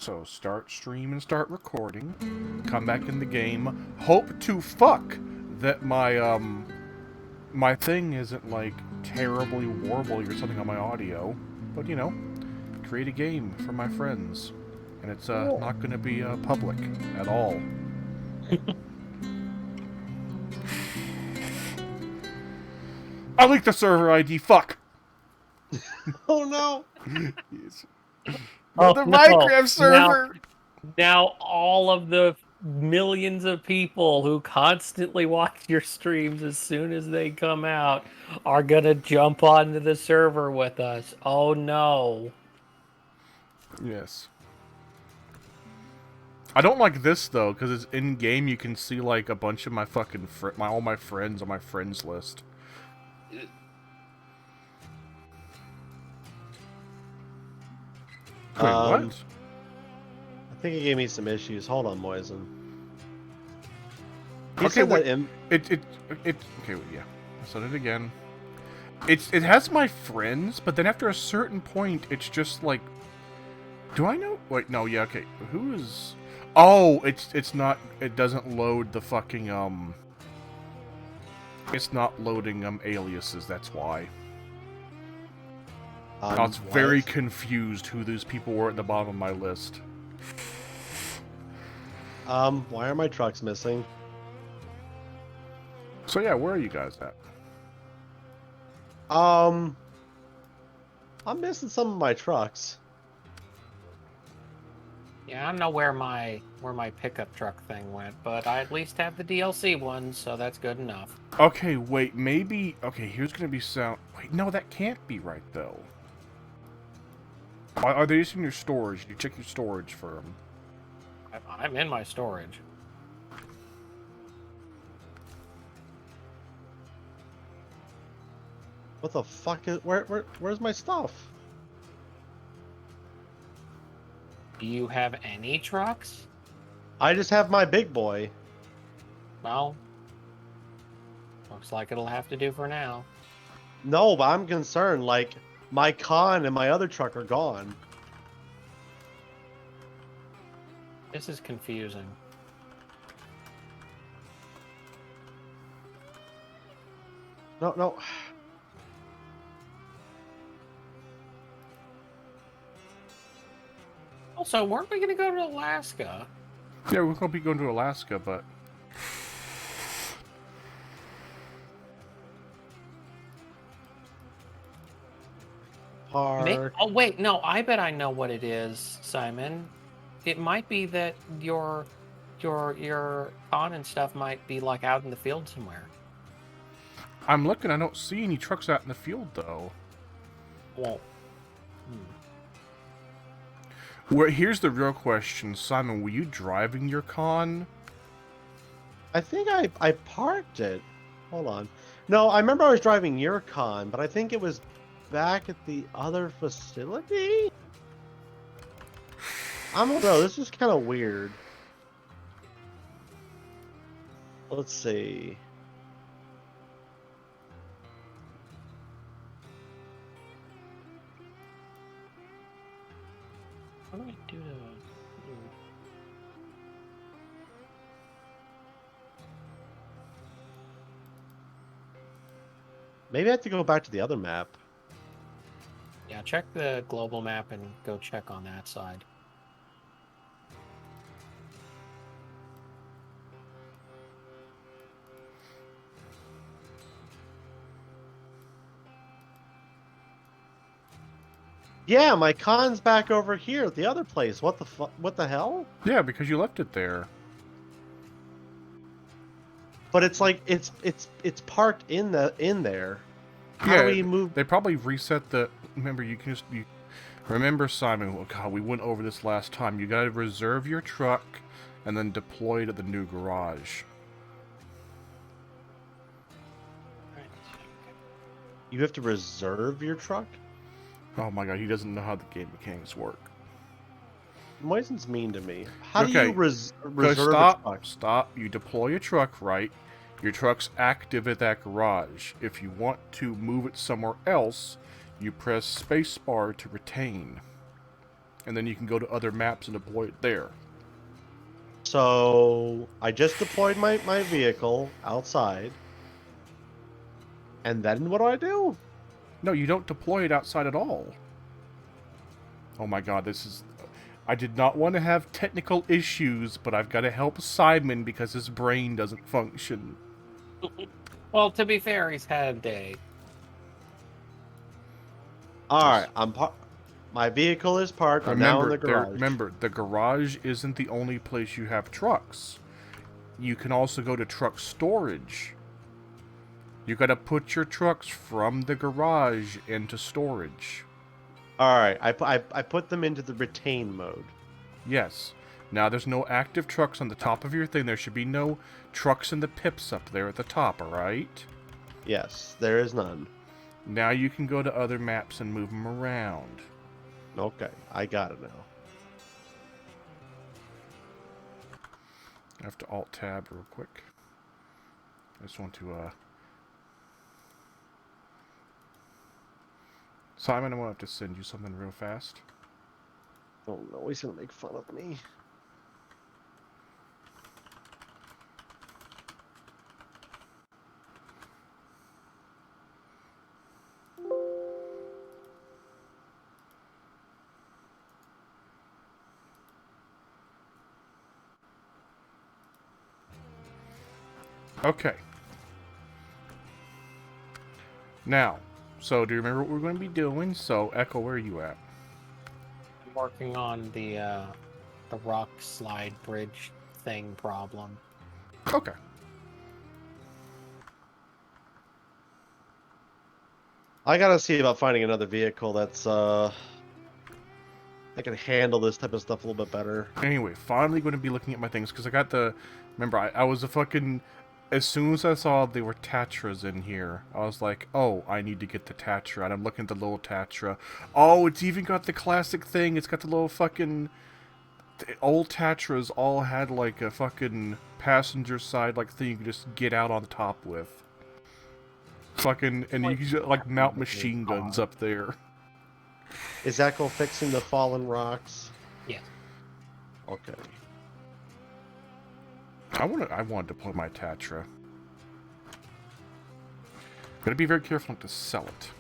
So start stream and start recording. Come back in the game. Hope to fuck that my thing isn't like terribly warbly or something on my audio. But you know, create a game for my friends. And it's not gonna be public at all. I leaked the server ID, fuck! Oh no! Yes. Oh, The no. Minecraft server! Now all of the millions of people who constantly watch your streams as soon as they come out are gonna jump onto the server with us. Oh no. Yes. I don't like this though, because it's in game. You can see like a bunch of my fucking all my friends on my friends list. Wait, what? I think it gave me some issues. Hold on, Moisen. Okay, wait. Okay, wait, yeah. I said it again. It has my friends, but then after a certain point, it's just like, do I know? Wait, no, yeah, okay. Who is? Oh, it's not. It doesn't load the fucking It's not loading aliases. That's why. I was very confused who those people were at the bottom of my list. Why are my trucks missing? So yeah, where are you guys at? I'm missing some of my trucks. Yeah, I don't know where my pickup truck thing went, but I at least have the DLC one, so that's good enough. Okay, wait, maybe. Okay, here's gonna be sound. Wait, no, that can't be right though. Are they just in your storage? You check your storage for them. I'm in my storage. What the fuck is where's my stuff? Do you have any trucks? I just have my big boy. Well, looks like it'll have to do for now. No, but I'm concerned. Like, my con and my other truck are gone. This is confusing. No. Also, weren't we going to go to Alaska? Yeah, we're gonna be going to Alaska, but Park. Oh wait, no, I bet I know what it is, Simon. It might be that your con and stuff might be like out in the field somewhere. I'm looking. I don't see any trucks out in the field though. Well, Here's the real question, Simon. Were you driving your con? I think I parked it. Hold on. No, I remember I was driving your con, but I think it was back at the other facility? I don't know. This is kind of weird. Let's see. what do I do to... Maybe I have to go back to the other map. Yeah, check the global map and go check on that side. Yeah, my con's back over here at the other place. What the what the hell? Yeah, because you left it there. But it's like it's parked in there. How Yeah, do we move? they probably reset the. Remember, you can just. Remember, Simon. Oh God, we went over this last time. You gotta reserve your truck, and then deploy it at the new garage. You have to reserve your truck? Oh my God, he doesn't know how the game mechanics work. Moisen's mean to me. How do Okay, you reserve stop, a truck? stop. You deploy your truck, right? Your truck's active at that garage. If you want to move it somewhere else, you press spacebar to retain. and then you can go to other maps and deploy it there. So I just deployed my vehicle outside. And then what do I do? No, you don't deploy it outside at all. Oh my god, this is... I did not want to have technical issues, but I've got to help Simon because his brain doesn't function. Well, to be fair, he's had a day. Alright, my vehicle is parked. I'm now in the garage. Remember, the garage isn't the only place you have trucks. You can also go to truck storage. You gotta put your trucks from the garage into storage. Alright, I put them into the retain mode. Yes. Now there's no active trucks on the top of your thing. There should be no trucks in the pips up there at the top, alright? Yes, there is none. Now you can go to other maps and move them around. Okay, I got it now. I have to Alt-Tab real quick. I just want to, Simon, I'm going to have to send you something real fast. Oh no, he's gonna make fun of me. Okay. Now, so do you remember what we're going to be doing? So, Echo, where are you at? I'm working on the rock slide bridge thing problem. Okay. I gotta see about finding another vehicle that's that can handle this type of stuff a little bit better. Anyway, finally going to be looking at my things, because I got the... Remember, I was a fucking... As soon as I saw there were Tatras in here, I was like, oh, I need to get the Tatra. And I'm looking at the little Tatra. Oh, it's even got the classic thing. It's got the little fucking... The old Tatras all had, like, a fucking passenger side, like, thing you could just get out on top with. Fucking... And you could just, like, mount machine guns up there. Is Echo fixing the fallen rocks? Yeah. Okay. I want to deploy my Tatra. Gotta be very careful not to sell it.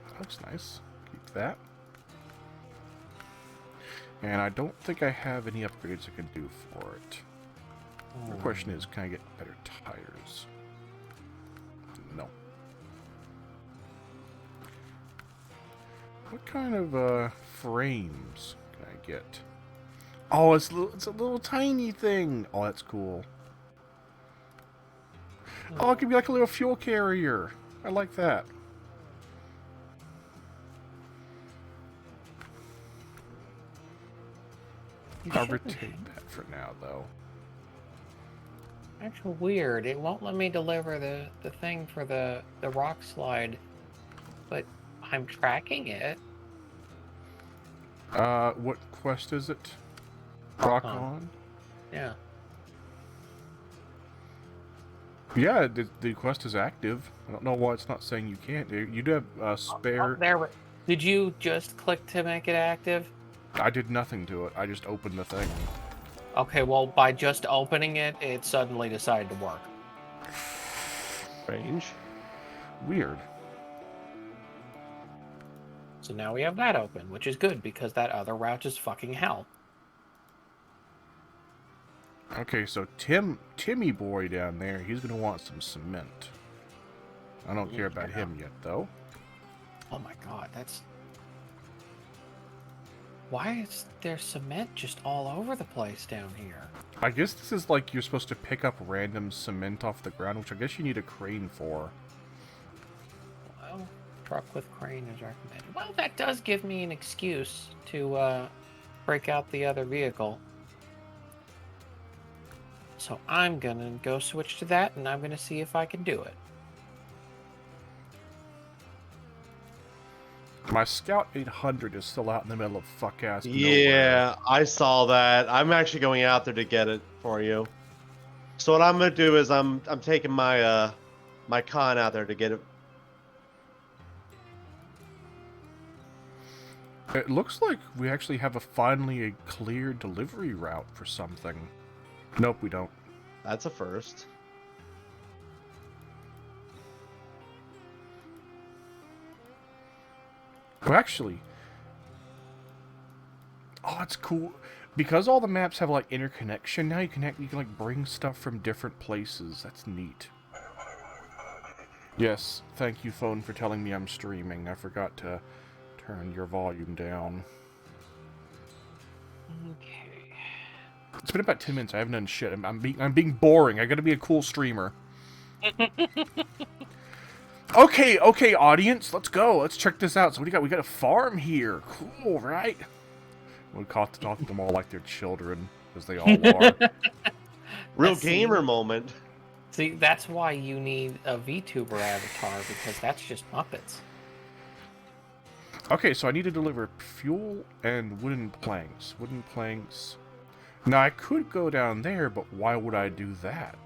That looks nice. Keep that. And I don't think I have any upgrades I can do for it. The question is, can I get better tires? No. What kind of frames can I get? Oh, it's a little tiny thing. Oh, that's cool. Oh, it could be like a little fuel carrier. I like that. I'll retain that for now, though. Actually weird. It won't let me deliver the thing for the rock slide, but I'm tracking it. What quest is it? Rock on? Yeah. Yeah, the quest is active. I don't know why it's not saying you can't. You do have spare... There. Did you just click to make it active? I did nothing to it. I just opened the thing. Okay, well, by just opening it, it suddenly decided to work. Strange. Weird. So now we have that open, which is good, because that other route is fucking hell. Okay, so Timmy boy down there, he's gonna want some cement. I don't care about him yet, though. Oh my god, that's... Why is there cement just all over the place down here? I guess this is like you're supposed to pick up random cement off the ground, which I guess you need a crane for. Well, truck with crane is recommended. Well, that does give me an excuse to break out the other vehicle. So I'm gonna go switch to that, and I'm gonna see if I can do it. My Scout 800 is still out in the middle of fuck-ass nowhere. Yeah, I saw that. I'm actually going out there to get it for you. So what I'm gonna do is I'm taking my my con out there to get it. It looks like we actually have finally a clear delivery route for something. Nope, we don't. That's a first. Well, actually, oh, it's cool because all the maps have like interconnection. Now you can like bring stuff from different places. That's neat. Yes, thank you, phone, for telling me I'm streaming. I forgot to turn your volume down. Okay. It's been about 10 minutes. I haven't done shit. I'm being boring. I gotta be a cool streamer. Okay, audience, let's go. Let's check this out. So what do you got? We got a farm here. Cool, right? We talk to them all like they're children, as they all are. Real Let's gamer see. moment. See, that's why you need a VTuber avatar, because that's just Muppets. Okay, so I need to deliver fuel and wooden planks. Wooden planks. Now, I could go down there, but why would I do that?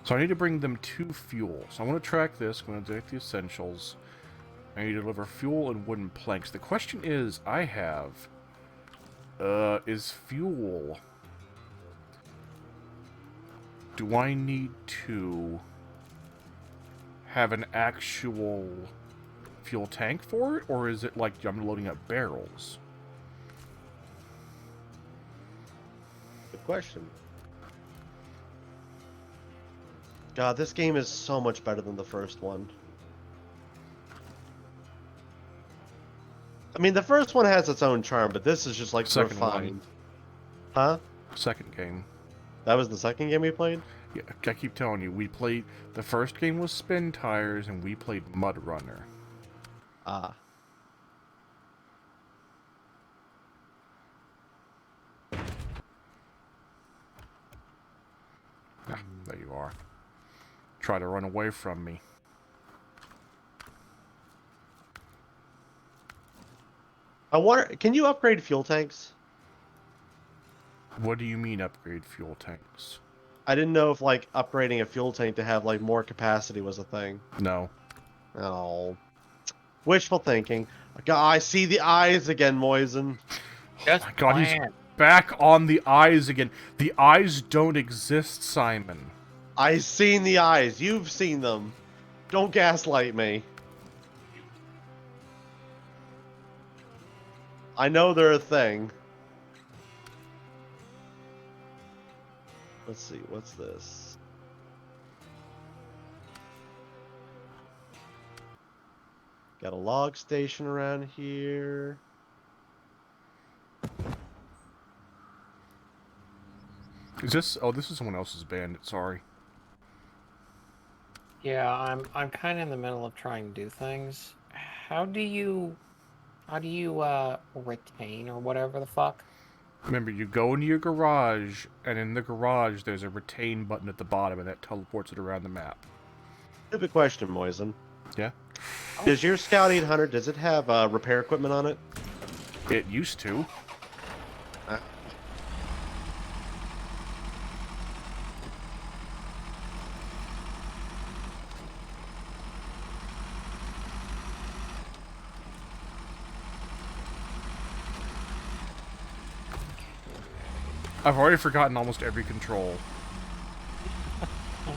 So I need to bring them to fuel. So I want to track this. I'm going to take the essentials. I need to deliver fuel and wooden planks. The question is, I have... is fuel... Do I need to have an actual fuel tank for it? Or is it like I'm loading up barrels? Good question. God, this game is so much better than the first one. I mean, the first one has its own charm, but this is just like Second refined. Huh? Second game. That was the second game we played? Yeah, I keep telling you, we played... The first game was Spin Tires, and we played Mud Runner. Ah. Ah, there you are. Try to run away from me. I wonder, can you upgrade fuel tanks? What do you mean upgrade fuel tanks? I didn't know if like upgrading a fuel tank to have like more capacity was a thing. No. Oh. Wishful thinking. God, I see the eyes again, Moisen. Just My God, he's plan. back on the eyes again. The eyes don't exist, Simon. I seen the eyes. You've seen them. Don't gaslight me. I know they're a thing. Let's see, what's this? Got a log station around here. Is this... Oh, this is someone else's bandit, sorry. Yeah, I'm kind of in the middle of trying to do things. How do you retain or whatever the fuck? Remember, you go into your garage, and in the garage there's a retain button at the bottom, and that teleports it around the map. Stupid question, Moisen. Yeah? Does your Scout 800, does it have repair equipment on it? It used to. I've already forgotten almost every control. Oh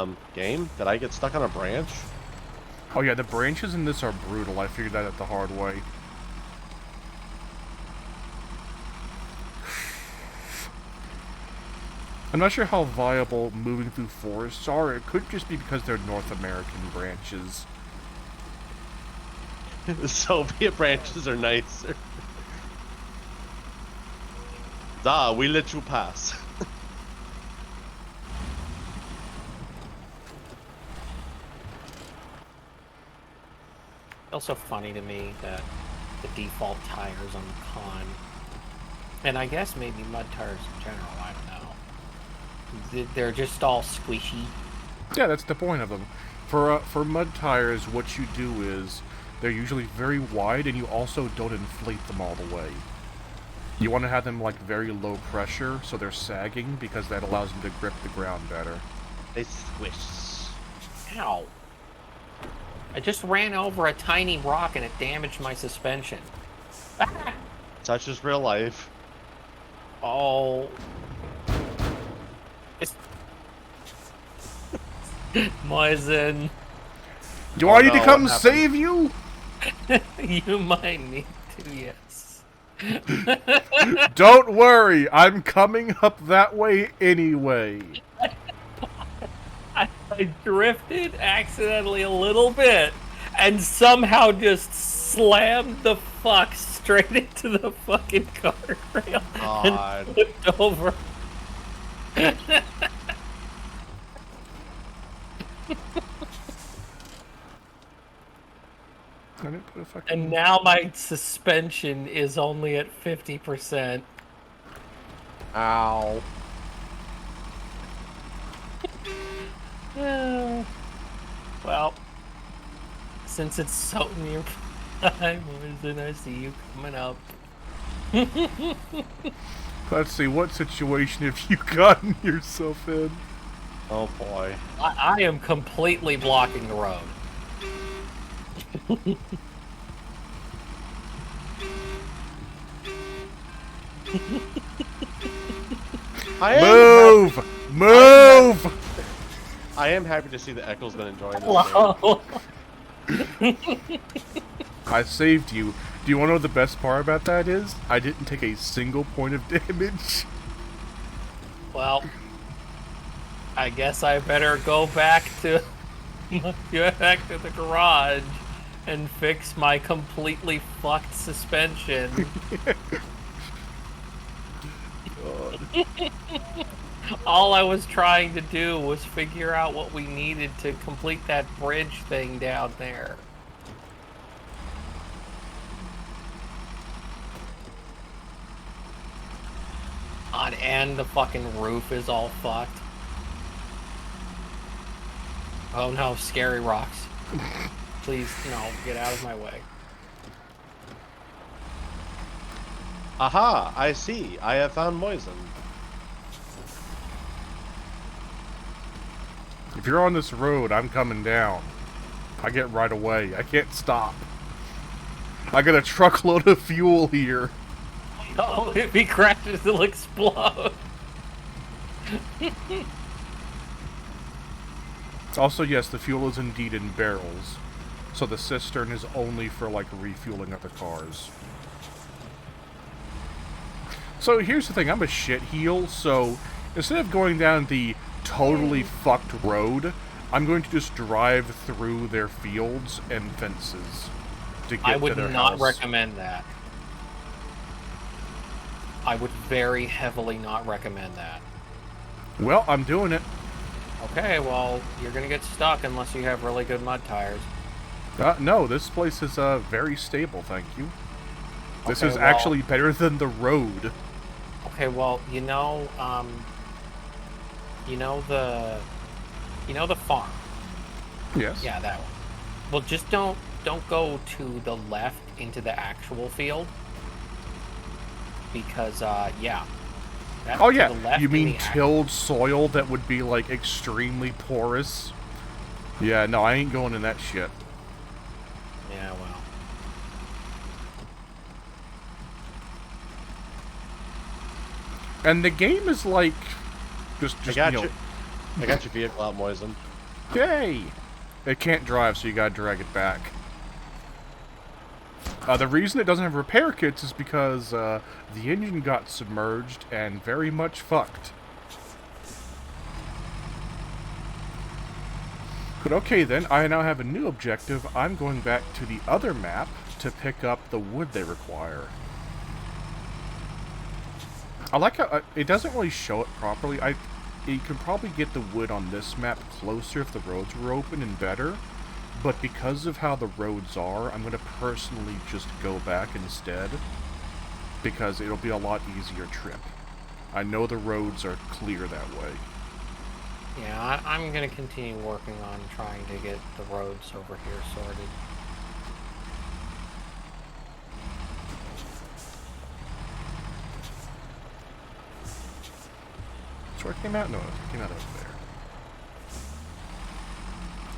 no. Game? Did I get stuck on a branch? Oh yeah, the branches in this are brutal. I figured that out the hard way. I'm not sure how viable moving through forests are. It could just be because they're North American branches. The Soviet branches are nicer. Da, we let you pass. Also funny to me that the default tires on the con, and I guess maybe mud tires in general, I don't know. They're just all squishy. Yeah, that's the point of them. For mud tires, what you do is they're usually very wide, and you also don't inflate them all the way. You want to have them like very low pressure, so they're sagging because that allows them to grip the ground better. They squish. Ow. I just ran over a tiny rock and it damaged my suspension. Ah! Such is real life. Oh. It's... Moisen. Do I need to no, come what happened? save you? You might need to, yes. Don't worry, I'm coming up that way anyway. I drifted accidentally a little bit and somehow just slammed the fuck straight into the fucking guardrail God. and flipped over. I didn't put a fucking... And now my suspension is only at 50%. Ow. Well, since it's so nearby, Moisen, I see you coming up. Let's see, what situation have you gotten yourself in? Oh boy. I am completely blocking the road. Move! Move! I am happy to see that Echo's been enjoying this Whoa. I saved you. Do you want to know the best part about that is? I didn't take a single point of damage. Well, I guess I better go back to the garage and fix my completely fucked suspension. All I was trying to do was figure out what we needed to complete that bridge thing down there. God, and the fucking roof is all fucked. Oh no, scary rocks. Please, no, get out of my way. Aha! I see. I have found Moisen. If you're on this road, I'm coming down. I get right away. I can't stop. I got a truckload of fuel here. Oh, if he crashes, it'll explode. Also, yes, the fuel is indeed in barrels. So the cistern is only for, like, refueling other cars. So here's the thing, I'm a shitheel, so instead of going down the totally fucked road, I'm going to just drive through their fields and fences to get I to would their not house. recommend that. I would very heavily not recommend that. Well, I'm doing it. Okay, well, you're gonna get stuck unless you have really good mud tires. No, this place is very stable, thank you. This Okay, is well- actually better than the road. Okay, well, you know the farm. Yes. Yeah, that one. Well, just don't go to the left into the actual field. Because, yeah. That Oh to yeah, the left you in mean the tilled soil that would be, like, extremely porous? Yeah, no, I ain't going in that shit. Yeah, well. And the game is like, just I got you know, you. I got your vehicle out, Moisen. yay! It can't drive, so you gotta drag it back. The reason it doesn't have repair kits is because the engine got submerged and very much fucked. But okay then, I now have a new objective. I'm going back to the other map to pick up the wood they require. I like how it doesn't really show it properly. You could probably get the wood on this map closer if the roads were open and better. But because of how the roads are, I'm going to personally just go back instead. Because it'll be a lot easier trip. I know the roads are clear that way. Yeah, I'm gonna continue working on trying to get the roads over here sorted. That's where I came out? No, it came out over there.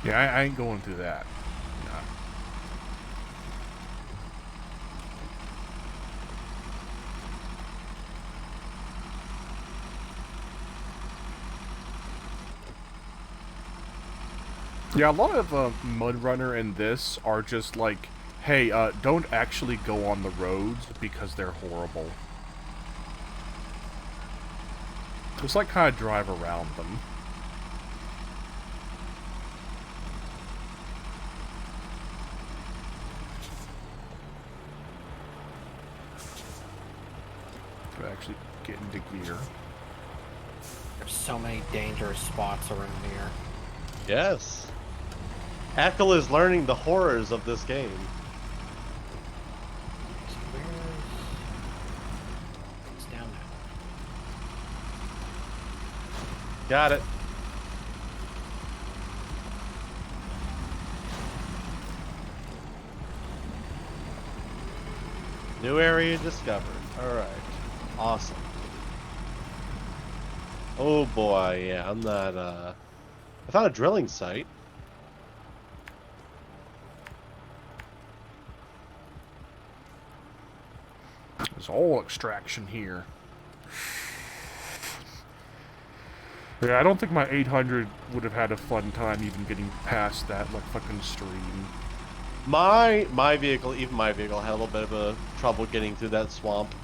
Yeah, I ain't going through that. Nah. Yeah, a lot of Mud Runner and this are just like, hey, don't actually go on the roads because they're horrible. Just like kind of drive around them. To actually get into gear. There's so many dangerous spots around here. Yes. Ethel is learning the horrors of this game. So where's... It's down there. Got it. New area discovered. Alright. Awesome. Oh boy, yeah, I'm not, I found a drilling site. There's oil extraction here. Yeah, I don't think my 800 would have had a fun time even getting past that, like, fucking stream. My vehicle, even my vehicle, had a little bit of a trouble getting through that swamp.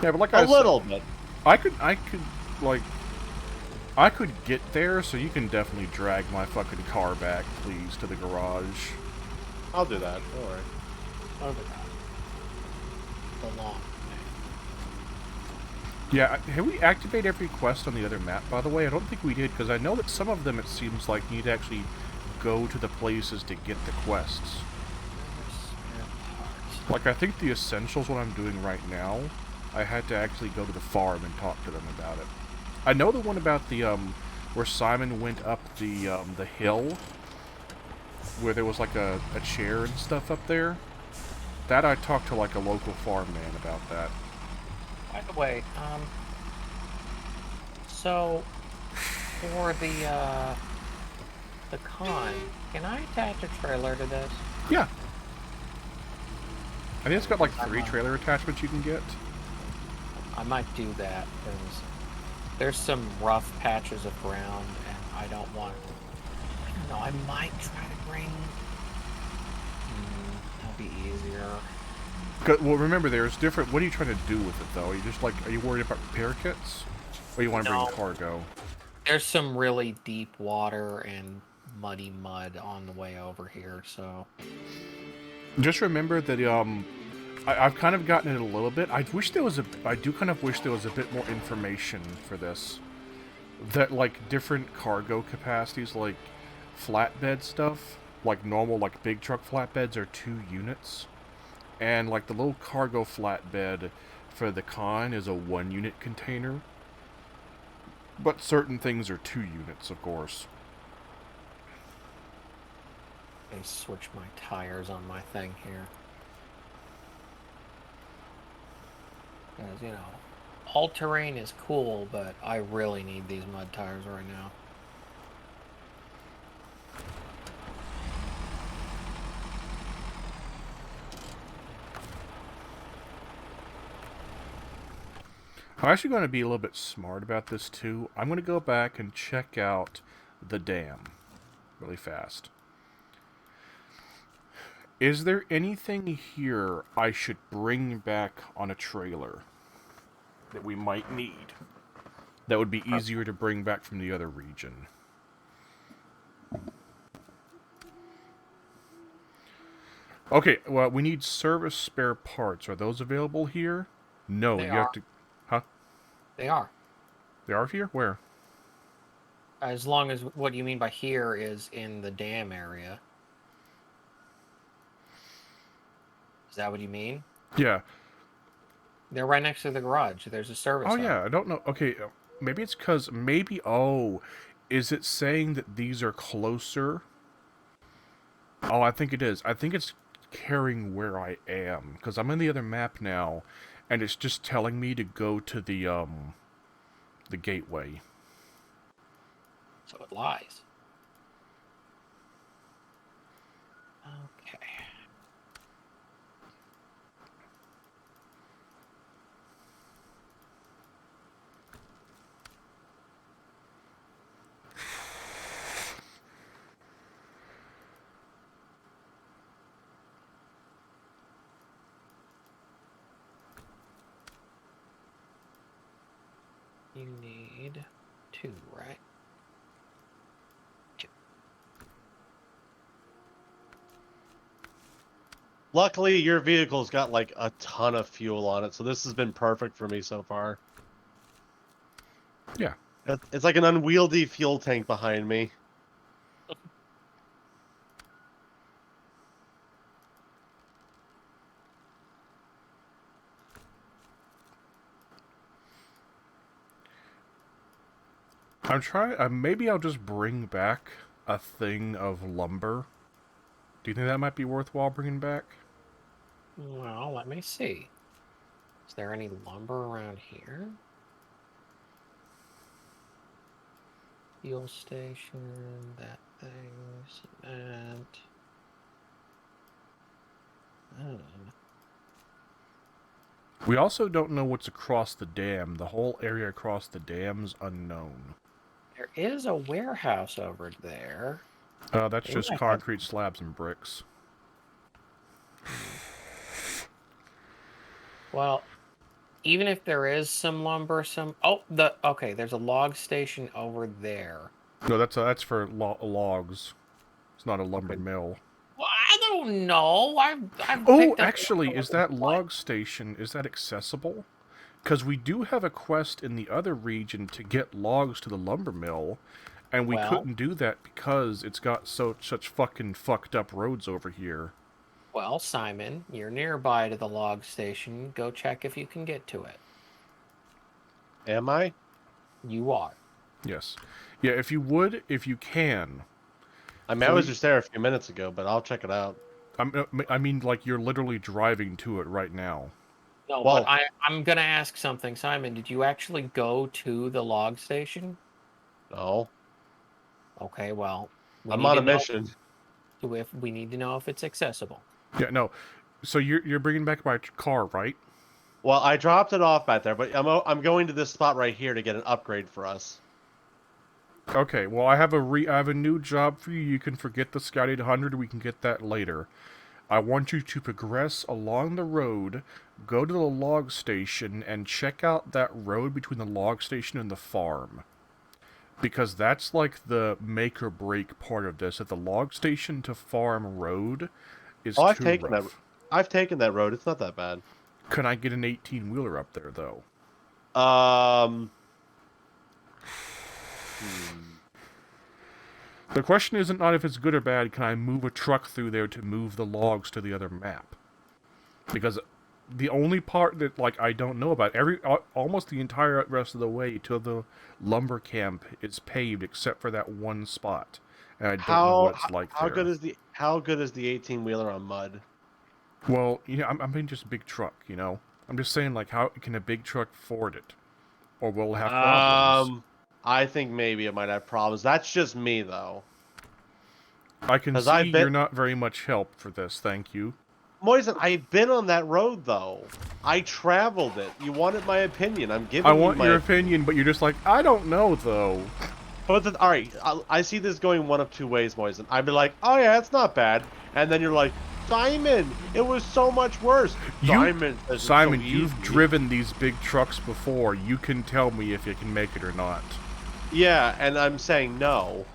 Yeah, but like A I said, little bit. I could, like, I could get there, so you can definitely drag my fucking car back, please, to the garage. I'll do that. Don't worry. Over that. The long Yeah, have we activated every quest on the other map, by the way? I don't think we did, because I know that some of them, it seems like, you need to actually go to the places to get the quests. Like, I think the Essentials, what I'm doing right now, I had to actually go to the farm and talk to them about it. I know the one about the, where Simon went up the hill, where there was, like, a chair and stuff up there. That I talked to, like, a local farm man about that. By the way, so for the con, can I attach a trailer to this? Yeah. I think it's got, like, 3 trailer attachments you can get. I might do that because there's some rough patches of ground, and I don't want. I don't know. I might try to bring. That'll be easier. Well, remember, there's different... What are you trying to do with it, though? Are you just, like... Are you worried about repair kits? Or you want to bring cargo? There's some really deep water and muddy mud on the way over here, so... Just remember that, I've kind of gotten it a little bit. I wish there was I do kind of wish there was a bit more information for this. That, like, different cargo capacities, like, flatbed stuff, like normal, like, big truck flatbeds are 2 units. And, like, the little cargo flatbed for the con is a 1-unit container. But certain things are 2 units, of course. I switch my tires on my thing here. Because, you know, all-terrain is cool, but I really need these mud tires right now. I'm actually going to be a little bit smart about this, too. I'm going to go back and check out the dam really fast. Is there anything here I should bring back on a trailer that we might need that would be easier to bring back from the other region? Okay, well, we need service spare parts. Are those available here? No, you have to... Huh? They are. They are here? Where? As long as what you mean by here is in the dam area. Is that what you mean? Yeah. They're right next to the garage. There's a service. Oh, yeah. I don't know. Okay. Maybe it's because, oh, is it saying that these are closer? Oh, I think it is. I think it's caring where I am, because I'm in the other map now, and it's just telling me to go to the gateway. So it lies. Okay. You need 2, right? 2. Luckily, your vehicle's got like a ton of fuel on it, so this has been perfect for me so far. Yeah. It's like an unwieldy fuel tank behind me. I'm trying. Maybe I'll just bring back a thing of lumber. Do you think that might be worthwhile bringing back? Well, let me see. Is there any lumber around here? Fuel station, that thing, cement. We also don't know what's across the dam. The whole area across the dam's unknown. There is a warehouse over there. That's just concrete slabs and bricks. Well, even if there is some lumber, okay, there's a log station over there. No, that's for logs. It's not a lumber mill. Well, I don't know. Oh, actually, is that log station, is that accessible? Because we do have a quest in the other region to get logs to the lumber mill, and we couldn't do that because it's got such fucking fucked up roads over here. Well, Simon, you're nearby to the log station. Go check if you can get to it. Am I? You are. Yes. Yeah, if you can. I mean, I was just there a few minutes ago, but I'll check it out. I mean, like, you're literally driving to it right now. No, well, but I'm going to ask something. Simon, did you actually go to the log station? No. Okay, well... I'm on a mission. We need to know if it's accessible. Yeah, no. So you're bringing back my car, right? Well, I dropped it off back there, but I'm going to this spot right here to get an upgrade for us. Okay, well, I have a new job for you. You can forget the Scout 800. We can get that later. I want you to progress along the road, go to the log station, and check out that road between the log station and the farm. Because that's like the make or break part of this. That the log station to farm road is I've too taken rough. that. I've taken that road. It's not that bad. Can I get an 18-wheeler up there, though? The question isn't not if it's good or bad, can I move a truck through there to move the logs to the other map? Because the only part that, like, I don't know about, almost the entire rest of the way to the lumber camp is paved except for that one spot. And I don't know what it's like how there. How good is the 18-wheeler on mud? Well, you know, I mean just a big truck, you know? I'm just saying, like, how can a big truck afford it? Or will it have problems? I think maybe it might have problems. That's just me, though. I can see you're not very much help for this, thank you. Moisen, I've been on that road, though. I traveled it. You wanted my opinion. I'm giving you I want your opinion, but you're just like, I don't know, though. But all right, I see this going one of two ways, Moisen. I'd be like, oh yeah, it's not bad. And then you're like, Simon, it was so much worse. Simon, you've driven these big trucks before. You can tell me if you can make it or not. Yeah, and I'm saying no.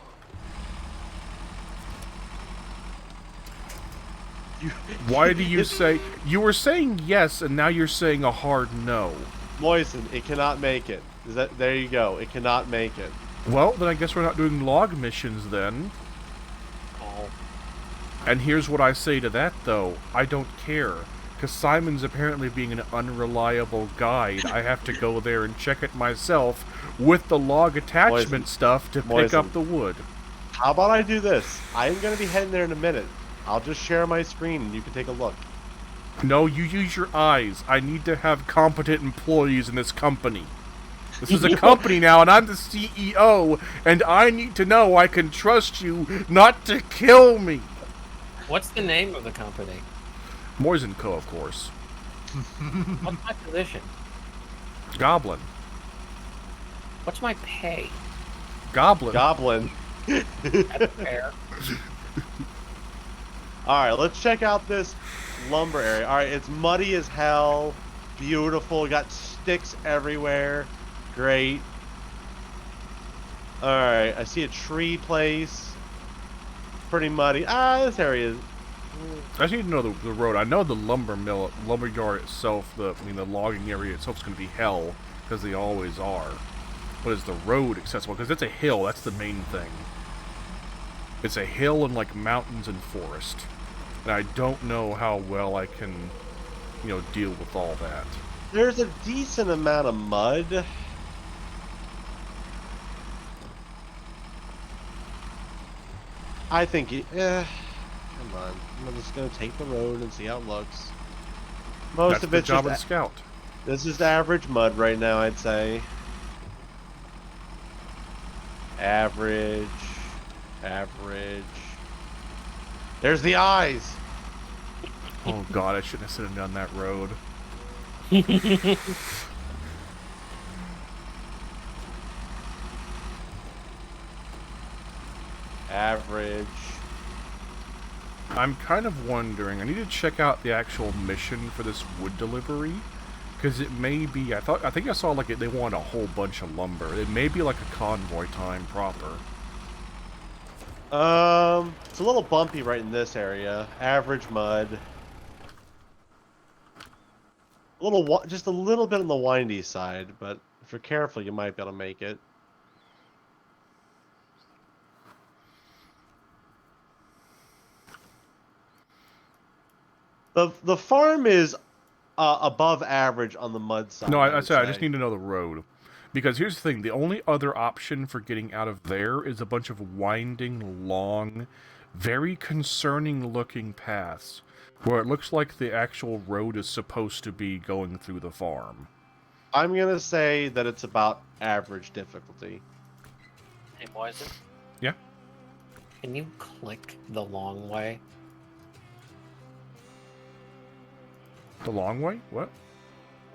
Why do you say... You were saying yes, and now you're saying a hard no. Moisen, it cannot make it. There you go. It cannot make it. Well, then I guess we're not doing log missions, then. Oh. And here's what I say to that, though. I don't care. Because Simon's apparently being an unreliable guide. I have to go there and check it myself, with the log attachment stuff to pick up the wood. How about I do this? I'm going to be heading there in a minute. I'll just share my screen and you can take a look. No, you use your eyes. I need to have competent employees in this company. This is a company now, and I'm the CEO, and I need to know I can trust you not to kill me. What's the name of the company? Moisen Co., of course. What's my position? Goblin. What's my pay? Goblin. Goblin. That's fair. Alright, let's check out this lumber area. Alright, it's muddy as hell. Beautiful. Got sticks everywhere. Great. Alright, I see a tree place. Pretty muddy. This area is... I just need to know the road. I know the lumberyard itself, the logging area itself is going to be hell, because they always are. But is the road accessible? Because it's a hill, that's the main thing. It's a hill and, like, mountains and forest. And I don't know how well I can, deal with all that. There's a decent amount of mud. I think come on. I'm just gonna take the road and see how it looks. Most That's of the it's job of the just scout. this is average mud right now, I'd say. Average. There's the eyes. Oh god, I shouldn't have sit down that road. Average. I'm kind of wondering, I need to check out the actual mission for this wood delivery, because it may be, I think I saw, like, they want a whole bunch of lumber. It may be like a convoy time proper. It's a little bumpy right in this area. Average mud. Just a little bit on the windy side, but if you're careful, you might be able to make it. The farm is above average on the mud side. No, I would said I say. just need to know the road. Because here's the thing, the only other option for getting out of there is a bunch of winding, long, very concerning looking paths, where it looks like the actual road is supposed to be going through the farm. I'm gonna say that it's about average difficulty. Hey, Moisen. Yeah? Can you click the long way? The long way? What?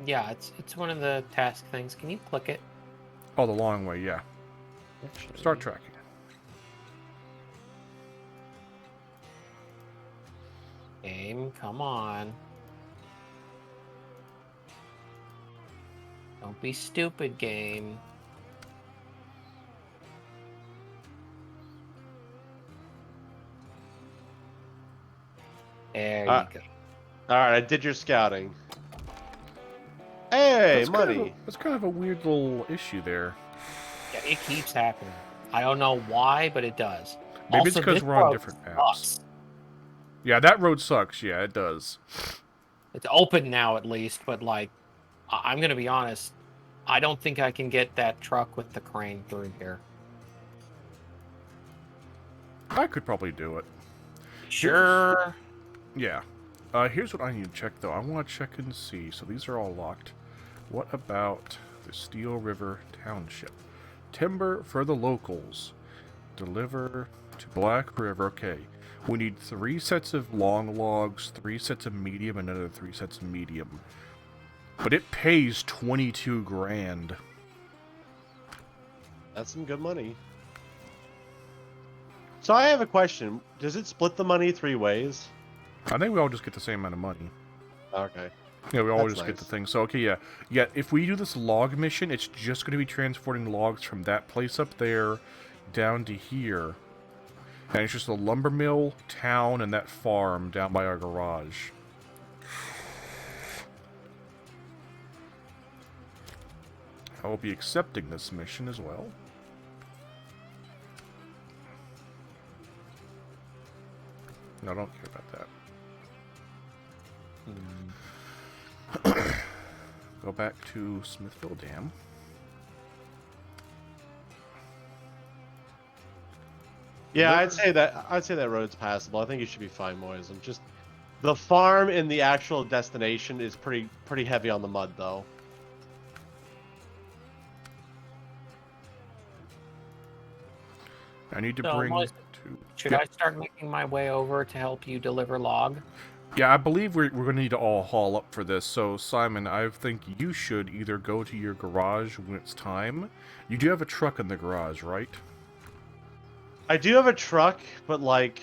Yeah, it's one of the task things. Can you click it? Oh, the long way, yeah. Actually, Start tracking. Game, come on. Don't be stupid, game. There you go. Alright, I did your scouting. Hey, That's money! That's kind of a weird little issue there. Yeah, it keeps happening. I don't know why, but it does. Maybe it's Also, because this we're on road different maps. sucks. Yeah, that road sucks. Yeah, it does. It's open now, at least, but, like, I'm gonna be honest. I don't think I can get that truck with the crane through here. I could probably do it. Sure. Yeah. Here's what I need to check, though. I want to check and see. So these are all locked. What about the Steel River Township? Timber for the locals. Deliver to Black River. Okay. We need 3 sets of long logs, 3 sets of medium, and another 3 sets of medium. But it pays 22 grand. That's some good money. So I have a question. Does it split the money 3 ways? I think we all just get the same amount of money. Okay. Yeah, we all That's just get nice. the thing. So, okay, yeah. Yeah, if we do this log mission, it's just going to be transporting logs from that place up there down to here. And it's just a lumber mill, town, and that farm down by our garage. I will be accepting this mission as well. No, I don't care about that. Go back to Smithville Dam. Yeah, I'd say that road's passable. I think you should be fine, Moism. Just the farm and the actual destination is pretty heavy on the mud, though. I need to So, bring Moism, two. should Yeah. I start making my way over to help you deliver log? Yeah, I believe we're going to need to all haul up for this. So, Simon, I think you should either go to your garage when it's time. You do have a truck in the garage, right? I do have a truck, but like,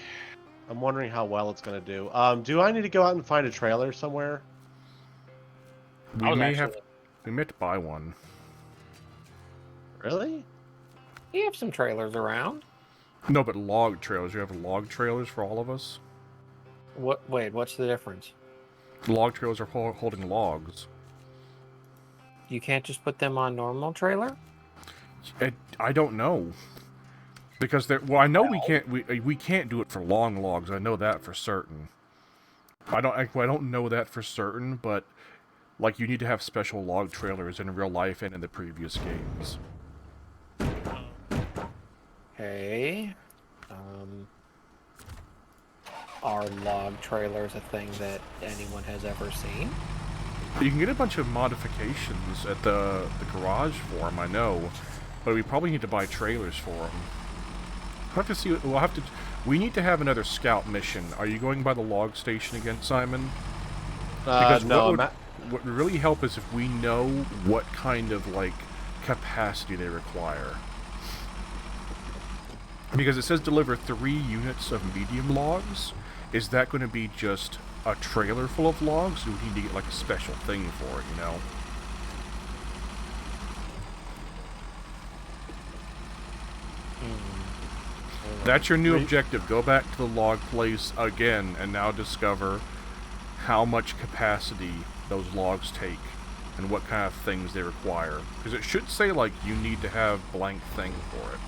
I'm wondering how well it's gonna do. Do I need to go out and find a trailer somewhere? We may have to buy one. Really? You have some trailers around. No, but log trailers. You have log trailers for all of us? What? Wait, what's the difference? Log trailers are holding logs. You can't just put them on normal trailer? I don't know. Because well, I know we can't do it for long logs. I know that for certain. I don't know that for certain, but like you need to have special log trailers in real life and in the previous games. Okay. Are log trailers a thing that anyone has ever seen? You can get a bunch of modifications at the garage for them, I know, but we probably need to buy trailers for them. We'll have to see. We need to have another scout mission. Are you going by the log station again, Simon? Because no. what would really help is if we know what kind of like capacity they require. Because it says deliver 3 units of medium logs. Is that going to be just a trailer full of logs? Or do we need to get like a special thing for it, you know? That's your new objective. Go back to the log place again and now discover how much capacity those logs take and what kind of things they require. Because it should say like you need to have blank thing for it.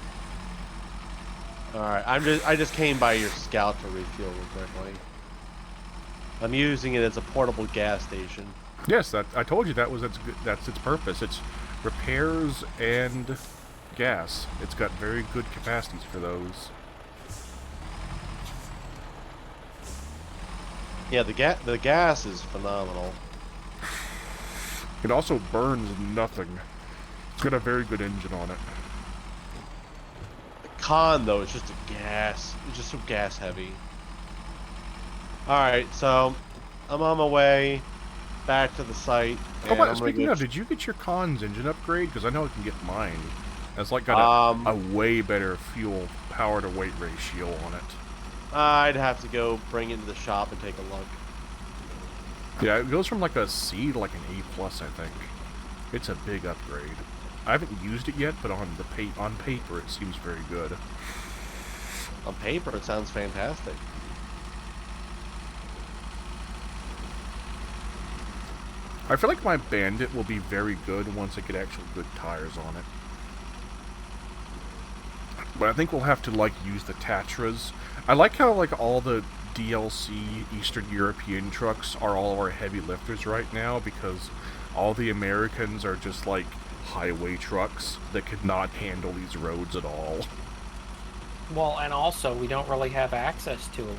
Alright, I just came by your scout to refuel real quickly. I'm using it as a portable gas station. Yes, I told you that's its purpose. It's repairs and gas. It's got very good capacities for those. Yeah, the gas is phenomenal. It also burns nothing. It's got a very good engine on it. The con though, it's just a gas. It's just so gas heavy. Alright, so I'm on my way back to the site. Oh, but speaking of, did you get your Con's engine upgrade? Because I know I can get mine. It's like got a way better fuel power to weight ratio on it. I'd have to go bring it to the shop and take a look. Yeah, it goes from like a C to like an A+, I think. It's a big upgrade. I haven't used it yet, but on paper it seems very good. On paper, it sounds fantastic. I feel like my Bandit will be very good once I get actual good tires on it. But I think we'll have to like use the Tatras. I like how like all the DLC Eastern European trucks are all of our heavy lifters right now because all the Americans are just like highway trucks that could not handle these roads at all. Well, and also we don't really have access to a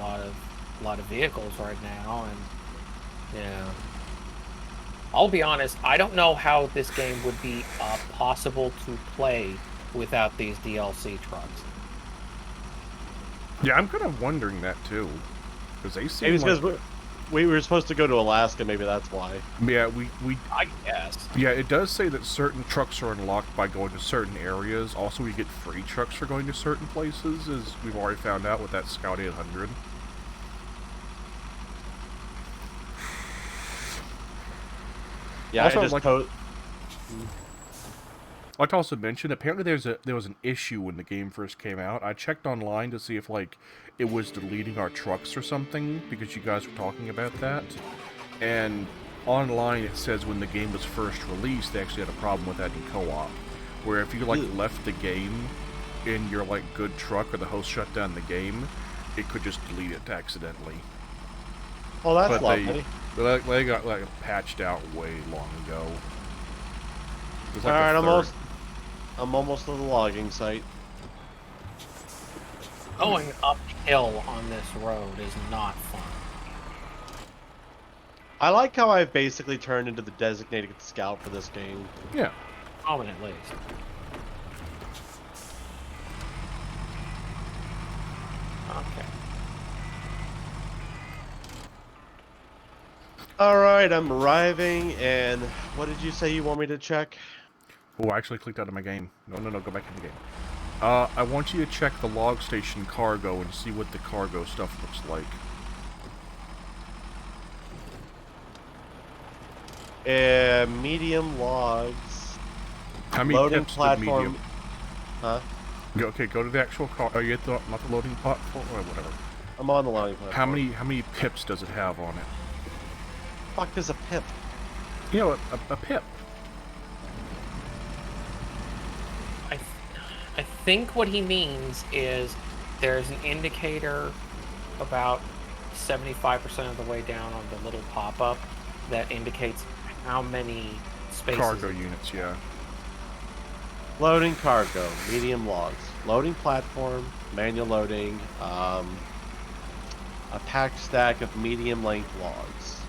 lot of vehicles right now, and yeah. I'll be honest, I don't know how this game would be possible to play without these DLC trucks. Yeah, I'm kind of wondering that too, because they seem Maybe it's because we were supposed to go to Alaska. Maybe that's why. Yeah, I guess. Yeah, it does say that certain trucks are unlocked by going to certain areas. Also, we get free trucks for going to certain places, as we've already found out with that Scout 800. Yeah, also, I just I'd like to also mention, apparently there was an issue when the game first came out. I checked online to see if like it was deleting our trucks or something because you guys were talking about that. And online it says when the game was first released, they actually had a problem with that in co-op, where if you like left the game in your like good truck or the host shut down the game, it could just delete it accidentally. Oh, that's But lovely. they got like patched out way long ago. It was like Alright, I'm almost to the logging site. Going uphill on this road is not fun. I like how I've basically turned into the designated scout for this game. Yeah. Common at least. Okay. Alright, I'm arriving, and what did you say you want me to check? Oh, I actually clicked out of my game. No, go back in the game. I want you to check the log station cargo and see what the cargo stuff looks like. Medium logs. How many Loading pips did platform. medium? Huh? Okay, go to the actual car. Oh, you at the not the loading platform or whatever. I'm on the loading platform. How many pips does it have on it? Fuck is a pip? You know, a pip. I think what he means is there's an indicator about 75% of the way down on the little pop-up that indicates how many spaces. Cargo units, yeah. Loading cargo, medium logs. Loading platform, manual loading, a packed stack of medium length logs.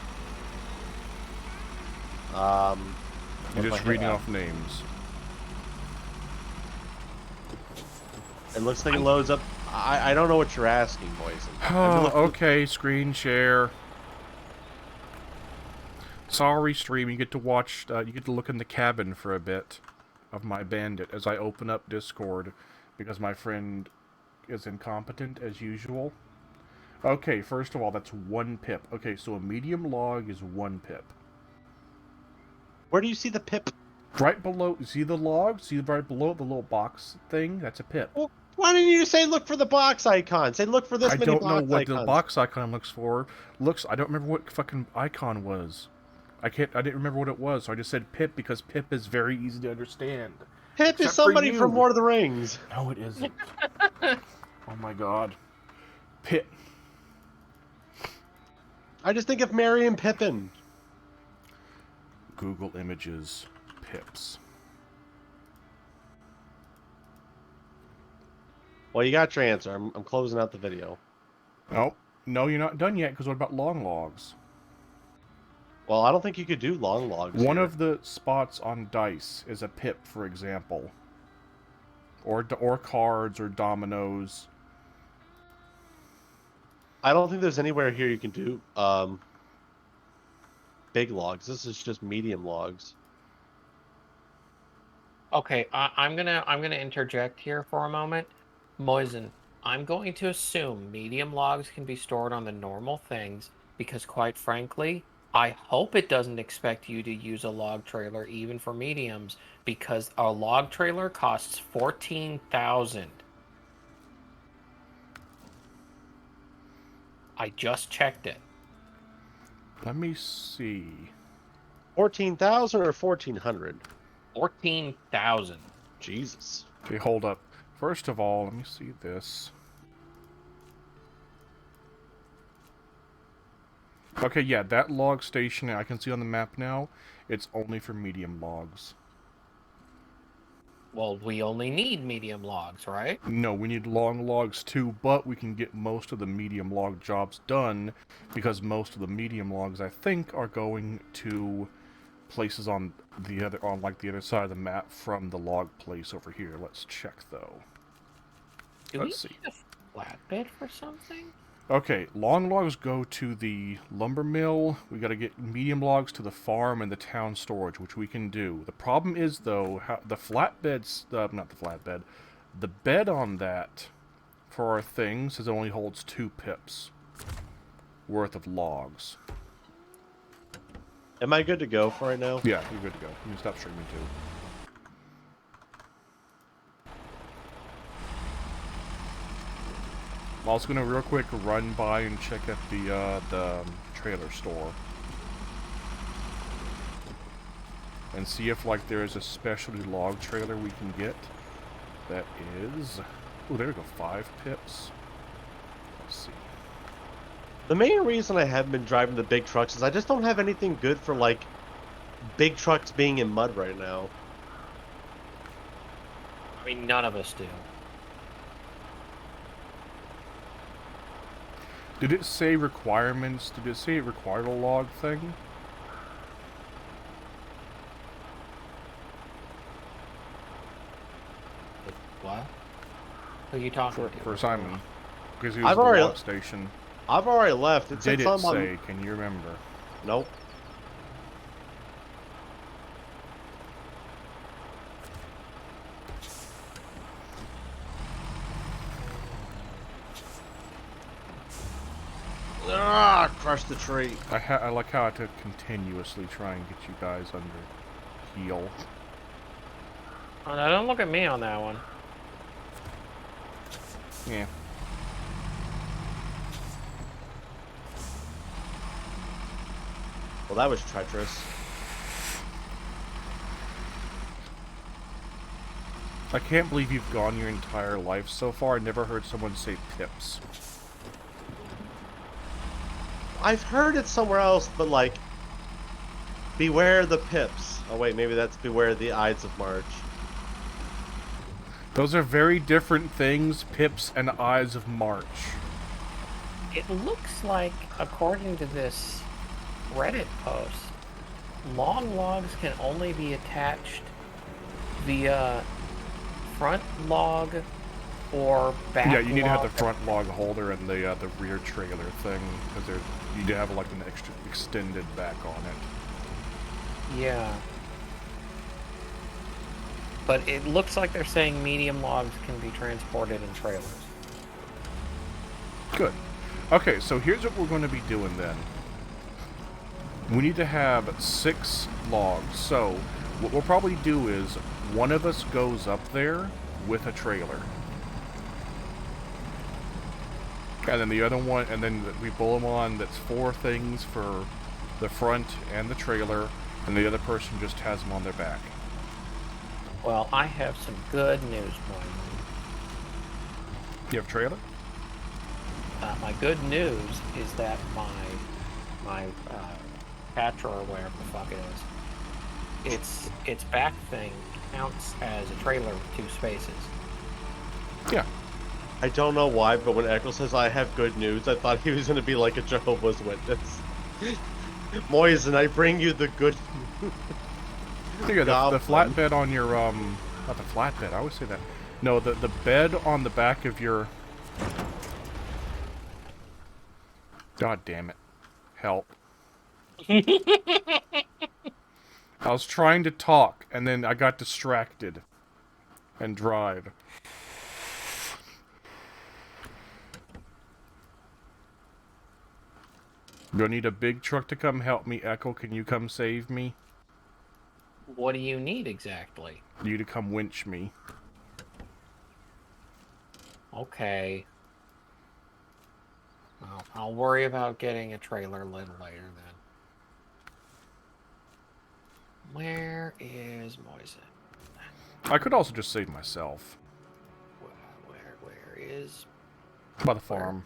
You're just reading off names. It looks like it loads up. I don't know what you're asking, boys. Oh, okay, screen share. Sorry, stream. You get to watch. You get to look in the cabin for a bit of my bandit as I open up Discord because my friend is incompetent as usual. Okay, first of all, that's 1 pip. Okay, so a medium log is 1 pip. Where do you see the pip? Right below. See the log? See right below the little box thing? That's a pip. Well, why didn't you say look for the box icon? Say look for this I many don't box know what icons. the box icon looks for. I don't remember what fucking icon was. I didn't remember what it was, so I just said Pip because Pip is very easy to understand. Pip Except is somebody for you. from Lord of the Rings. No, it isn't. Oh my god. Pip. I just think of Merry and Pippin. Google Images. Pips. Well, you got your answer. I'm closing out the video. Oh, no, you're not done yet, because what about long logs? Well, I don't think you could do long logs. One here. of the spots on dice is a pip, for example. Or cards or dominoes. I don't think there's anywhere here you can do big logs. This is just medium logs. Okay, I'm gonna interject here for a moment. Moisen, I'm going to assume medium logs can be stored on the normal things because, quite frankly, I hope it doesn't expect you to use a log trailer even for mediums because a log trailer costs 14,000. I just checked it. Let me see. 14,000 or 1,400? 14,000. Jesus. Okay, hold up. First of all, let me see this. Okay, yeah, that log station I can see on the map now, it's only for medium logs. Well, we only need medium logs, right? No, we need long logs too, but we can get most of the medium log jobs done because most of the medium logs, I think, are going to places on the other side of the map from the log place over here. Let's check though. Let's see. Need a flatbed for something? Okay, long logs go to the lumber mill. We got to get medium logs to the farm and the town storage, which we can do. The problem is though, the flatbeds, not the flatbed, the bed on that for our thing says it only holds 2 pips worth of logs. Am I good to go for right now? Yeah, you're good to go. You can stop streaming too. I'm also gonna real quick run by and check at the trailer store and see if like there is a specialty log trailer we can get. That is, oh, there we go, 5 pips. Let's see. The main reason I haven't been driving the big trucks is I just don't have anything good for, like, big trucks being in mud right now. I mean, none of us do. Did it say requirements? Did it say it required a log thing? What? Who are you talking to? For Simon. Because he was I've at the already- log station. I've already left. It said Did it something on- say? Can you remember? Nope. Ah, crush the tree. I like how I had to continuously try and get you guys under heel. Oh, now don't look at me on that one. Yeah. Well, that was treacherous. I can't believe you've gone your entire life so far. I never heard someone say pips. I've heard it somewhere else, but like, beware the pips. Oh wait, maybe that's beware the Ides of March. Those are very different things, pips and Ides of March. It looks like, according to this Reddit post, long logs can only be attached via front log or back. Yeah, you need to have the log. front log holder and the rear trailer thing, because you need to have like an extra extended back on it. Yeah. But it looks like they're saying medium logs can be transported in trailers. Good. Okay, so here's what we're going to be doing then. We need to have 6 logs. So what we'll probably do is one of us goes up there with a trailer. And then the other one, and then we pull them on. That's 4 things for the front and the trailer, and the other person just has them on their back. Well, I have some good news for You have a trailer? you. My good news is that my Patra or whatever the fuck it is, its back thing counts as a trailer with 2 spaces. Yeah. I don't know why, but when Echo says I have good news, I thought he was going to be like a Jehovah's Witness. Moisen, I bring you the good news. Yeah, the Goblin. flatbed on your, not the flatbed, I always say that. No, the bed on the back of your... God damn it. Help. I was trying to talk, and then I got distracted. And drive. You'll need a big truck to come help me, Echo. Can you come save me? What do you need exactly? You to come winch me. Okay. Well, I'll worry about getting a trailer a little later then. Where is Moisen? I could also just save myself. Where is... By the farm.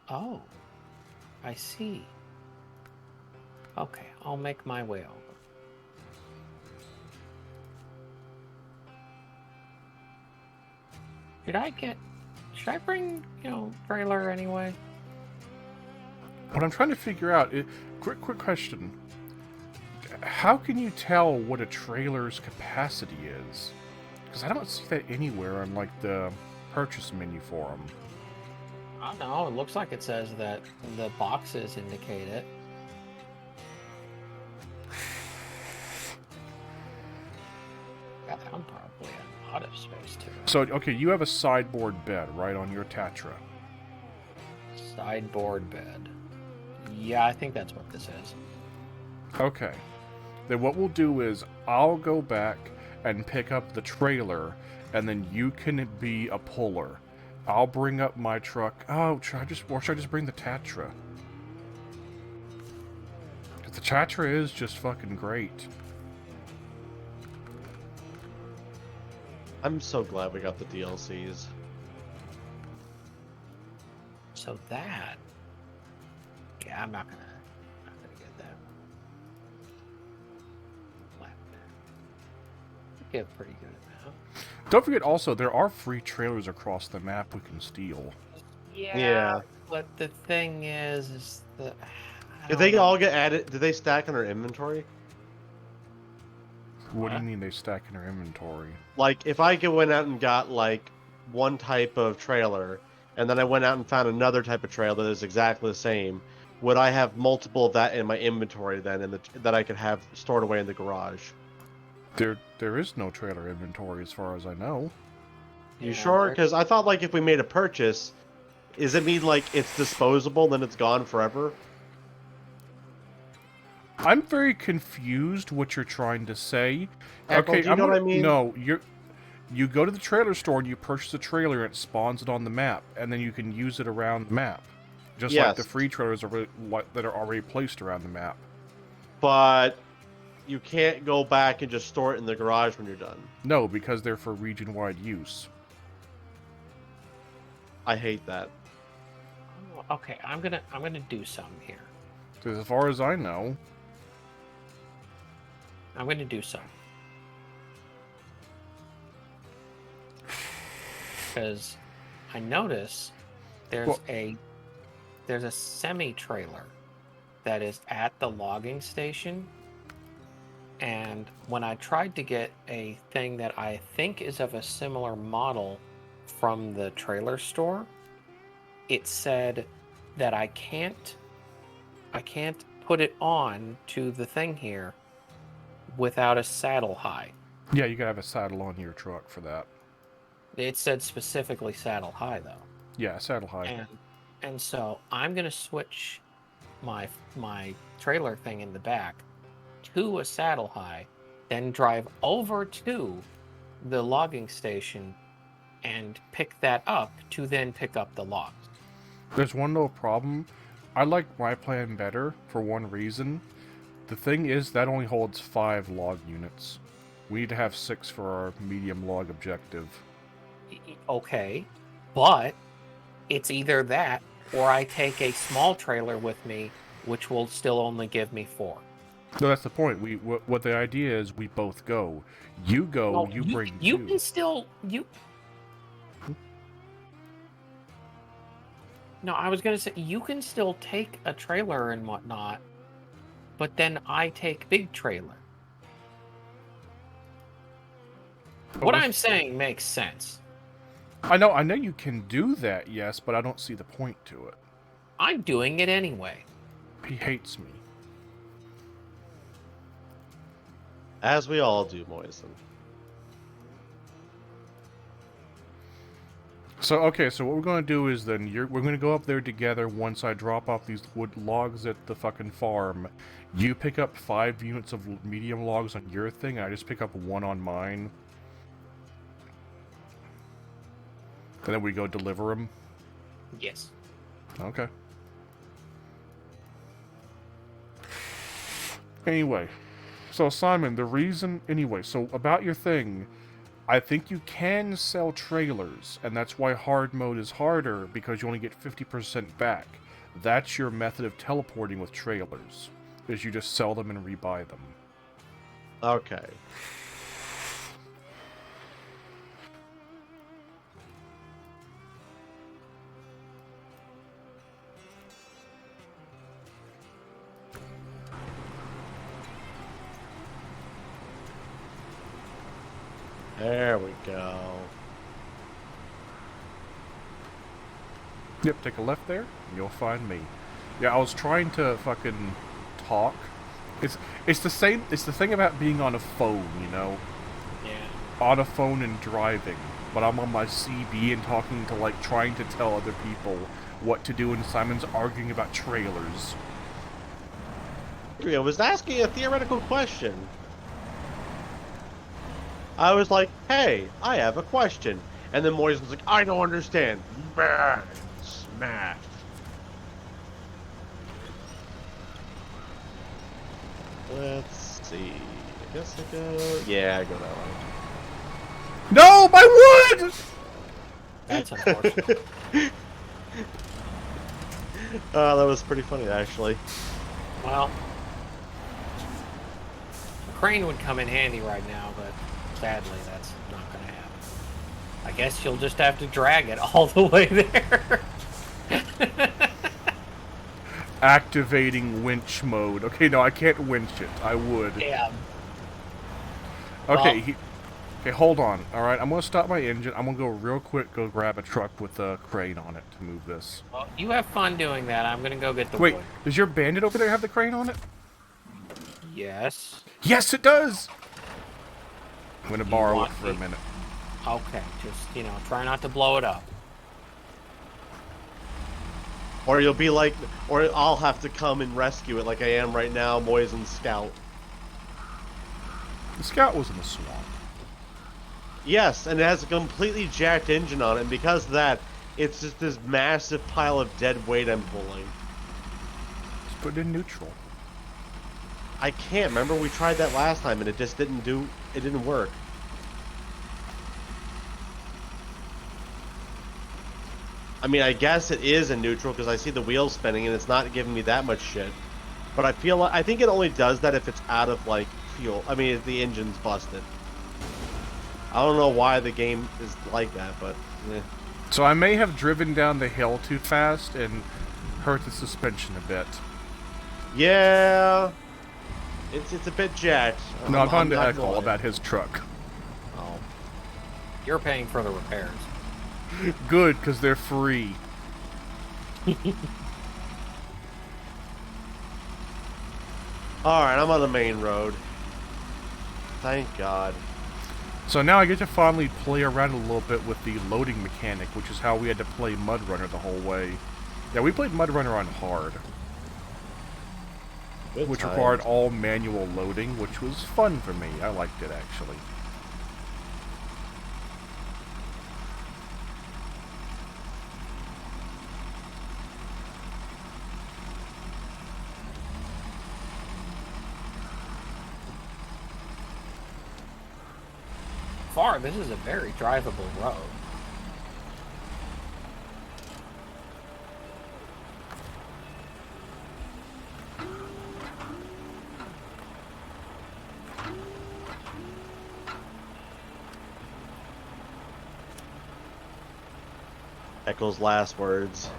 Oh. I see. Okay, I'll make my way over. Should I bring, trailer anyway? What I'm trying to figure out is... Quick question. How can you tell what a trailer's capacity is? Because I don't see that anywhere on, like, the purchase menu for them. I don't know, it looks like it says that the boxes indicate it. God, I'm probably a lot of space too. So, okay, you have a sideboard bed, right, on your Tatra. Sideboard bed. Yeah, I think that's what this is. Okay. Then what we'll do is, I'll go back and pick up the trailer, and then you can be a puller. I'll bring up my truck. Oh, should I just bring the Tatra? 'Cause the Tatra is just fucking great. I'm so glad we got the DLCs. So that... Yeah, I'm not gonna get that. Flat. Get pretty good at that. Don't forget also, there are free trailers across the map we can steal. Yeah. But the thing is that Did they all get added? Did they stack in our inventory? What do you mean they stack in our inventory? Like, if I went out and got, like, one type of trailer, and then I went out and found another type of trailer that is exactly the same, would I have multiple of that in my inventory then, that I could have stored away in the garage? There is no trailer inventory as far as I know. You sure? Because I thought, like, if we made a purchase, does it mean, like, it's disposable, then it's gone forever? I'm very confused what you're trying to say. Echo, Okay, do you know what I mean? No, you go to the trailer store and you purchase a trailer and it spawns it on the map, and then you can use it around the map. Just like the free trailers that are already placed around the map. But you can't go back and just store it in the garage when you're done. No, because they're for region-wide use. I hate that. Okay, I'm gonna do something here. Because as far as I know, I'm gonna do something. Because I notice there's a semi-trailer that is at the logging station, and when I tried to get a thing that I think is of a similar model from the trailer store, it said that I can't put it on to the thing here without a saddle high. yeah, you gotta have a saddle on your truck for that. It said specifically saddle high though. Yeah, saddle high. And so I'm gonna switch my trailer thing in the back to a saddle high, then drive over to the logging station and pick that up to then pick up the logs. There's one little problem. I like my plan better for one reason. The thing is, that only holds 5 log units. We need to have 6 for our medium log objective. Okay, but it's either that or I take a small trailer with me, which will still only give me 4. No, that's the point. What the idea is, we both go. You go, No, you bring 2. You can still No, I was gonna say you can still take a trailer and whatnot, but then I take big trailer. What I'm saying makes sense. I know you can do that, yes, but I don't see the point to it. I'm doing it anyway. He hates me. As we all do, Moisen. So, okay, so what we're going to do is then, we're going to go up there together once I drop off these wood logs at the fucking farm. You pick up 5 units of medium logs on your thing, and I just pick up 1 on mine. And then we go deliver them? Yes. Okay. Anyway, so Simon, so about your thing, I think you can sell trailers, and that's why hard mode is harder, because you only get 50% back. That's your method of teleporting with trailers, is you just sell them and rebuy them. Okay. There we go. Yep, take a left there, and you'll find me. Yeah, I was trying to fucking talk. It's the same. It's the thing about being on a phone, you know. Yeah. On a phone and driving, but I'm on my CB and talking to trying to tell other people what to do, and Simon's arguing about trailers. I was asking a theoretical question. I was like, hey, I have a question. And then Moisen's like, I don't understand. Smash. Let's see. I guess I go... Yeah, I go that way. No, my wood! That's unfortunate. That was pretty funny, actually. Well, a crane would come in handy right now, but sadly that's not going to I guess you'll just have to drag it all the way there. Activating winch mode. Okay, no, I can't winch it. I would. Damn. Okay, Well, okay, hold on. Alright, I'm gonna stop my engine. I'm gonna go real quick, go grab a truck with a crane on it to move this. well, you have fun doing that. I'm gonna go get the Wait, wood. does your bandit over there have the crane on it? Yes. Yes, it does! I'm gonna borrow it want for a me- minute. Okay, just, try not to blow it up. Or you'll be like, or I'll have to come and rescue it like I am right now, Moisen's Scout. The Scout was in the swamp. Yes, and it has a completely jacked engine on it, and because of that, it's just this massive pile of dead weight I'm pulling. Just put it in neutral. I can't. Remember we tried that last time and it just didn't work. I mean, I guess it is in neutral because I see the wheels spinning and it's not giving me that much shit. But I think it only does that if it's out of, like, fuel. I mean, if the engine's busted. I don't know why the game is like that, but eh. So I may have driven down the hill too fast and hurt the suspension a bit. Yeah, it's a bit jacked. No, I'm on to not Echo gonna lie. about his truck. Oh. You're paying for the repairs. Good, because they're free. Alright, I'm on the main road. Thank God. So now I get to finally play around a little bit with the loading mechanic, which is how we had to play MudRunner the whole way. Yeah, we played MudRunner on hard, Good which times. required all manual loading, which was fun for me. I liked it, actually. Far, this is a very drivable road. Echo's last words.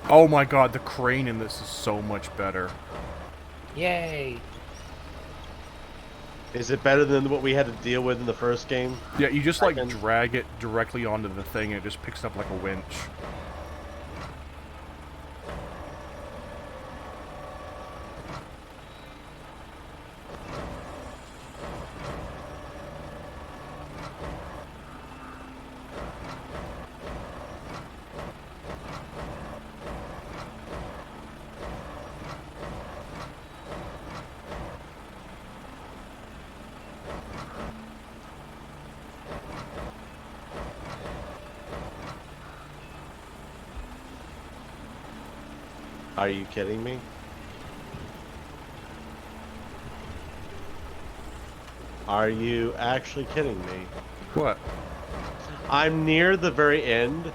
Oh my god, the crane in this is so much better. Yay! Is it better than what we had to deal with in the first game? Yeah, you just like Second. drag it directly onto the thing and it just picks up like a winch. Are you kidding me? Are you actually kidding me? What? I'm near the very end,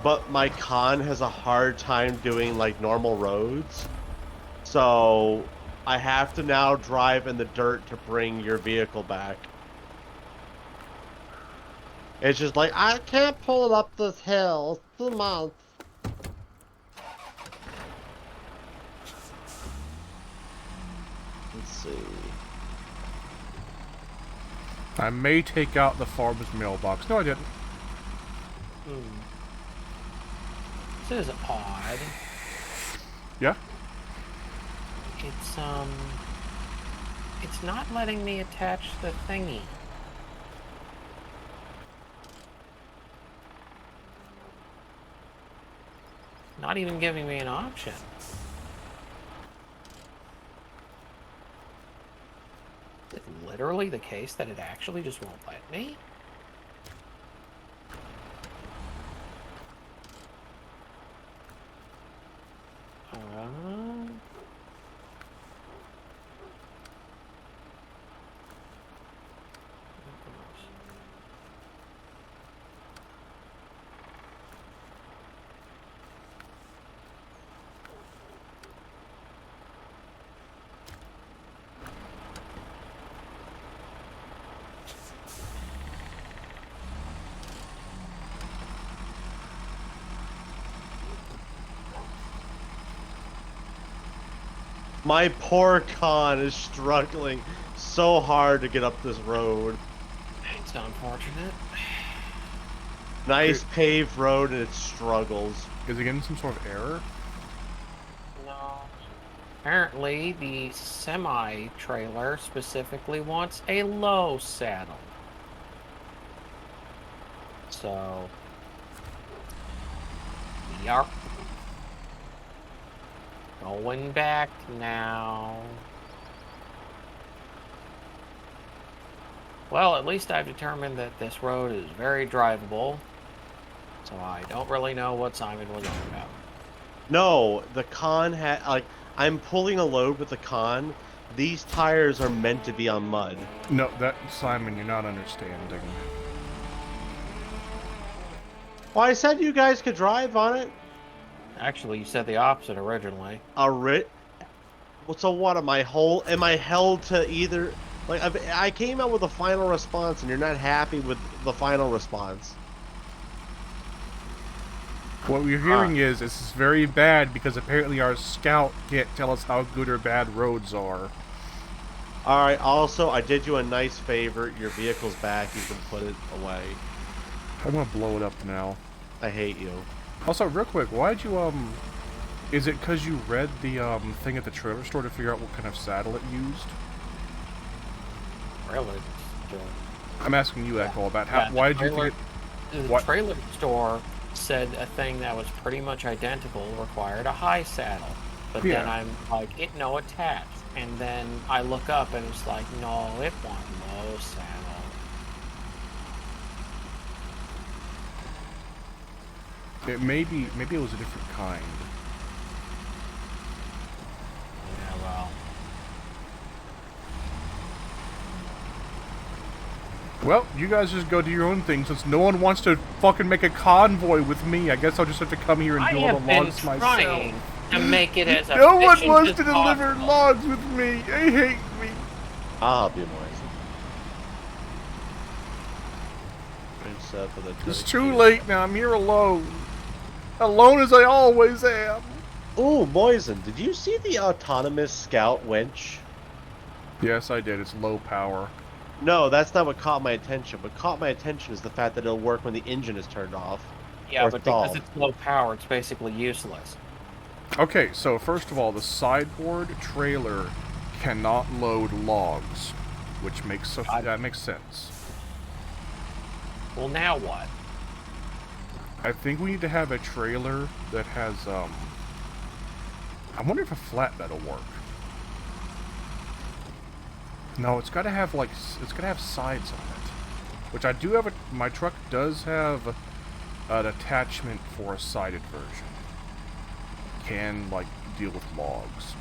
but my con has a hard time doing like normal roads. So I have to now drive in the dirt to bring your vehicle back. It's just like, I can't pull it up this hill. It's too much. Let's see. I may take out the farmer's mailbox. No, I didn't. This is odd. Yeah? It's not letting me attach the thingy. Not even giving me an option. Is it literally the case that it actually just won't let me? My poor con is struggling so hard to get up this road. It's unfortunate. Nice paved road and it struggles. Is it getting some sort of error? No. Apparently, the semi-trailer specifically wants a low saddle. So, we are going back now. Well, at least I've determined that this road is very drivable. So I don't really know what Simon was on about. No, the con had like I'm pulling a load with the con. These tires are meant to be on mud. No, that Simon, you're not understanding. Well, I said you guys could drive on it. Actually, you said the opposite originally. Well, so what? Am I held to either? Like I came out with a final response, and you're not happy with the final response. What we're hearing is this is very bad because apparently our scout can't tell us how good or bad roads are. All right. Also, I did you a nice favor. Your vehicle's back. You can put it away. I'm gonna blow it up now. I hate you. Also, real quick, why'd you is it because you read the thing at the trailer store to figure out what kind of saddle it used? Really? I'm asking you, Echo, about how. Yeah, Why did you think The trailer store said a thing that was pretty much identical required a high saddle. But then I'm like, no attached. And then I look up and it's like, no, it wants low saddle. maybe it was a different kind. Yeah, well. Well, you guys just go do your own thing. Since no one wants to fucking make a convoy with me, I guess I'll just have to come here and do all the logs myself. I have been trying to make it as No one efficient wants as to deliver possible. logs with me. They hate me. I'll be more. It's too late now. I'm here alone. Alone as I always am. Ooh, Moisen, did you see the autonomous scout winch? Yes, I did. It's low power. No, that's not what caught my attention. What caught my attention is the fact that it'll work when the engine is turned off. Yeah, or but stalled. because it's low power, it's basically useless. Okay, so first of all, the sideboard trailer cannot load logs, which makes that makes sense. Well, now what? I think we need to have a trailer that has I wonder if a flatbed will work. No, it's got to have sides on it, which I do have. My truck does have an attachment for a sided version. Can like deal with logs.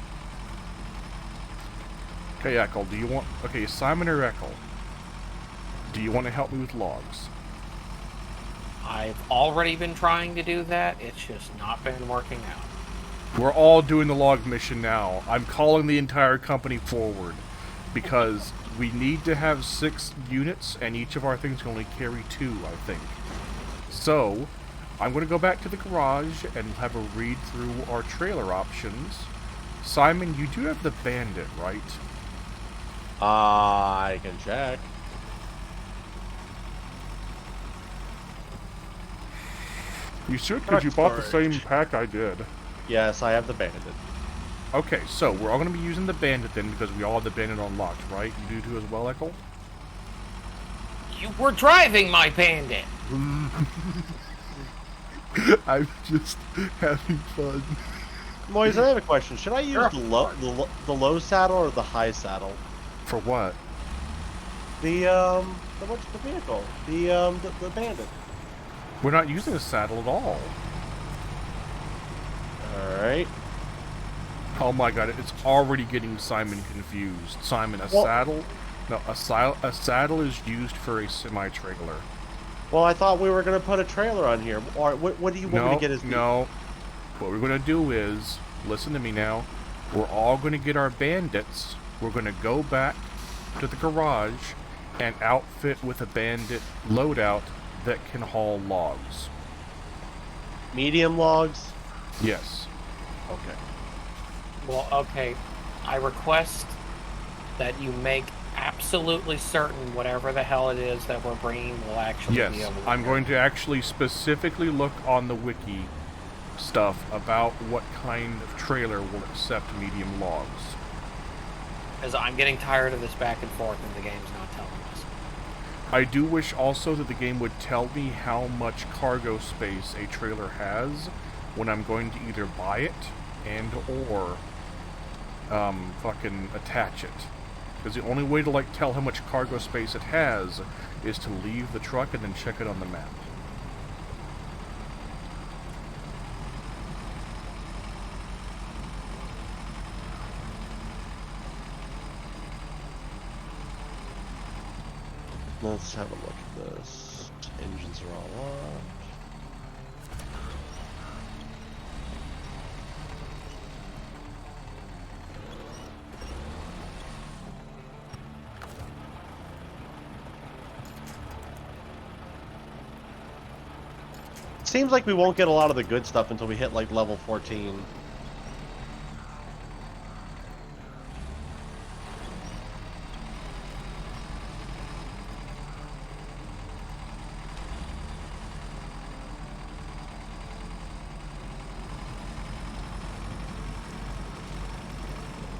Okay, Echo, do you want? Okay, Simon or Echo, do you want to help me with logs? I've already been trying to do that. It's just not been working out. We're all doing the log mission now. I'm calling the entire company forward because we need to have 6 units and each of our things can only carry 2, I think. So, I'm going to go back to the garage and have a read through our trailer options. Simon, you do have the Bandit, right? I can check. You should, because you bought the same pack I did. Yes, I have the Bandit. Okay, so we're all going to be using the Bandit then because we all have the Bandit unlocked, right? You do too as well, Echo? You were driving my Bandit! I'm just having fun. Moise, I have a question. Should I use the low saddle or the high saddle? For what? The vehicle? The Bandit. We're not using a saddle at all. Alright. Oh my god, it's already getting Simon confused. Simon, saddle? No, a saddle is used for a semi-trailer. Well, I thought we were going to put a trailer on here. Or what do you want me to get as the... No. What we're going to do is, listen to me now, we're all going to get our Bandits. We're going to go back to the garage and outfit with a Bandit loadout that can haul logs. Medium logs? Yes. Okay. Well, okay. I request that you make absolutely certain whatever the hell it is that we're bringing will actually be Yes, able to I'm work. going to actually specifically look on the wiki stuff about what kind of trailer will accept medium logs. Because I'm getting tired of this back and forth and the game's not telling us. I do wish also that the game would tell me how much cargo space a trailer has when I'm going to either buy it and or fucking attach it. Because the only way to like tell how much cargo space it has is to leave the truck and then check it on the map. Let's have a look at this. Engines are all on. Seems like we won't get a lot of the good stuff until we hit like level 14.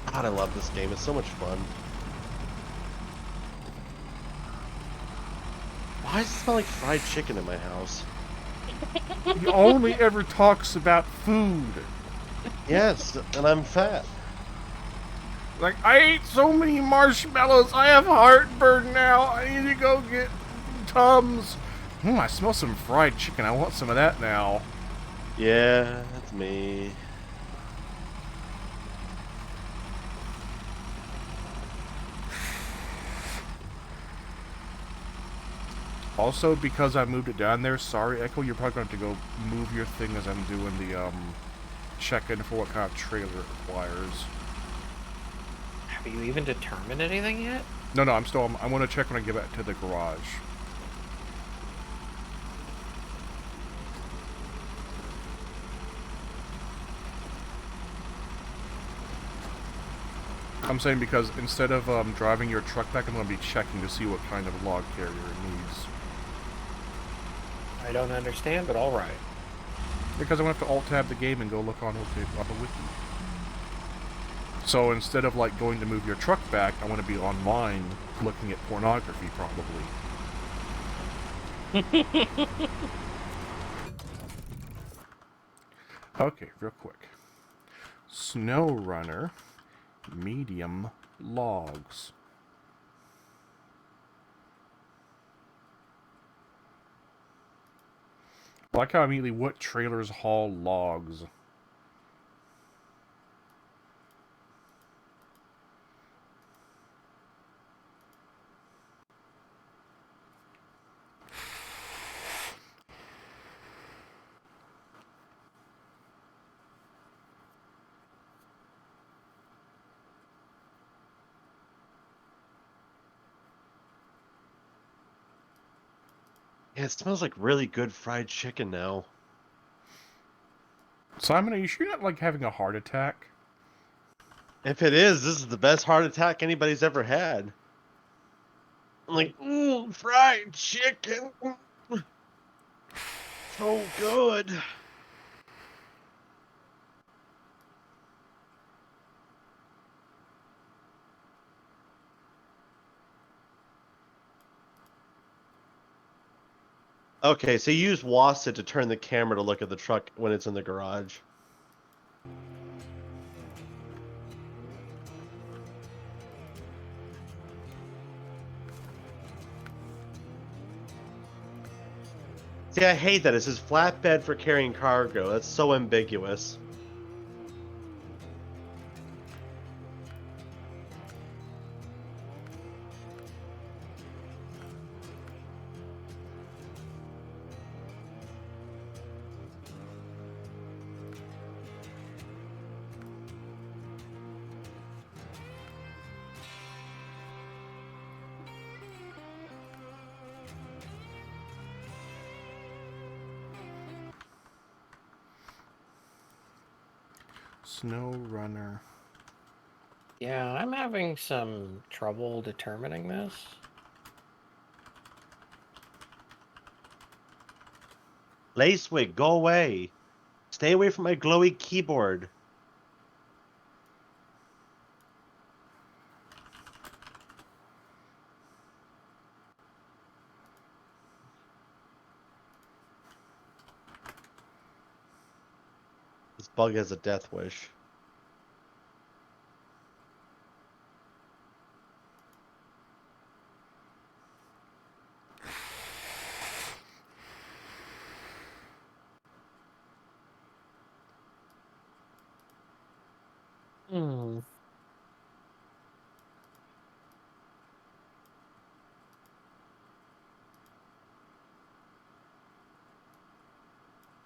God, I love this game. It's so much fun. Why does it smell like fried chicken in my house? He only ever talks about food. Yes, and I'm fat. Like, I ate so many marshmallows, I have heartburn now. I need to go get Tums. I smell some fried chicken. I want some of that now. Yeah, that's me. Also, because I moved it down there, sorry, Echo, you're probably going to have to go move your thing as I'm doing the, check-in for what kind of trailer it requires. Have you even determined anything yet? No, I'm going to check when I get back to the garage. I'm saying because instead of driving your truck back, I'm going to be checking to see what kind of log carrier it needs. I don't understand, but all right. Because I'm going to have to alt-tab the game and go look on the wiki. So instead of like going to move your truck back, I want to be online looking at pornography, probably. Okay, real quick. SnowRunner, medium logs. I like how immediately what trailers haul logs. Yeah, it smells like really good fried chicken now. Simon, are you sure you're not like having a heart attack? If it is, this is the best heart attack anybody's ever had. I'm like, ooh, fried chicken. So good. Okay, so you use WASD to turn the camera to look at the truck when it's in the garage. See, I hate that. It says flatbed for carrying cargo. That's so ambiguous. SnowRunner Yeah, I'm having some trouble determining this. Lacewig, go away. Stay away from my glowy keyboard. This bug has a death wish. Hmm.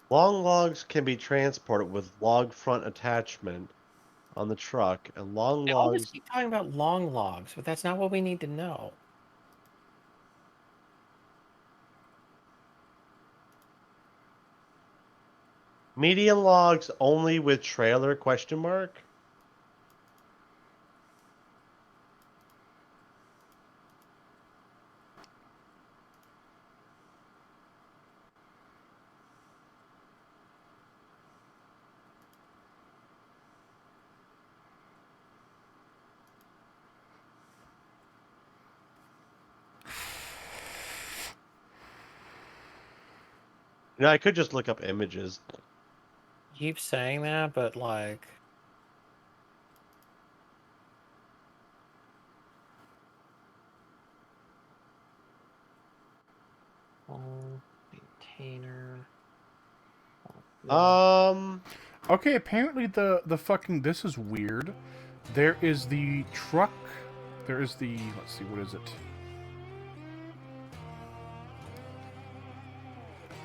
Long logs can be transported with log front attachment on the truck, and long They always logs. keep talking about long logs, but that's not what we need to know. Medium logs only with trailer, question mark? You know, I could just look up images. Keep saying that, but like, maintainer. Okay, apparently the fucking this is weird. There is the truck. There is the let's see, what is it?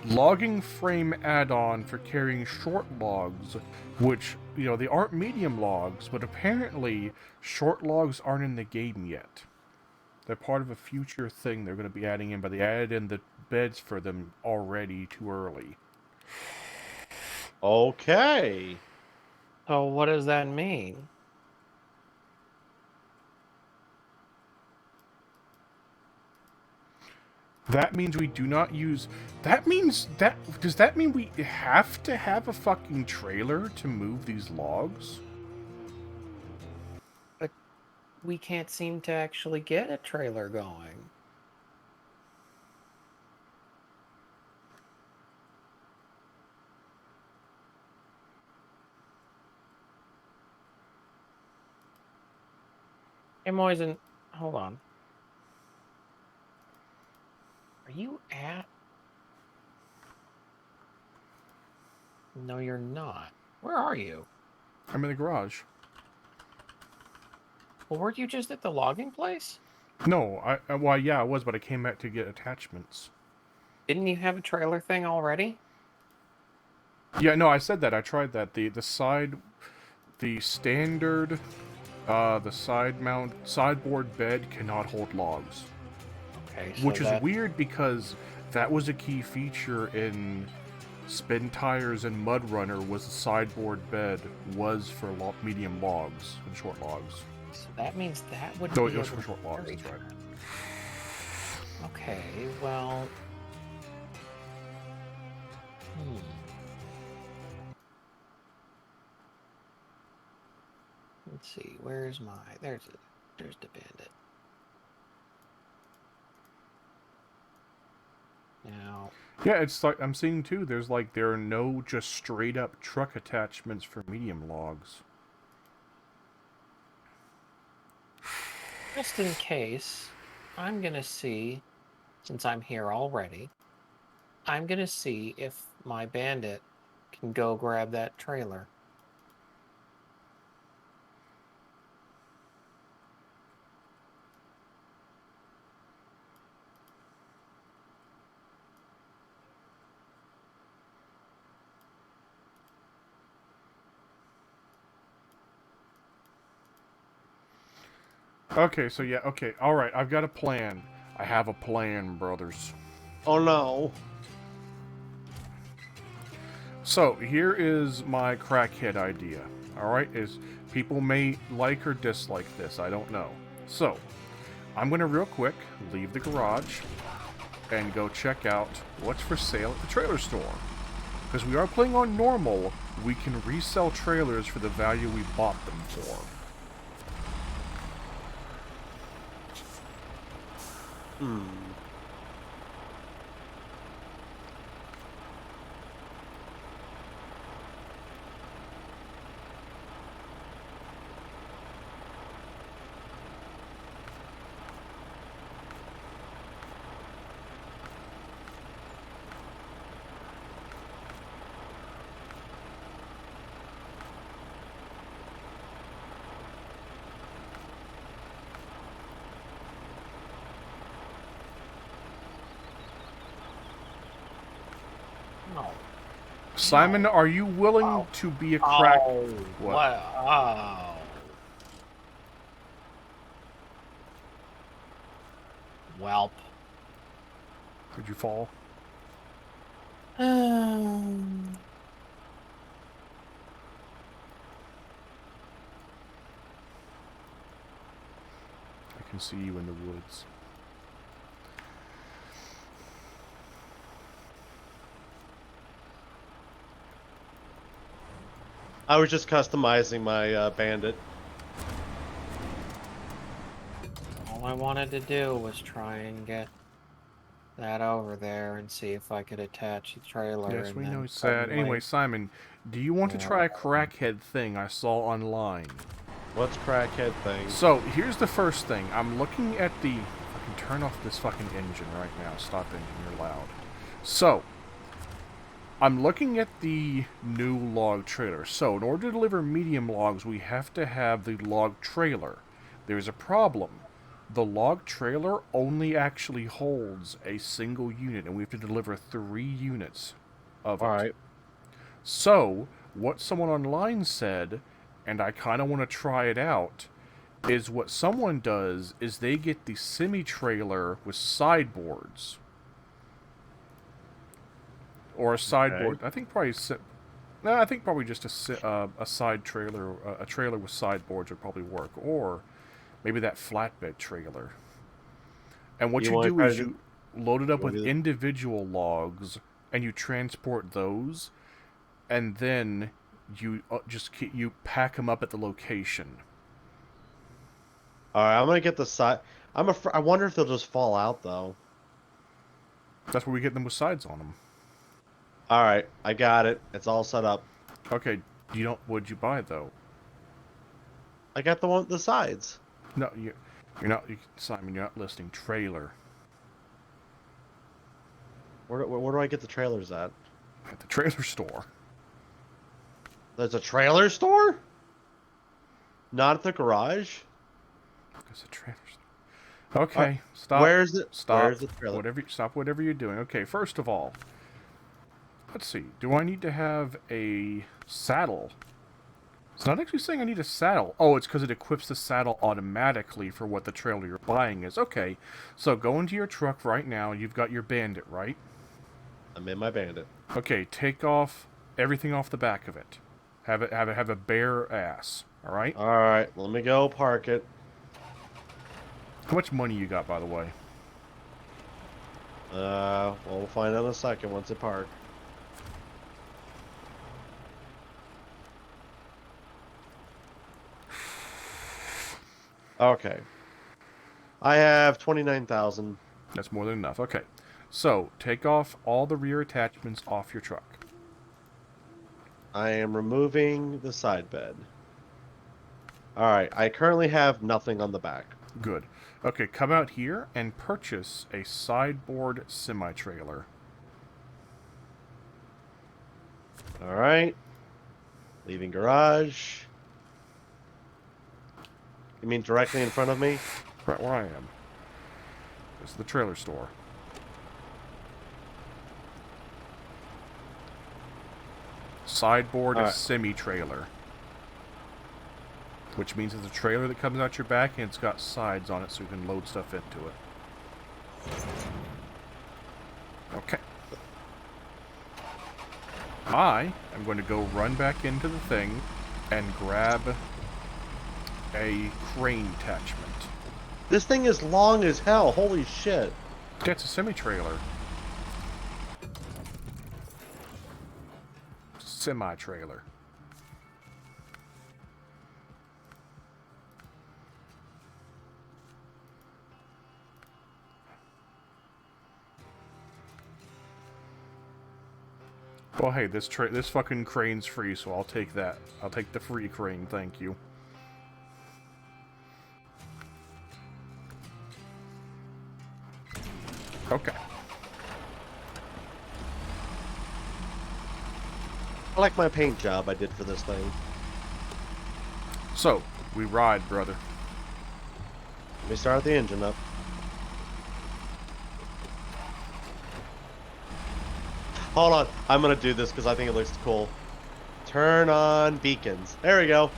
Logging frame add-on for carrying short logs, which, you know, they aren't medium logs, but apparently short logs aren't in the game yet. They're part of a future thing they're going to be adding in, but they added in the beds for them already too early. Okay. So what does that mean? That means we do not use... That means that... Does that mean we have to have a fucking trailer to move these logs? But we can't seem to actually get a trailer going. Hey, Moisen, hold on. Are you at? No, you're not. Where are you? I'm in the garage. Well, weren't you just at the logging place? No, well, yeah, I was, but I came back to get attachments. Didn't you have a trailer thing already? Yeah, no, I said that. I tried that. The standard, the sideboard bed cannot hold logs. Okay, so Which is weird because that was a key feature in Spin Tires and Mud Runner. Was the sideboard bed was for medium logs and short logs. So that means that would No, be it was able for to short logs. carry That's right. that. Okay, well... Let's see, where's my... There's the bandit. Now... Yeah, it's like I'm seeing too. There are no just straight up truck attachments for medium logs. Just in case, I'm gonna see, since I'm here already, I'm gonna see if my bandit can go grab that trailer. Okay, so yeah, okay, all right. I've got a plan. I have a plan, brothers. Oh no. So here is my crackhead idea. Alright, is people may like or dislike this, I don't know. So, I'm gonna real quick leave the garage and go check out what's for sale at the trailer store. Because we are playing on normal, we can resell trailers for the value we bought them for. Simon, are you willing to be a crack? What? Wow. Welp. Could you fall? I can see you in the woods. I was just customizing my bandit. All I wanted to do was try and get that over there and see if I could attach the trailer. Yes, and we then know it's sad. Anyway, Simon, do you want to try a crackhead thing I saw online? What's crackhead thing? So, here's the first thing. I'm looking at the... I can turn off this fucking engine right now. Stop engine, you're loud. So, I'm looking at the new log trailer. So, in order to deliver medium logs, we have to have the log trailer. There's a problem. The log trailer only actually holds a single unit, and we have to deliver 3 units of it. Alright. So, what someone online said, and I kind of want to try it out, is what someone does is they get the semi-trailer with sideboards. Or a sideboard. Okay. I think probably... No, I think probably just a side trailer, a trailer with sideboards would probably work. Or maybe that flatbed trailer. And what you do is you load it up with individual logs, and you transport those, and then you you pack them up at the location. Alright, I'm gonna get the side. I wonder if they'll just fall out though. That's where we get them with sides on them. Alright, I got it. It's all set up. Okay, what'd you buy though? I got the one with the sides. No, you're not, Simon. You're not listing trailer Where do I get the trailers at? at the trailer store. There's a trailer store? Not at the garage? It's a trailer store. Okay, stop. Where's it? Stop. Where's the trailer? Stop whatever you're doing. Okay, first of all, let's see. Do I need to have a saddle? It's not actually saying I need a saddle. Oh, it's because it equips the saddle automatically for what the trailer you're buying is. Okay, so go into your truck right now. You've got your bandit, right? I'm in my bandit. Okay, take off everything off the back of it. Have a bare ass. All right. All right, let me go park it. How much money you got, by the way? Well, we'll find out in a second once it park. Okay. I have 29,000. That's more than enough. Okay. So, take off all the rear attachments off your truck. I am removing the side bed. Alright, I currently have nothing on the back. Good. Okay, come out here and purchase a sideboard semi-trailer. Alright. Leaving garage. You mean directly in front of me? Right where I am. This is the trailer store. Sideboard semi-trailer. Which means it's a trailer that comes out your back and it's got sides on it so you can load stuff into it. Okay. I am going to go run back into the thing and grab a crane attachment. This thing is long as hell. Holy shit. Yeah, it's a semi-trailer. Semi-trailer. Well, hey, this fucking crane's free, so I'll take that. I'll take the free crane, thank you. Okay. I like my paint job I did for this thing. So, we ride, brother. Let me start the engine up. Hold on, I'm gonna do this because I think it looks cool. Turn on beacons. There we go.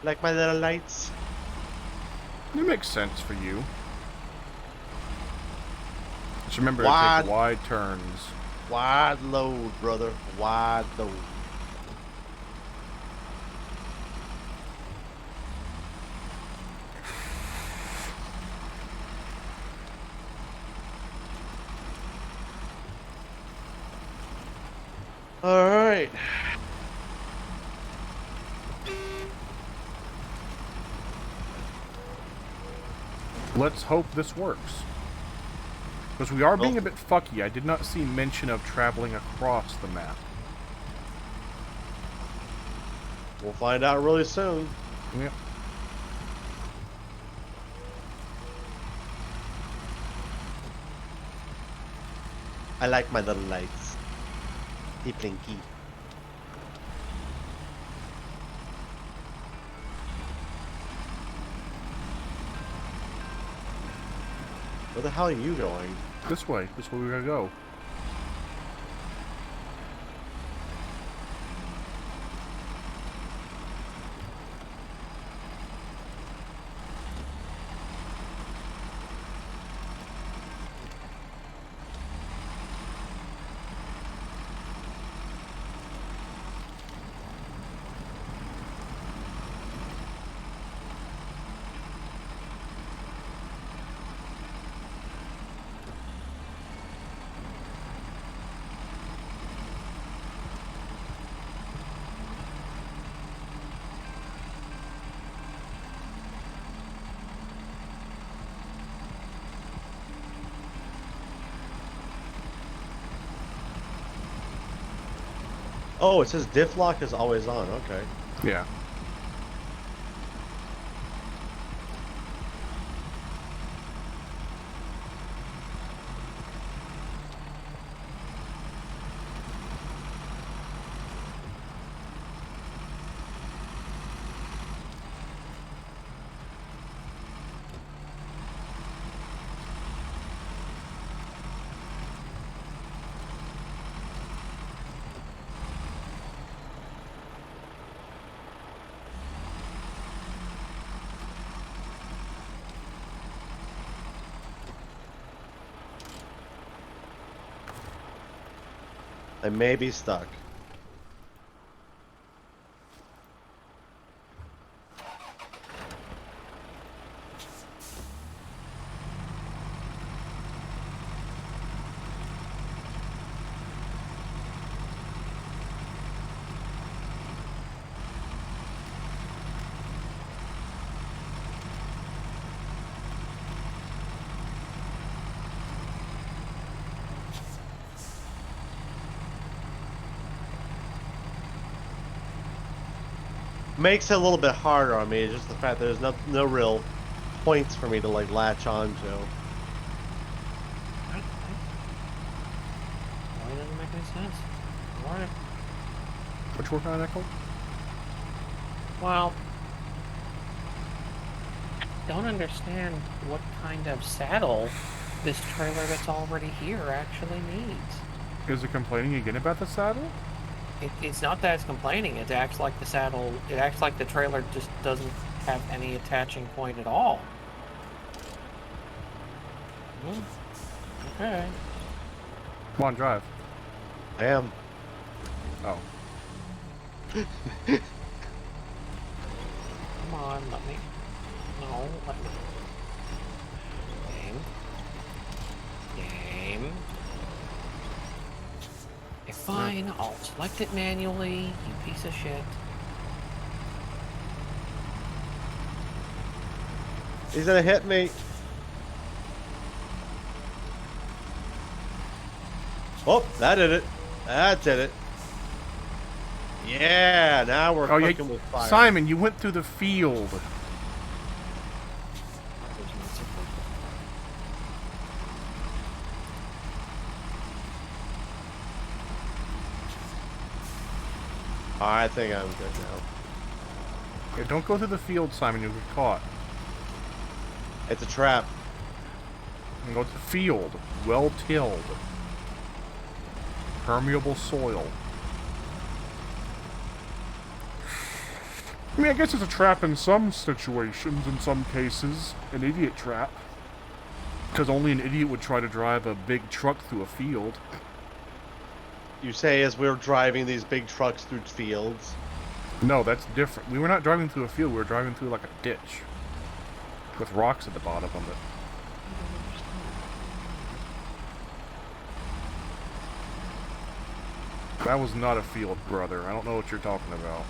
Like my little lights. It makes sense for you. Just remember to Wide. take wide turns. Wide load, brother. Wide load. All right. Let's hope this works. Because we are being a bit fucky. I did not see mention of traveling across the map. We'll find out really soon. Yep. I like my little lights. They blinky. Where the hell are you going? This way. This way we gotta go. Oh, it says diff lock is always on. Okay. Yeah. I may be stuck. Makes it a little bit harder on me. It's just the fact that there's no real points for me to like latch on to. Why doesn't make any sense? Why? Which one kind of nickel? Well, I don't understand what kind of saddle this trailer that's already here actually needs. Is it complaining again about the saddle? It's not that it's complaining. It acts like the saddle. It acts like the trailer just doesn't have any attaching point at all. Okay. Come on, drive. I am. Oh. Come on, let me. No, let me. Game. Okay, fine, I'll select it manually, you piece of shit. He's gonna hit me. Oh, that did it. That did it. Yeah, now we're cooking with fire. Simon, you went through the field. I think I'm good now. Yeah, don't go through the field, Simon. You'll get caught. It's a trap. And go to the field. Well tilled. Permeable soil. I mean, I guess it's a trap in some situations, in some cases. An idiot trap. Because only an idiot would try to drive a big truck through a field. You say as we're driving these big trucks through fields. No, that's different. We were not driving through a field. We were driving through like a ditch. With rocks at the bottom of it. That was not a field, brother. I don't know what you're talking about.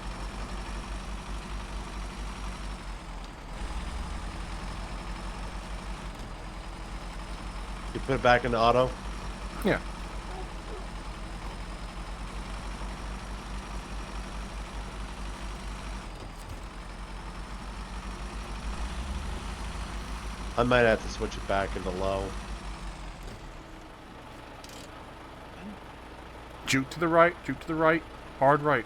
You put it back into auto? Yeah. I might have to switch it back into low. Juke to the right, juke to the right, hard right.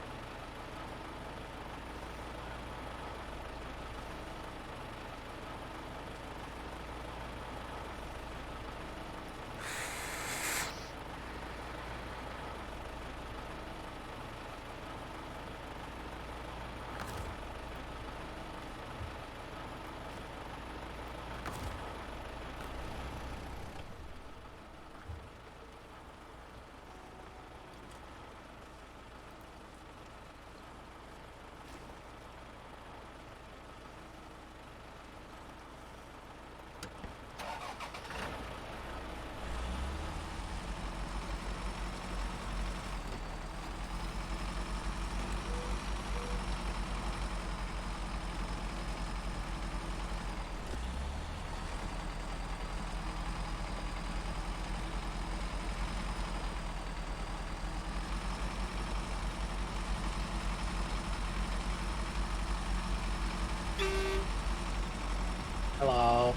Hello.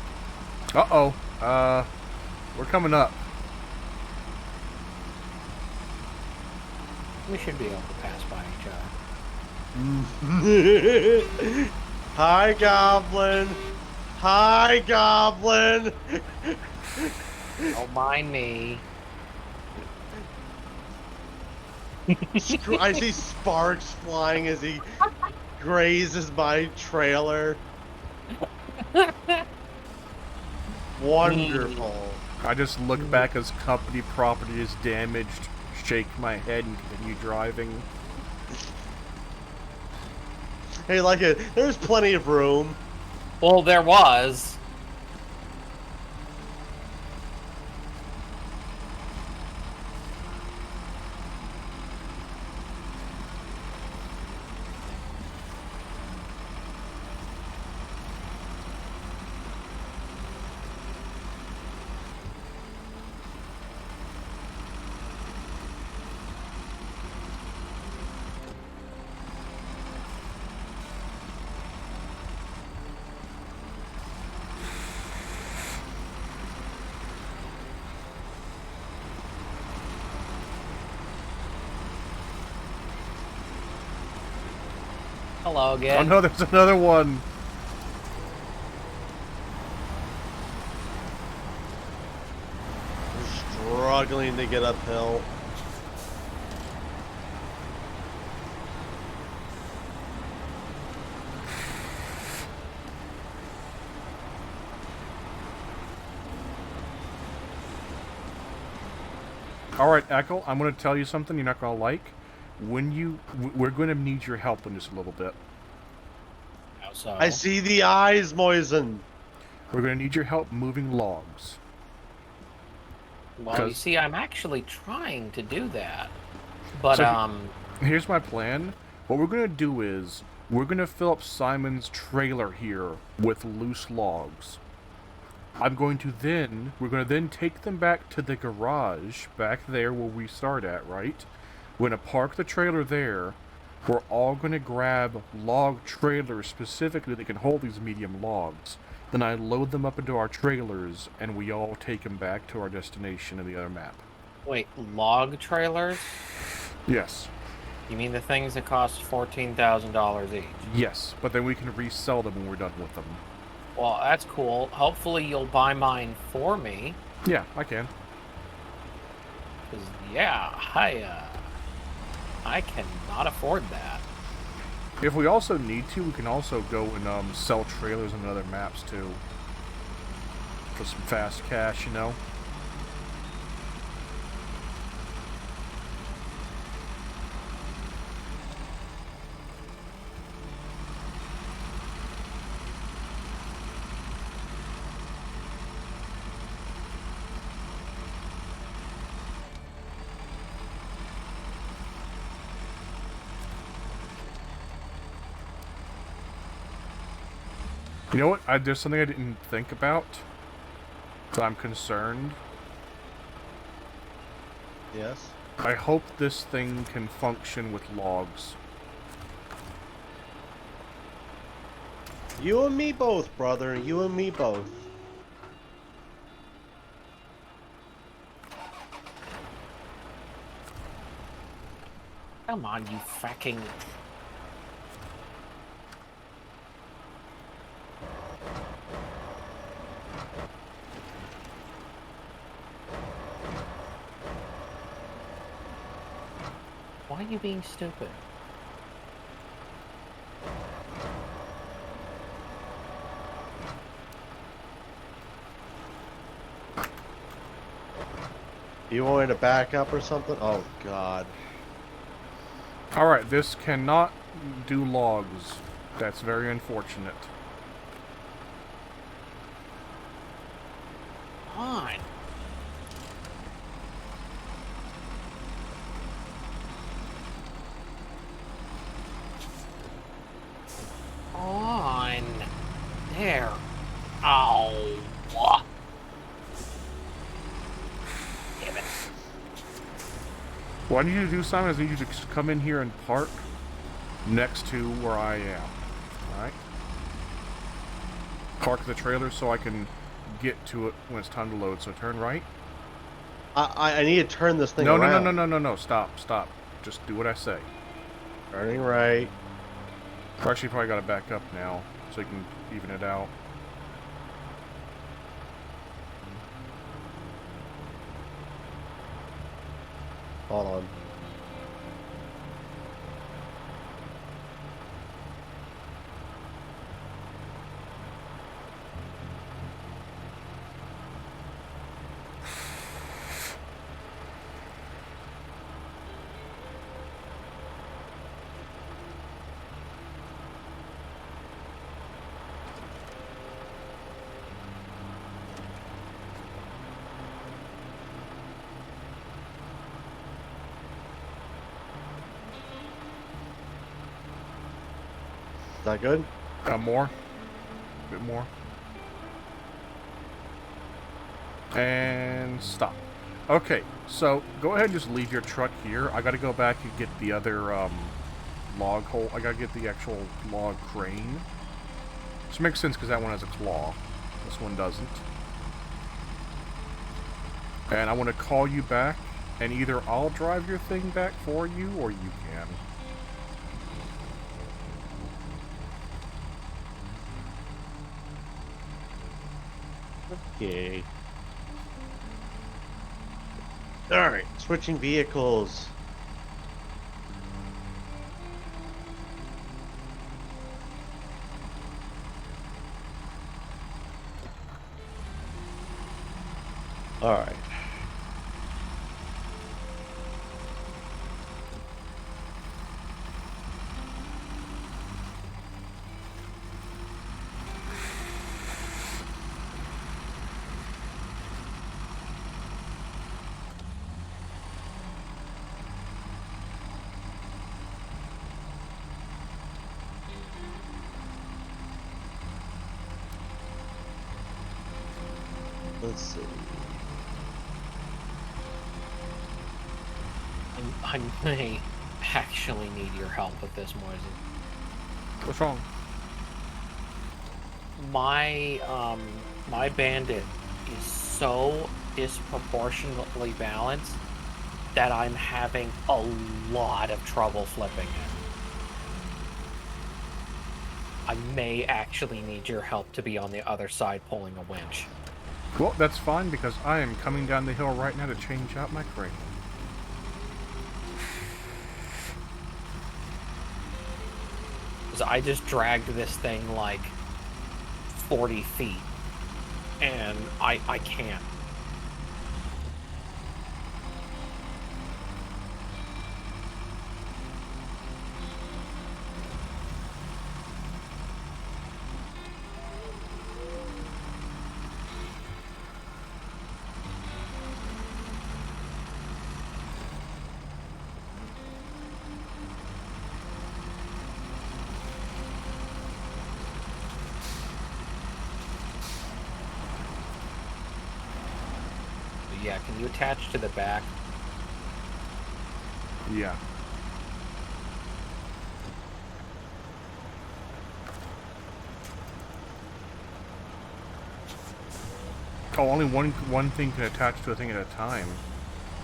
Uh-oh. We're coming up. We should be able to pass by each other. Hi, Goblin. Hi, Goblin. Don't mind me. I see sparks flying as he grazes my trailer. Wonderful. I just look back as company property is damaged, shake my head, and continue driving. Hey, like it. There's plenty of room. Well, there was. Hello again. Oh no, there's another one. We're struggling to get uphill. All right, Echo, I'm going to tell you something you're not going to like. We're going to need your help in just a little bit. How so? I see the eyes, Moisen. We're going to need your help moving logs. Well, you see, I'm actually trying to do that. But, Here's my plan. What we're going to do is, we're going to fill up Simon's trailer here with loose logs. We're going to then take them back to the garage, back there where we start at, right? We're going to park the trailer there. We're all going to grab log trailers specifically that can hold these medium logs. Then I load them up into our trailers, and we all take them back to our destination in the other map. wait, log trailers? Yes. You mean the things that cost $14,000 each? Yes, but then we can resell them when we're done with them. Well, that's cool. Hopefully you'll buy mine for me. Yeah, I can. 'Cause, yeah, I cannot afford that. If we also need to, we can also go and sell trailers on other maps too. For some fast cash, you know? You know what? There's something I didn't think about. So I'm concerned. Yes. I hope this thing can function with logs. You and me both, brother. You and me both. Come on, you fucking... Why are you being stupid? You want me to back up or something? Oh, God. Alright, this cannot do logs. That's very unfortunate. On. On. There. Ow. Damn it. What I need you to do, Simon, is I need you to come in here and park next to where I am. Alright? Park the trailer so I can get to it when it's time to load. So turn right. I need to turn this thing No, around. no. Stop. Just do what I say. Turning right. Or actually, probably got to back up now so you can even it out. Hold on. Is that good? More. A bit more. And stop. Okay, so go ahead and just leave your truck here. I gotta go back and get the other log hole. I gotta get the actual log crane. Which makes sense because that one has a claw. This one doesn't. And I want to call you back, and either I'll drive your thing back for you, or you can. Okay. Alright, switching vehicles. Alright. Let's see. I may actually need your help with this, Moisen. What's wrong? My bandit is so disproportionately balanced that I'm having a lot of trouble flipping it. I may actually need your help to be on the other side pulling a winch. Well, that's fine because I am coming down the hill right now to change out my crate. Because I just dragged this thing like 40 feet, and I can't. Yeah, can you attach to the back? Yeah. Oh, only one thing can attach to a thing at a time.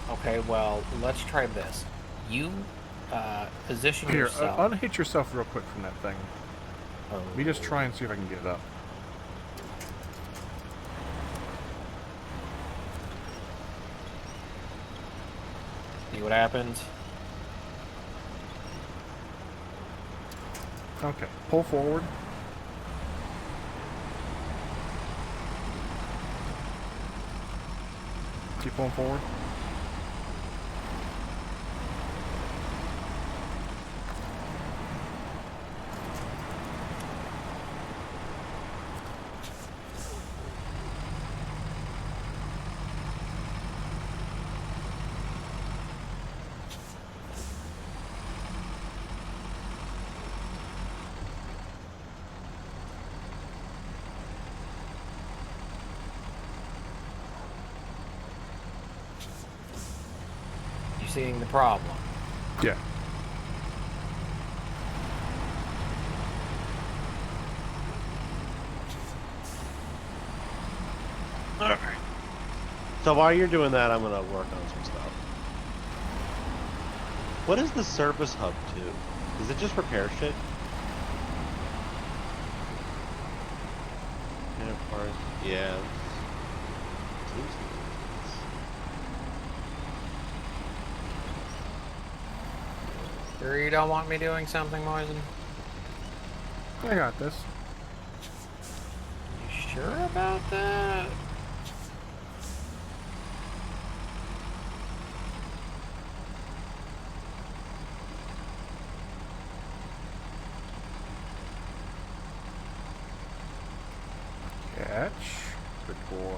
Okay, well, let's try this. You position Here, yourself. unhitch yourself real quick from that thing. Oh. Let me just try and see if I can get it up. See what happens? Okay, pull forward. Keep pulling forward. You seeing the problem? Yeah. Alright. So while you're doing that, I'm gonna work on some stuff. What is the service hub to? Does it just repair shit? Yeah, of course. Yeah. Sure you don't want me doing something, Moisen? I got this. You sure about that? Catch. Good boy.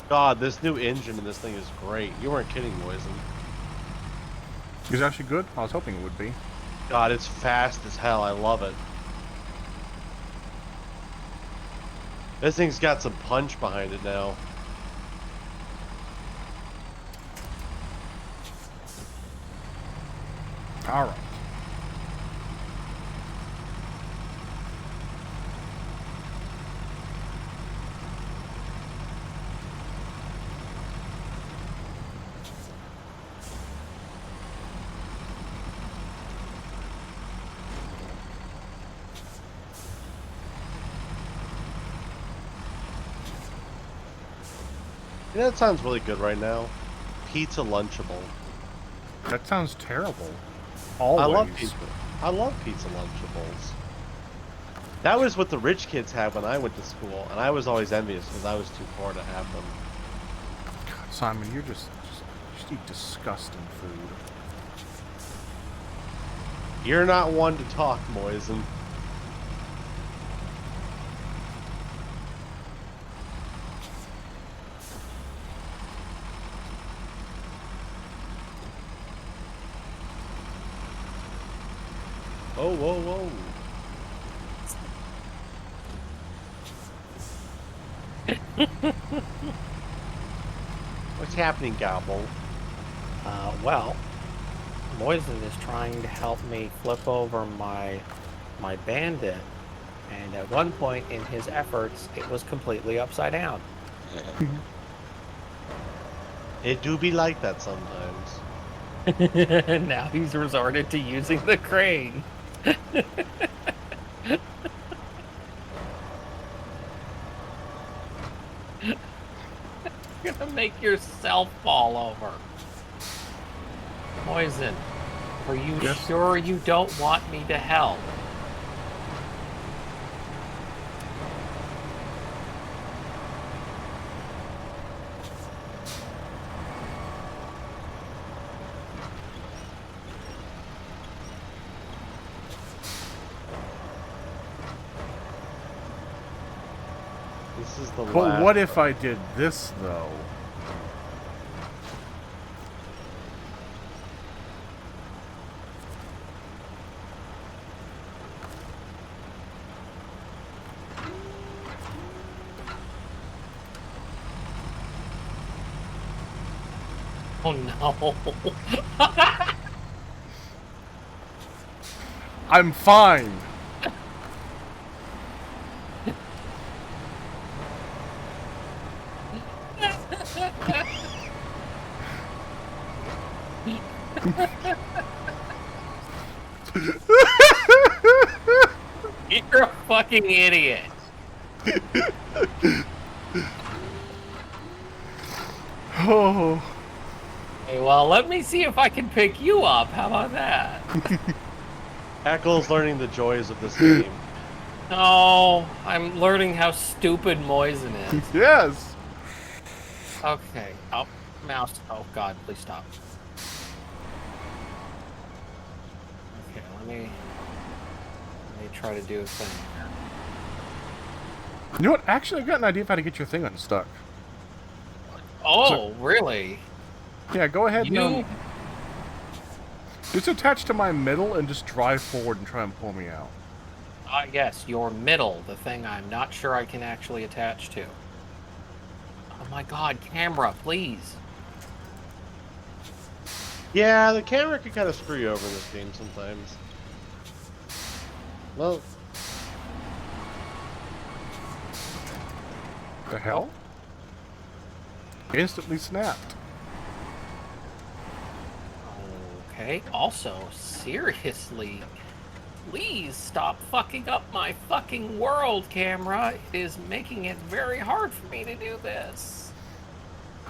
God, this new engine in this thing is great. You weren't kidding, Moisen. Is it actually good? I was hoping it would be. God, it's fast as hell. I love it. This thing's got some punch behind it now. Alright. You know, that sounds really good right now. Pizza Lunchable. That sounds terrible. Always. I love pizza Lunchables. That was what the rich kids had when I went to school, and I was always envious because I was too poor to have them. God, Simon, you're just eat disgusting food. You're not one to talk, Moisen. Oh, whoa, whoa. What's happening, Gobble? Well, Moisen is trying to help me flip over my bandit, and at one point in his efforts, it was completely upside down. It do be like that sometimes. Now he's resorted to using the crane. You're gonna make yourself fall over. Moisen, are you sure you don't want me to help? This is the But last. what if I did this, though? Oh no. I'm fine. You're a fucking idiot. Oh. Hey, well, let me see if I can pick you up. How about that? Eccles learning the joys of this game. No, I'm learning how stupid Moisen is. Yes. Okay. Oh, mouse. Oh, God, please stop. Okay, let me try to do a thing here. You know what? Actually, I've got an idea of how to get your thing unstuck. Oh, really? Yeah, go ahead You... and just attach to my middle and just drive forward and try and pull me out. yes, your middle, the thing I'm not sure I can actually attach to. Oh my God, camera, please. Yeah, the camera can kind of screw you over in this game sometimes. Well, The hell? Instantly snapped. Okay, also, seriously, please stop fucking up my fucking world, camera. It is making it very hard for me to do this.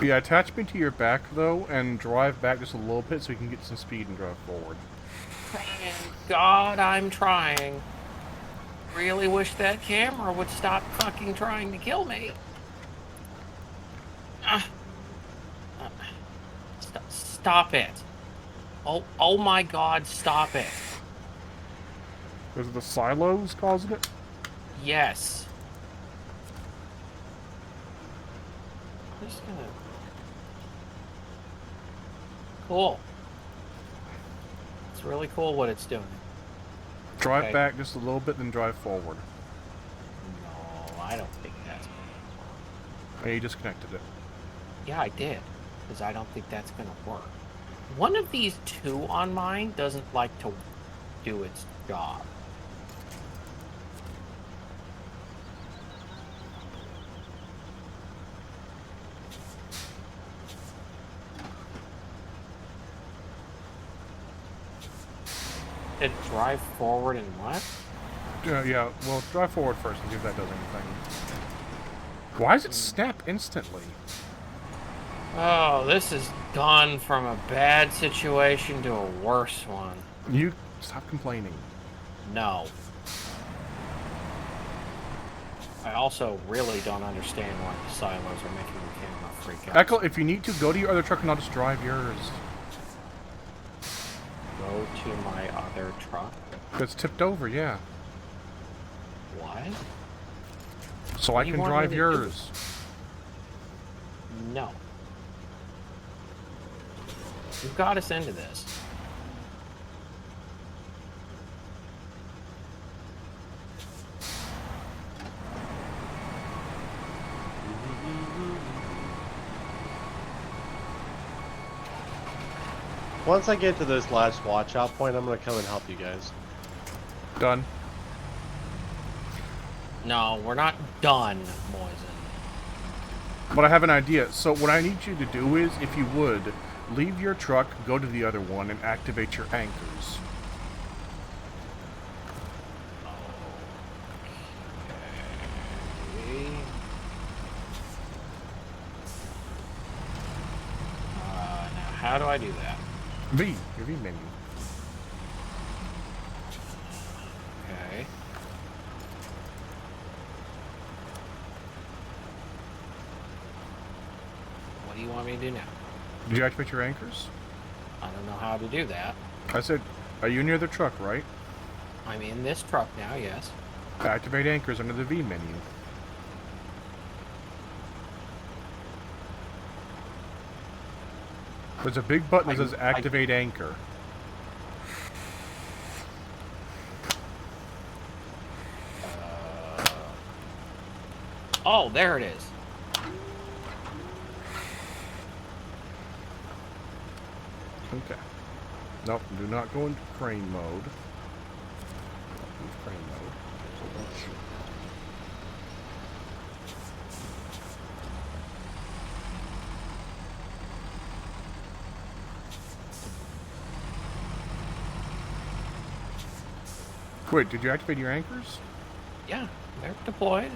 Yeah, attach me to your back, though, and drive back just a little bit so you can get some speed and drive forward. Thank God I'm trying. Really wish that camera would stop fucking trying to kill me. Stop it. Oh my God, stop it. Is it the silos causing it? Yes. I'm just gonna... Cool. It's really cool what it's doing. Drive Okay. back just a little bit, then drive forward. No, I don't think that's... And you disconnected it. Yeah, I did. Because I don't think that's gonna work. One of these two on mine doesn't like to do its job. It drive forward and what? Yeah, well, drive forward first and see if that does anything. Why does it snap instantly? Oh, this has gone from a bad situation to a worse one. You stop complaining. No. I also really don't understand why the silos are making the camera freak out. Echo, if you need to, go to your other truck and I'll just drive yours. go to my other truck? It's tipped over, yeah. What? So What I do you can want drive me to do? yours. No. You've got us into this. Once I get to this last watch out point, I'm gonna come and help you guys. Done. No, we're not done, Moisen. But I have an idea. So what I need you to do is, if you would, leave your truck, go to the other one, and activate your anchors. Okay. Now how do I do that? V, your V menu. Okay. What do you want me to do now? Did you activate your anchors? I don't know how to do that. I said, are you near the truck, right? I'm in this truck now, yes. Activate anchors under the V menu. There's a big button that says activate anchor. Oh, there it is. Okay. Nope, do not go into crane mode. Use crane mode. Wait, did you activate your anchors? Yeah, they're deployed.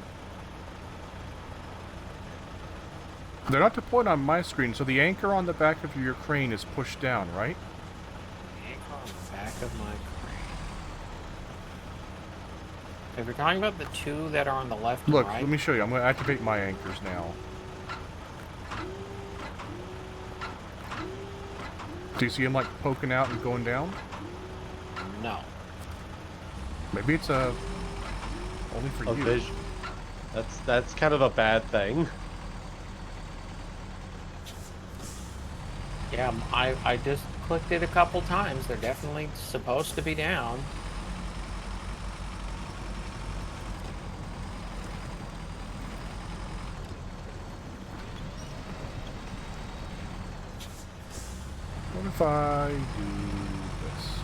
They're not deployed on my screen, so the anchor on the back of your crane is pushed down, right? Anchor on the back of my crane. If you're talking about the two that are on the left Look, and right, let me show you. I'm going to activate my anchors now. Do you see them like poking out and going down? no. Maybe it's only for A you. vision. That's kind of a bad thing. Yeah, I just clicked it a couple times. They're definitely supposed to be down. What if I do this?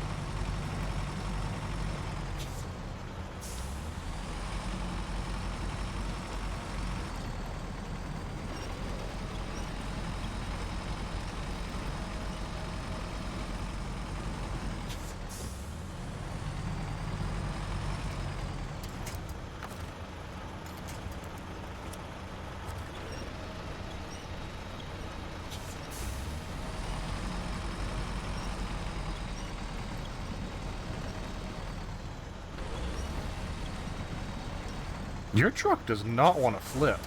Your truck does not want to flip.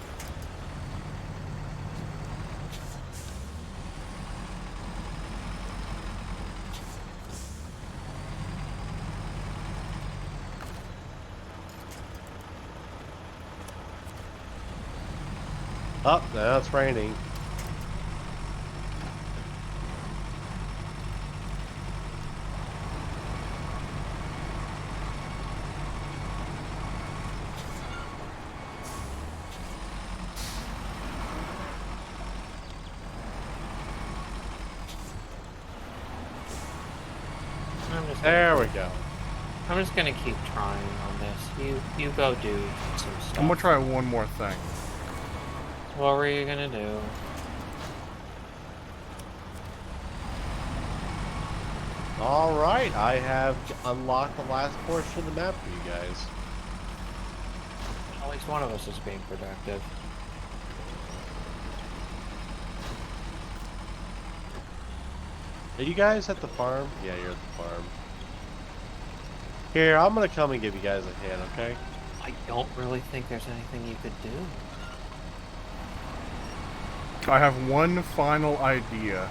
Oh, now it's raining. There we go. I'm just gonna keep trying on this. You go do some stuff. I'm gonna try one more thing. What were you gonna do? All right, I have unlocked the last portion of the map for you guys. At least one of us is being productive. Are you guys at the farm? Yeah, you're at the farm. Here, I'm gonna come and give you guys a hand, okay? I don't really think there's anything you could do. I have one final idea.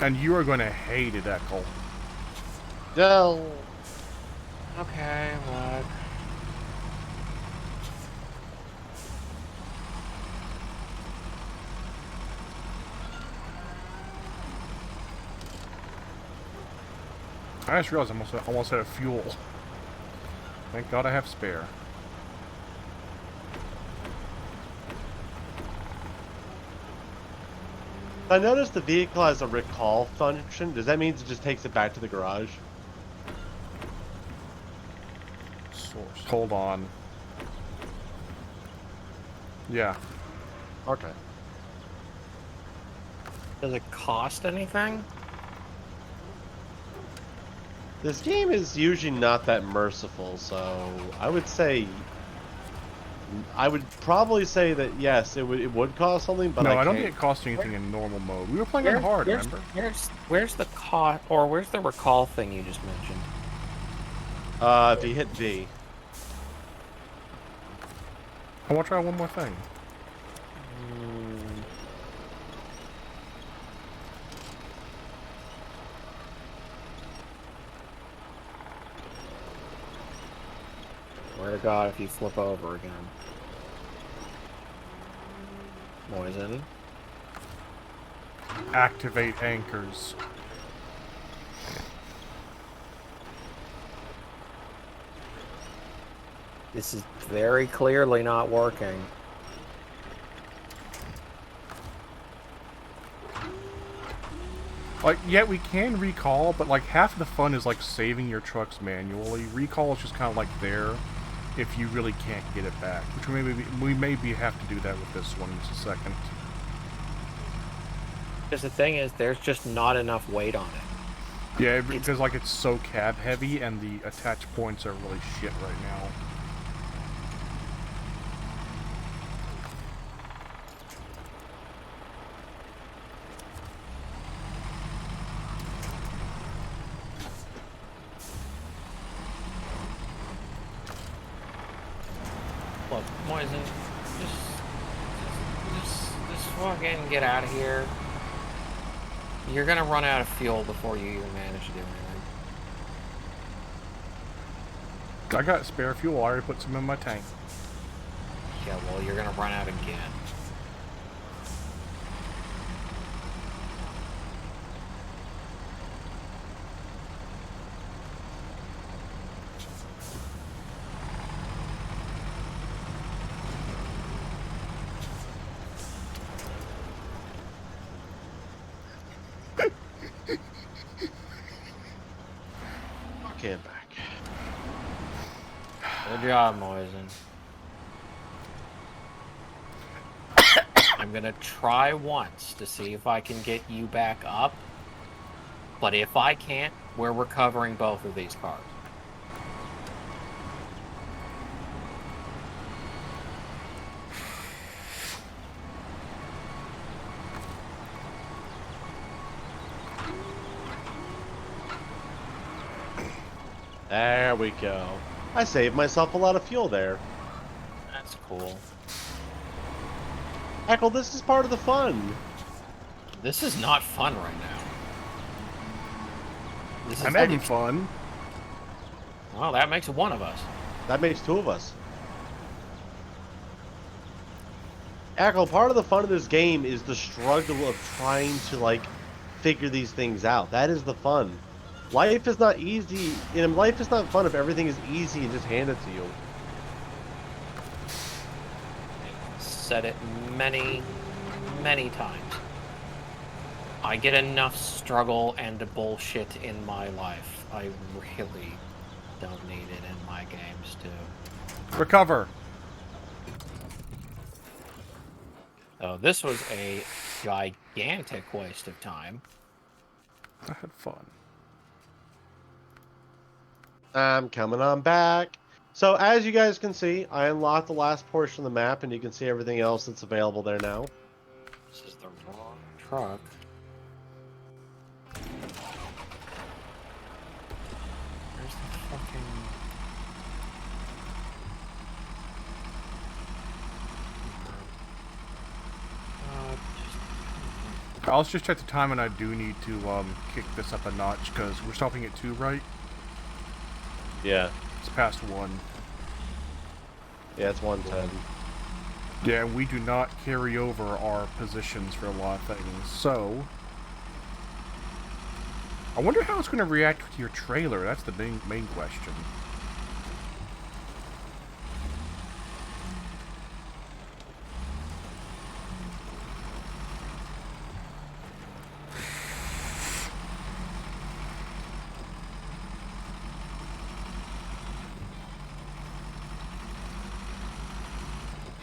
And you are going to hate it, Echo. No. Okay, look. I just realized I almost had a fuel. Thank God I have spare. I noticed the vehicle has a recall function. Does that mean it just takes it back to the garage? Source. Hold on. Yeah. Okay. Does it cost anything? This game is usually not that merciful, so I would probably say that yes, it would cost something, but No, I don't can't. think it costs anything in normal mode. We were playing on hard, remember? Where's the cost, or where's the recall thing you just mentioned? If you hit V. I want to try one more thing. Swear to God, if you flip over again. Poison. Activate anchors. This is very clearly not working. Like, yeah, we can recall, but like half of the fun is like saving your trucks manually. Recall is just kind of like there if you really can't get it back, which we maybe have to do that with this one in just a second. Because the thing is, there's just not enough weight on it. Yeah, because like it's so cab heavy and the attach points are really shit right now. Look, Moisen, just fucking get out of here. You're gonna run out of fuel before you even manage to do anything. I got spare fuel. I already put some in my tank. Yeah, well, you're gonna run out again. Okay, I'm back. Good job, Moisen. I'm gonna try once to see if I can get you back up. But if I can't, we're recovering both of these cars. There we go. I saved myself a lot of fuel there. That's cool. Heckle, this is part of the fun. This is not fun right now. This is I'm having fun. Well, that makes one of us. That makes two of us. Heckle, part of the fun of this game is the struggle of trying to, like, figure these things out. That is the fun. Life is not easy. Life is not fun if everything is easy and just handed to you. Said it many, many times. I get enough struggle and bullshit in my life. I really don't need it in my games, too. Recover. Oh, this was a gigantic waste of time. I had fun. I'm coming on back. So as you guys can see, I unlocked the last portion of the map, and you can see everything else that's available there now. This is the wrong truck. Where's the fucking... I'll just check the time, and I do need to kick this up a notch because we're stopping at 2, right? Yeah. It's past 1. Yeah, it's 1:10. Yeah, and we do not carry over our positions for a lot of things. So, I wonder how it's going to react with your trailer. That's the main question.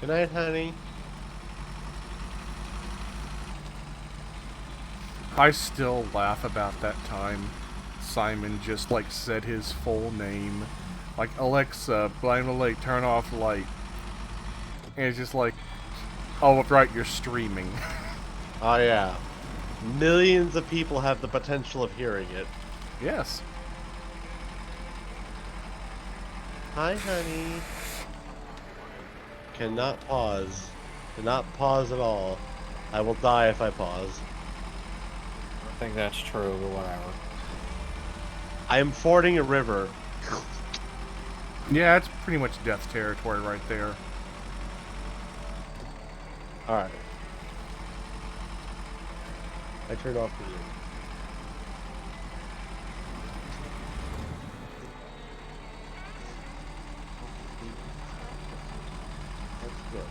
Good night, honey. I still laugh about that time Simon just, like, said his full name. Like, Alexa, blind light, turn off light. And it's just like, oh, right, you're streaming. Oh, yeah. Millions of people have the potential of hearing it. Yes. Hi, honey. Cannot pause. Cannot pause at all. I will die if I pause. I don't think that's true, but whatever. I am fording a river. Yeah, it's pretty much death territory right there. Alright. I turned off the music. That's good.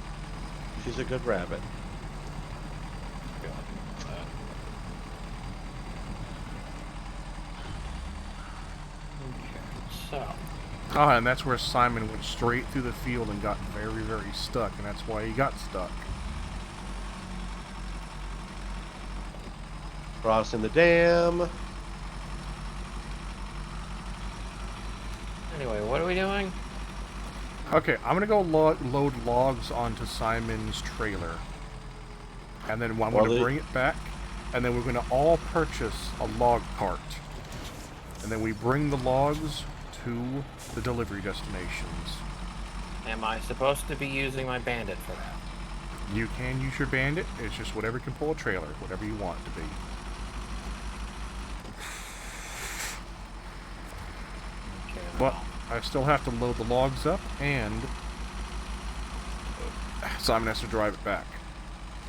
She's a good rabbit. So, Ah, and that's where Simon went straight through the field and got very, very stuck, and that's why he got stuck. Crossing the dam. anyway, what are we doing? Okay, I'm gonna go load logs onto Simon's trailer. And then I'm gonna bring it back, and then we're gonna all purchase a log cart. And then we bring the logs to the delivery destinations. Am I supposed to be using my bandit for that? You can use your bandit, it's just whatever can pull a trailer, whatever you want it to be. Okay, But I still have to load the logs up, and Simon has to drive it back.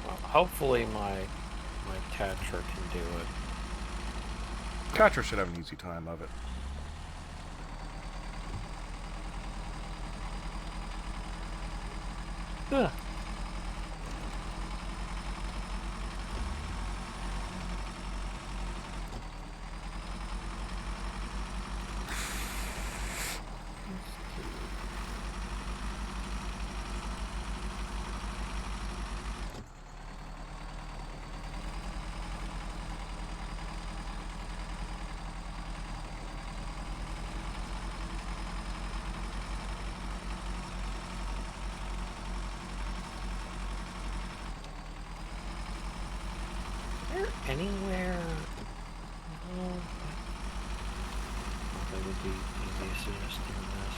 well, hopefully my catcher can do it. Catcher should have an easy time of it. Ugh. Anywhere? No. That would be easiest to just do this.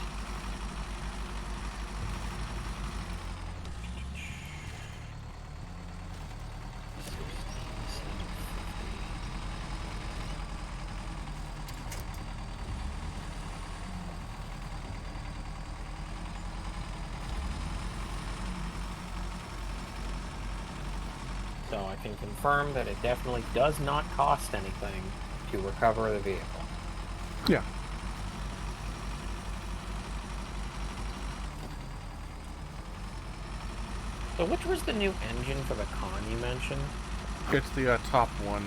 So I can confirm that it definitely does not cost anything to recover the vehicle. Yeah. So which was the new engine for the Con you mentioned? It's the top one.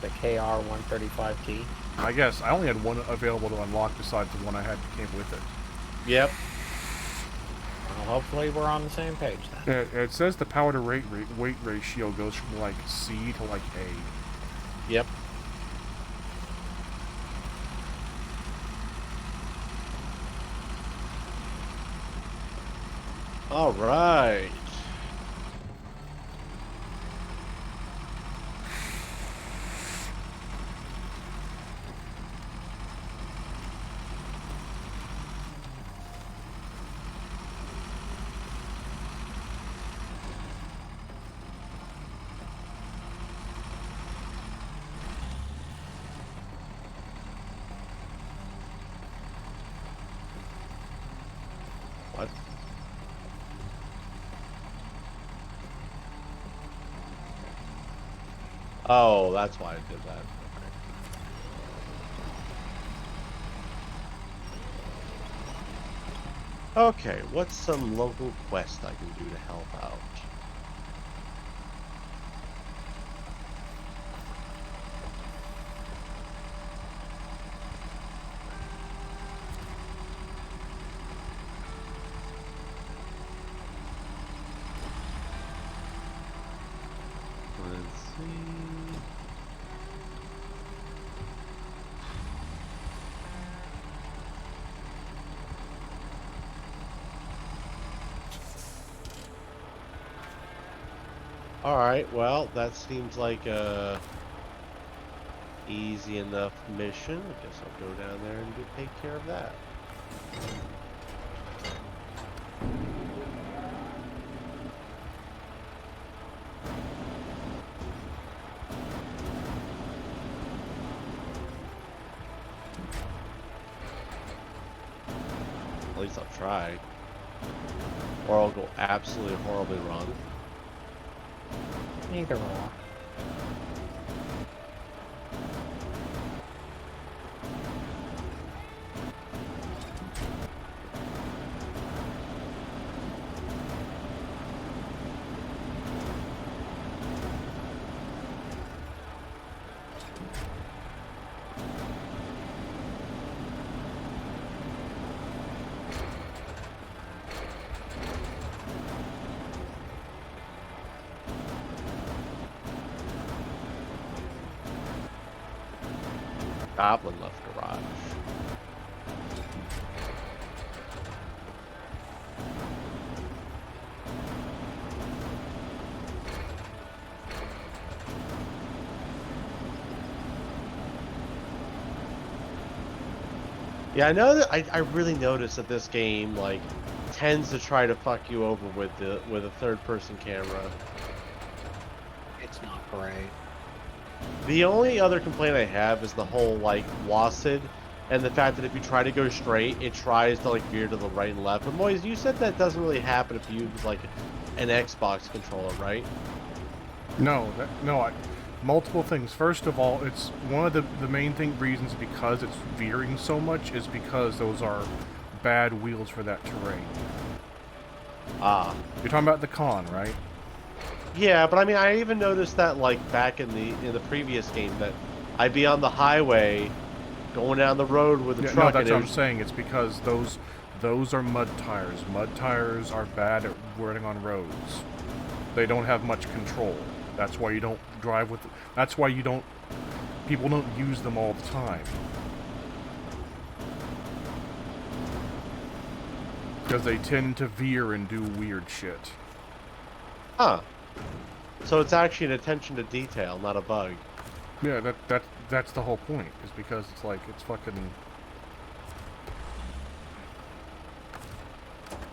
The KR-135T? I guess I only had one available to unlock besides the one I had that came with it. Yep. Well, hopefully we're on the same page then. It says the power to weight ratio goes from like C to like A. Yep. All right. Oh, that's why I did that. Okay, what's some local quest I can do to help out? Let's see. Alright, well, that seems like a easy enough mission. I guess I'll go down there and take care of that. At least I'll try. Or I'll go absolutely horribly wrong. Either or. Goblin left garage. Yeah, I know that I really noticed that this game like tends to try to fuck you over with a third-person camera. It's not great. The only other complaint I have is the whole like WASD and the fact that if you try to go straight, it tries to like veer to the right and left. But Moise, you said that doesn't really happen if you use like an Xbox controller, right? No, multiple things. First of all, it's one of the main reasons because it's veering so much is because those are bad wheels for that terrain. Ah. You're talking about the Con, right? Yeah, but I mean, I even noticed that like back in the previous game that I'd be on the highway, going down the road with a truck. No, that's what I'm saying. It's because those are mud tires. Mud tires are bad at running on roads. They don't have much control. That's why you don't drive with. That's why people don't use them all the time. Because they tend to veer and do weird shit. Huh. So it's actually an attention to detail, not a bug. Yeah, that's the whole point. Is because it's like it's fucking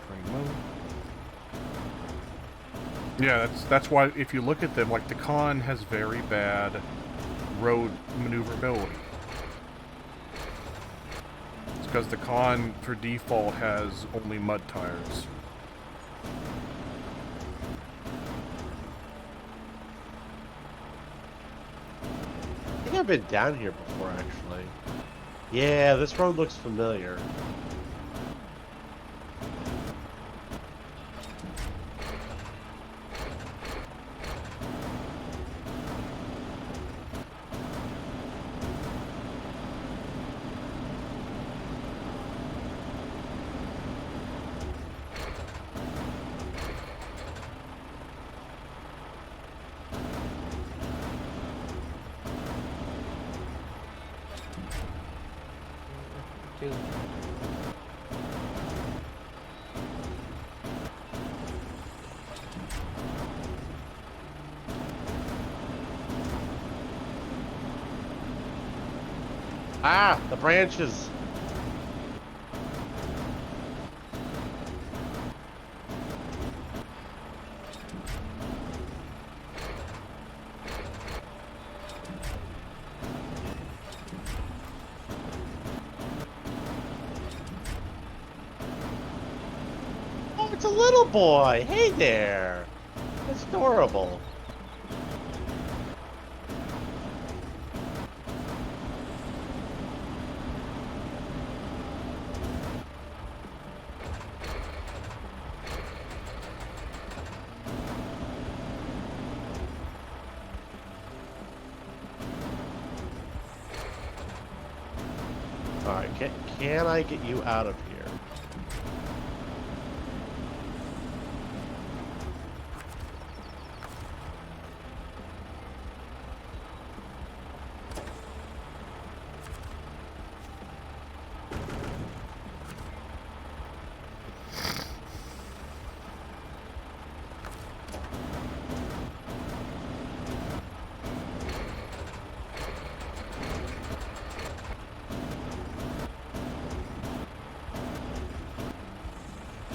train mode. Yeah, that's why if you look at them, like the Con has very bad road maneuverability. It's because the Con for default has only mud tires. I think I've been down here before, actually. Yeah, this road looks familiar. Ah, the branches. Oh, it's a little boy. Hey there. That's adorable. Can I get you out of here?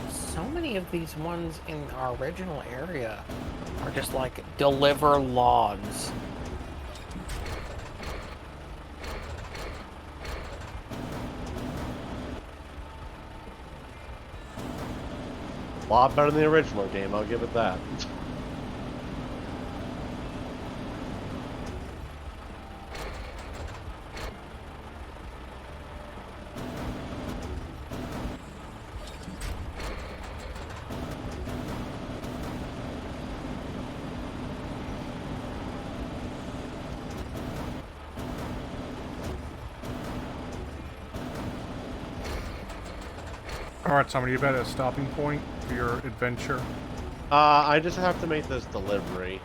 So many of these ones in our original area are just like deliver logs. A lot better than the original game, I'll give it that. Alright, somebody, you at a stopping point for your adventure? I just have to make this delivery.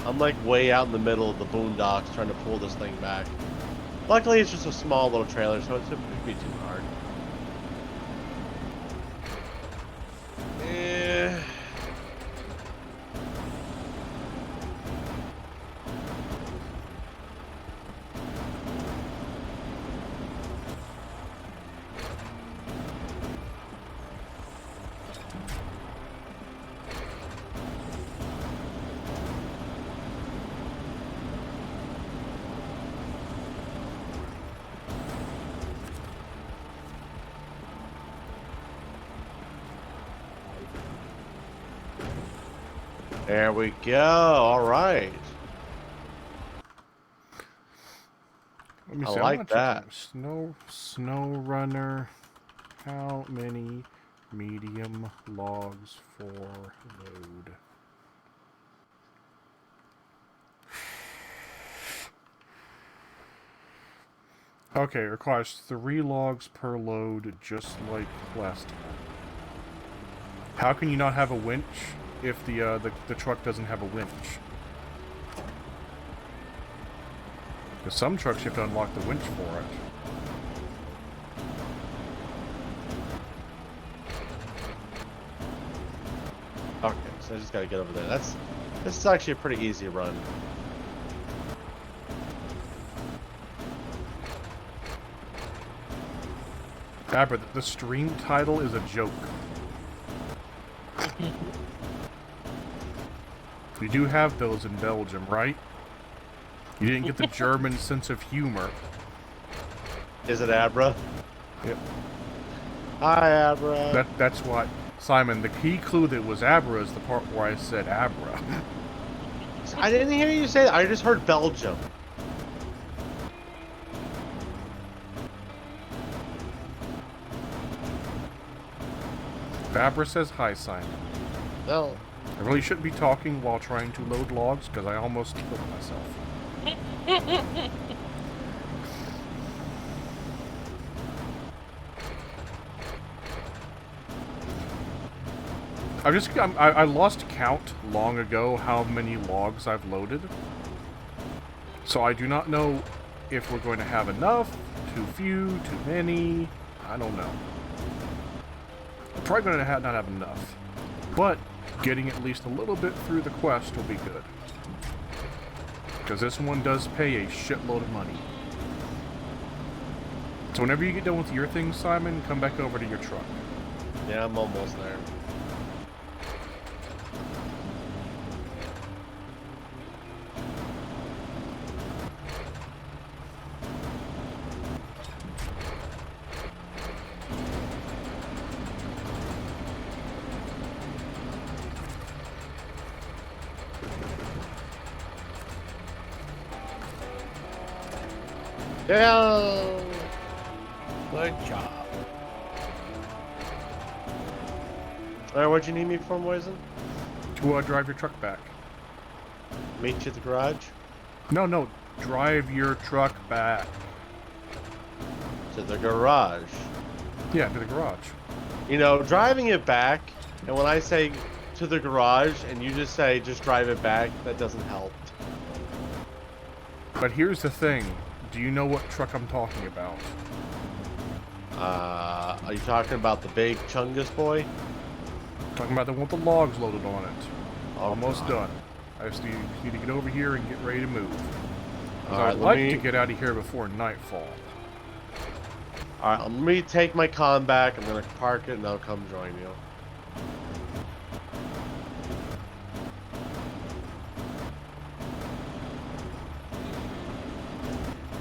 I'm like way out in the middle of the boondocks trying to pull this thing back. Luckily, it's just a small little trailer, so it shouldn't be too hard. Eh. There we go. All right. Let me I see. like I'm gonna check that. SnowRunner. How many medium logs for load? Okay, it requires 3 logs per load, just like last time. How can you not have a winch if the truck doesn't have a winch? Because some trucks you have to unlock the winch for it. Okay, so I just gotta get over there. This is actually a pretty easy run. But the stream title is a joke. We do have those in Belgium, right? You didn't get the German sense of humor. Is it Abra? Yep. Hi, Abra. That's what, Simon, the key clue that was Abra is the part where I said Abra. I didn't hear you say that. I just heard Belgium. Abra says hi, Simon. No. I really shouldn't be talking while trying to load logs, because I almost killed myself. I lost count long ago how many logs I've loaded. So I do not know if we're going to have enough, too few, too many. I don't know. I'm probably going to not have enough. But getting at least a little bit through the quest will be good. Because this one does pay a shitload of money. So whenever you get done with your thing, Simon, come back over to your truck. Yeah, I'm almost there. Yeah. Good job. Alright, what'd you need me for, Moisen? To drive your truck back. Meet you at the garage? No, drive your truck back. To the garage. Yeah, to the garage. You know, driving it back, and when I say to the garage, and you just say just drive it back, that doesn't help. But here's the thing. Do you know what truck I'm talking about? Are you talking about the big Chungus boy? Talking about the one with the logs loaded on it. Oh, Almost God. done. I just need to get over here and get ready to move. Because Alright, I'd like to get out of here before nightfall. Alright, let me take my con back. I'm gonna park it and I'll come join you.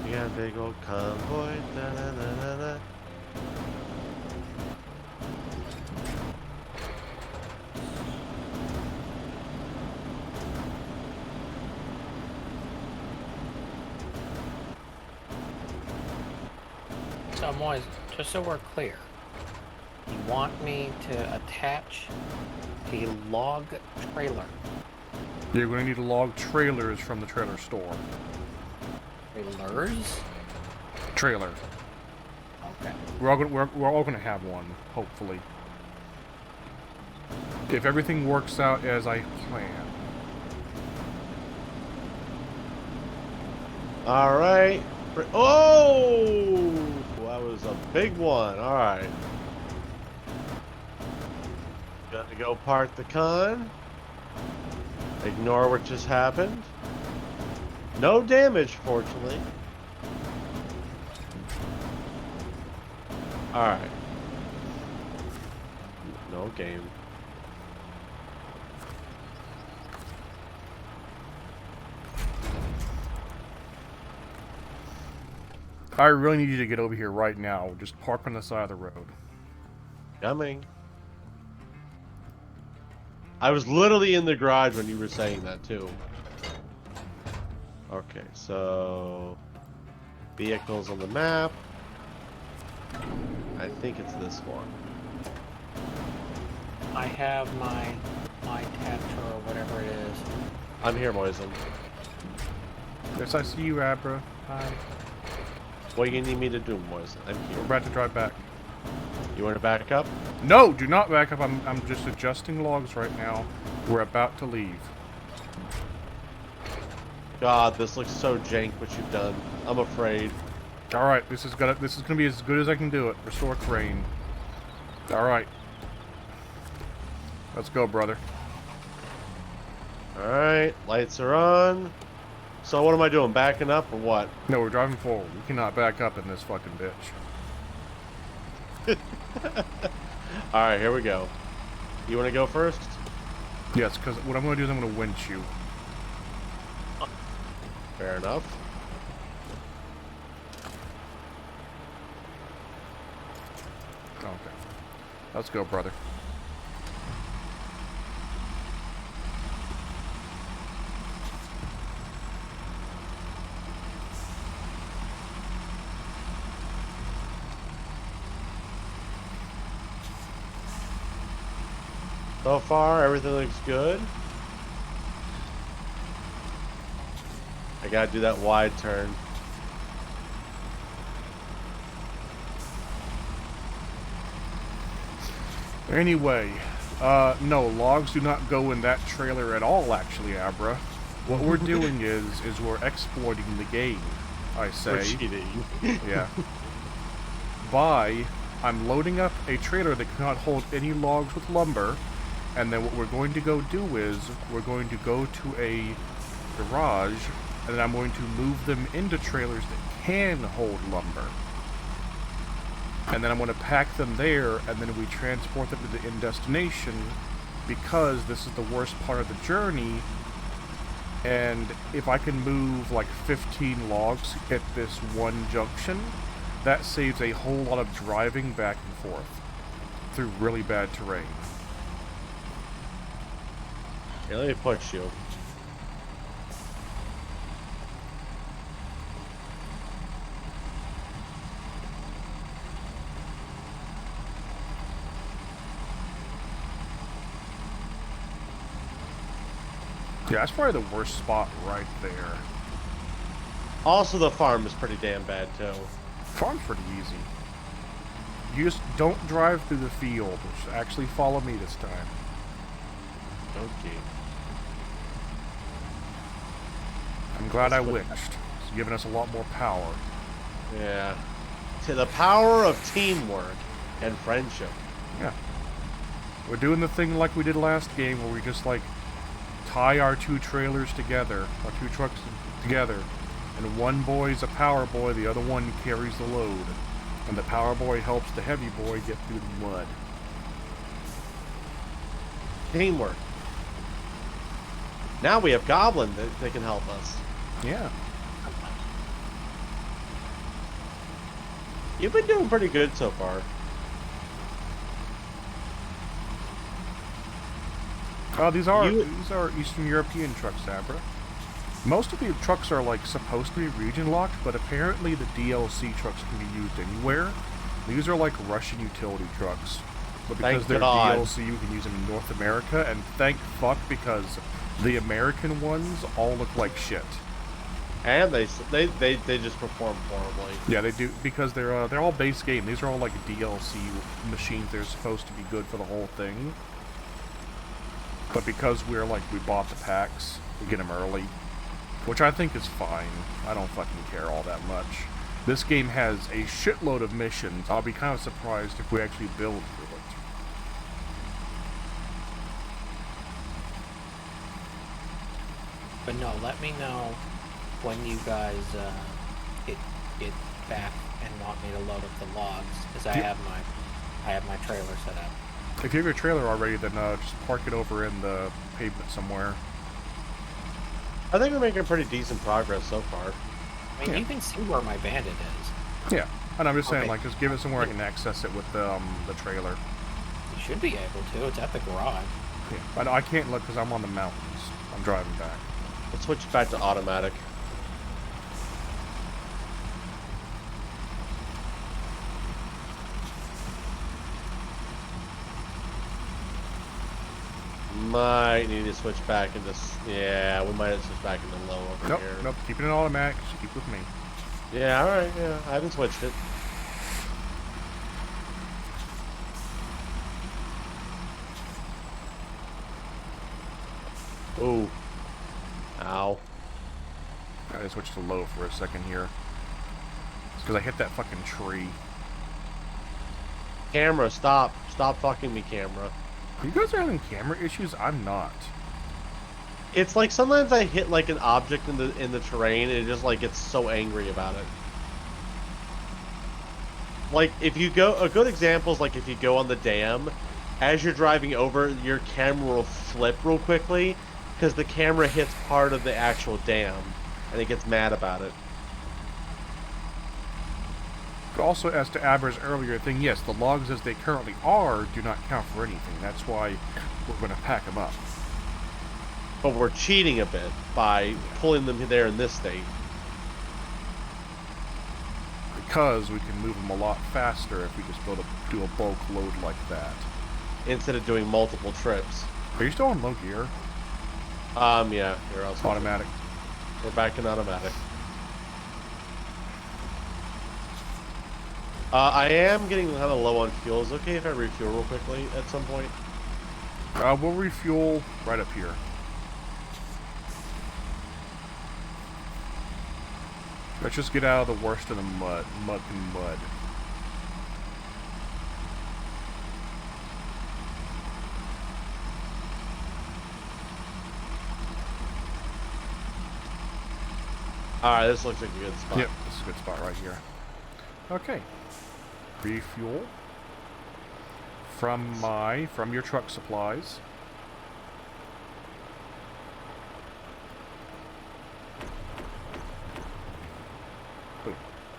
You got a big old convoy. Da, da, da, da, da. So, Moise, just so we're clear, you want me to attach a log trailer? You're going to need to log trailers from the trailer store. Trailers? Trailer. Okay. We're all going to have one, hopefully. If everything works out as I plan. Alright. Oh! That was a big one. Alright. Got to go park the con. Ignore what just happened. No damage, fortunately. Alright. No game. I really need you to get over here right now. Just park on the side of the road. Coming. I was literally in the garage when you were saying that, too. Okay, so... Vehicles on the map. I think it's this one. I have my Tatra or whatever it is. I'm here, Moisen. Yes, I see you, Abra. Hi. What do you need me to do, Moisen? I'm We're here. about to drive back. You want to back up? No, do not back up. I'm just adjusting logs right now. We're about to leave. God, this looks so jank what you've done. I'm afraid. All right, this is gonna be as good as I can do it. Restore crane. All right. Let's go, brother. Alright, lights are on. So what am I doing? Backing up or what? No, we're driving forward. We cannot back up in this fucking bitch. Alright, here we go. You want to go first? Yes, because what I'm going to do is I'm going to winch you. Fair enough. Okay. Let's go, brother. So far, everything looks good. I gotta do that wide turn. Anyway, no, logs do not go in that trailer at all, actually, Abra. What we're doing is we're exploiting the game, I say. We're cheating. Yeah. I'm loading up a trailer that cannot hold any logs with lumber, and then what we're going to go do is we're going to go to a garage, and then I'm going to move them into trailers that can hold lumber. And then I'm going to pack them there, and then we transport them to the end destination, because this is the worst part of the journey, and if I can move like 15 logs at this one junction, that saves a whole lot of driving back and forth through really bad terrain. Here, let me push you. Yeah, that's probably the worst spot right there. Also, the farm is pretty damn bad, too. Farm's pretty easy. You just don't drive through the field. Just actually follow me this time. Okay. I'm glad I witched. It's giving us a lot more power. Yeah. To the power of teamwork and friendship. Yeah. We're doing the thing like we did last game where we just like tie our 2 trailers together, our 2 trucks together, and one boy's a power boy, the other one carries the load. And the power boy helps the heavy boy get through the mud. Teamwork. Now we have Goblin that can help us. Yeah. You've been doing pretty good so far. These are Eastern European trucks, Abra. Most of the trucks are like supposed to be region locked, but apparently the DLC trucks can be used anywhere. These are like Russian utility trucks, but because Thank they're God. DLC, you can use them in North America. And thank fuck, because the American ones all look like shit. And they just perform horribly. Yeah, they do, because they're all base game. These are all like DLC machines. They're supposed to be good for the whole thing. But because we bought the packs, we get them early, which I think is fine. I don't fucking care all that much. This game has a shitload of missions. I'll be kind of surprised if we actually build through it. But no, let me know when you guys get back and want me to load up the logs, because I have my trailer set up. If you have your trailer already, then just park it over in the pavement somewhere. I think we're making pretty decent progress so far. I mean, Yeah. you can see where my bandit is. Yeah, and I'm just saying, Okay. like, just give it somewhere I can access it with the trailer. You should be able to. It's at the garage. Yeah, I can't look because I'm on the mountains. I'm driving back. Let's switch back to automatic. Might need to switch back into... Yeah, we might have to switch back into low over Nope, here. nope, keep it in automatic. Just keep with me. Yeah, alright, yeah. I haven't switched it. Ooh. Ow. I just switched to low for a second here. It's because I hit that fucking tree. Camera, stop. Stop fucking me, camera. You guys are having camera issues? I'm not. It's like sometimes I hit like an object in the terrain and it just like gets so angry about it. Like if you go, a good example is like if you go on the dam, as you're driving over, your camera will flip real quickly because the camera hits part of the actual dam and it gets mad about it. But also, as to Abra's earlier thing, yes, the logs as they currently are do not count for anything. That's why we're going to pack them up. But we're cheating a bit by pulling them there in this state. Because we can move them a lot faster if we just do a bulk load like that. Instead of doing multiple trips. Are you still on low gear? Yeah, you're also Automatic. We're back in automatic. I am getting kind of low on fuel. Is it okay if I refuel real quickly at some point? We'll refuel right up here. Let's just get out of the worst of the mud and mud. Alright, this looks like a good spot. Yep, this is a good spot right here. Okay. Refuel from your truck supplies.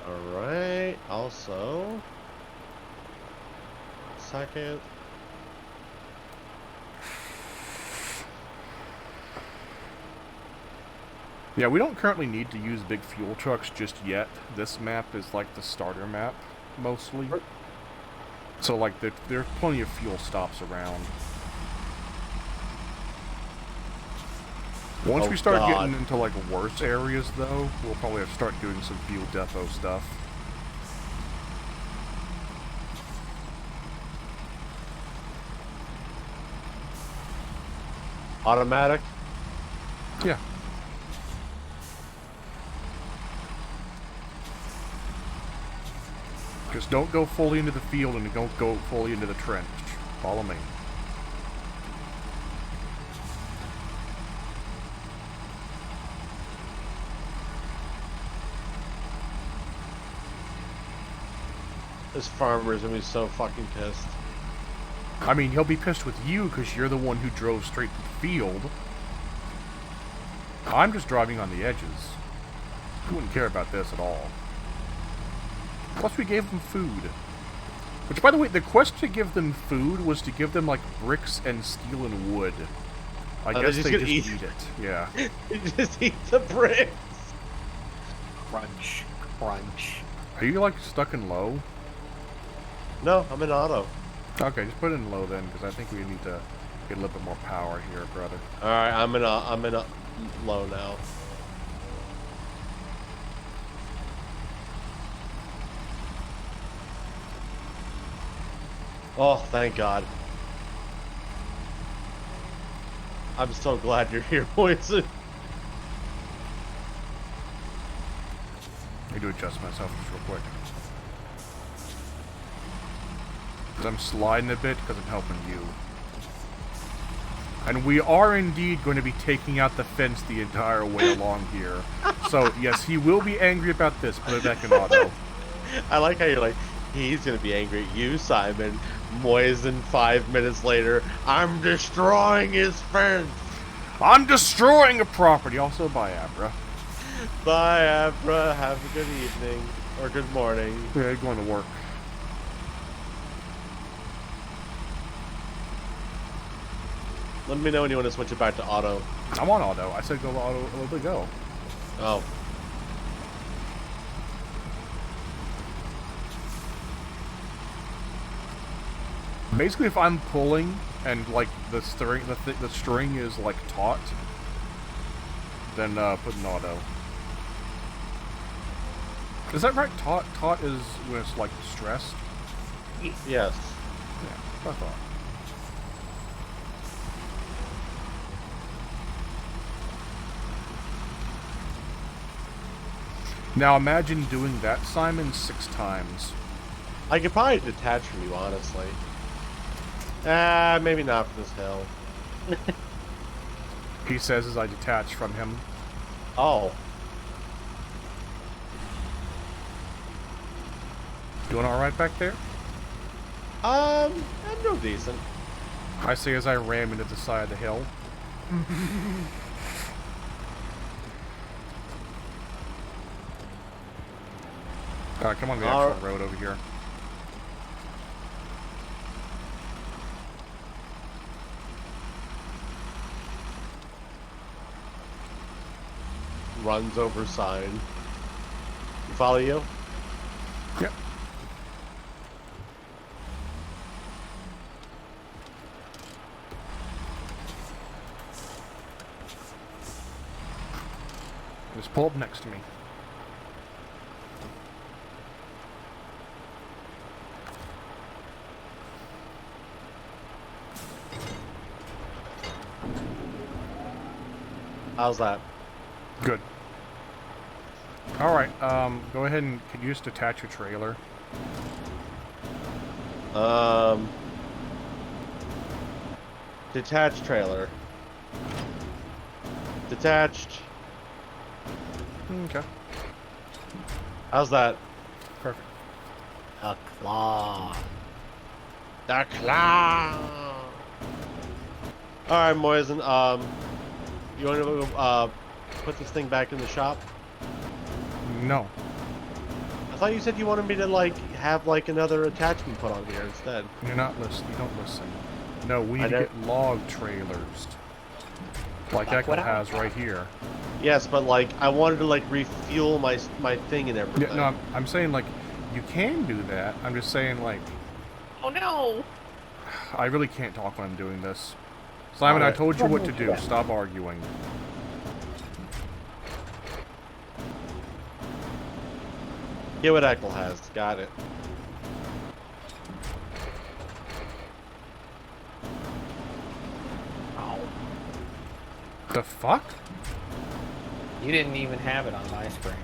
Alright, also... Second... Yeah, we don't currently need to use big fuel trucks just yet. This map is like the starter map, mostly. So, like, there's plenty of fuel stops around. Once we start getting into, like, worse areas, though, we'll probably have to start doing some fuel depot stuff. Automatic? Yeah. Just don't go fully into the field and don't go fully into the trench. Follow me. This farmer's gonna be so fucking pissed. I mean, he'll be pissed with you because you're the one who drove straight to the field. I'm just driving on the edges. He wouldn't care about this at all. Plus, we gave them food. Which, by the way, the quest to give them food was to give them, like, bricks and steel and wood. I guess they just eat it. Yeah. You just eat the bricks. Crunch, crunch. Are you, like, stuck in low? No, I'm in auto. Okay, just put it in low then, because I think we need to get a little bit more power here, brother. Alright, I'm in a low now. Oh, thank God. I'm so glad you're here, boys. I need to adjust myself just real quick. I'm sliding a bit because I'm helping you. And we are indeed going to be taking out the fence the entire way along here. So, yes, he will be angry about this. Put it back in auto. I like how you're like, he's gonna be angry at you, Simon. Moisen 5 minutes later, I'm destroying his fence. I'm destroying a property. Also, bye, Abra. Bye, Abra. Have a good evening. Or good morning. Yeah, going to work. Let me know when you want to switch it back to auto. I'm on auto. I said go auto a little bit ago. Oh. Basically, if I'm pulling and like the string is like taut, then put in auto. Is that right? Taut is when it's like stressed. Yes. Yeah, I thought. Now imagine doing that, Simon, 6 times. I could probably detach from you, honestly. Maybe not for this hill. He says as I detach from him. Oh. Doing alright back there? I'm doing decent. I say as I ram into the side of the hill. Alright, come on the actual road over here. Runs over sign. Follow you? Yep. Just pull up next to me. How's that? Good. Alright, go ahead and can you just detach your trailer? Detached trailer. Detached. Okay. How's that? Perfect. A claw. The claw. Alright, Moisen, you want to put this thing back in the shop? No. I thought you said you wanted me to like have like another attachment put on here instead. You're not listening. You don't listen. No, we need to get log trailers. Like Echo has right here. Yes, but like I wanted to like refuel my thing and everything. Yeah, no, I'm saying like you can do that. I'm just saying like Oh no! I really can't talk when I'm doing this. Simon, I told you what to do. Stop arguing. Get what Echo has. Got it. Ow. The fuck? You didn't even have it on my screen.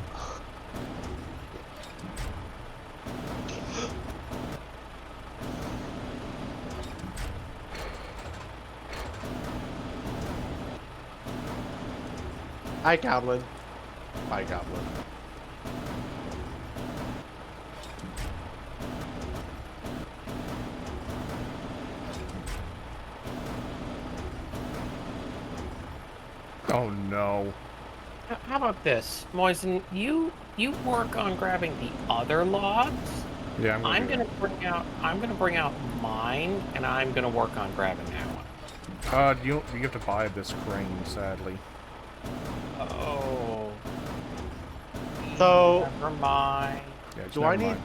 Hi, Goblin. Bye, Goblin. Oh no. How about this, Moisen? You work on grabbing the other logs. Yeah, I'm gonna bring out mine, and I'm gonna work on grabbing that one. You have to buy this crane, sadly. Oh. So, Never mind. Yeah, just do I never need mind.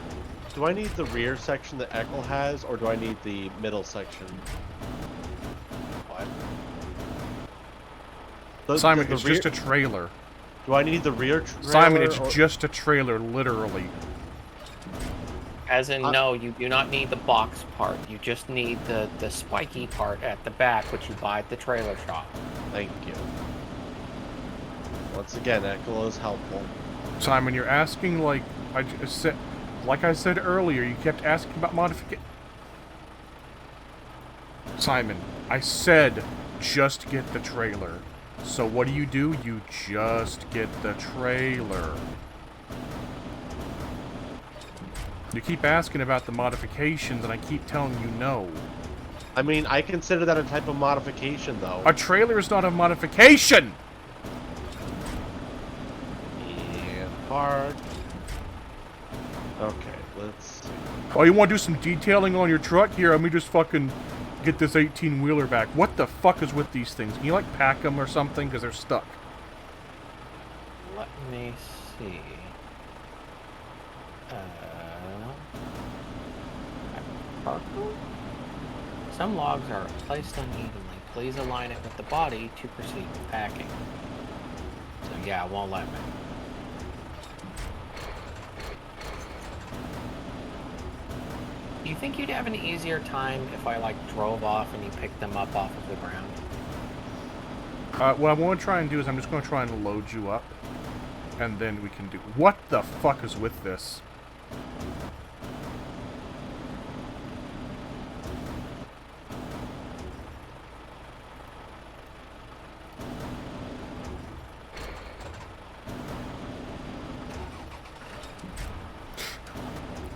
do I need the rear section that Ekel has, or do I need the middle section? What? Simon, Does it's the rear- just a trailer. Do I need the rear trailer? Simon, it's or- just a trailer, literally. As in, no, you do not need the box part. You just need the spiky part at the back, which you buy at the trailer shop. Thank you. Once again, Ekel is helpful. Simon, you're asking like I said earlier. You kept asking about modification. Simon, I said just get the trailer. So what do? You just get the trailer. You keep asking about the modifications, and I keep telling you no. I mean, I consider that a type of modification, though. A trailer is not a modification! Yeah, hard. Okay, let's see. Oh, you want to do some detailing on your truck? Here, let me just fucking get this 18-wheeler back. What the fuck is with these things? Can you, like, pack them or something? Because they're stuck. Let me see. Purple? Some logs are placed unevenly. Please align it with the body to proceed with packing. So yeah, it won't let me. Do you think you'd have an easier time if I, like, drove off and you picked them up off of the ground? What I want to try and do is I'm just going to try and load you up. And then we can do... What the fuck is with this?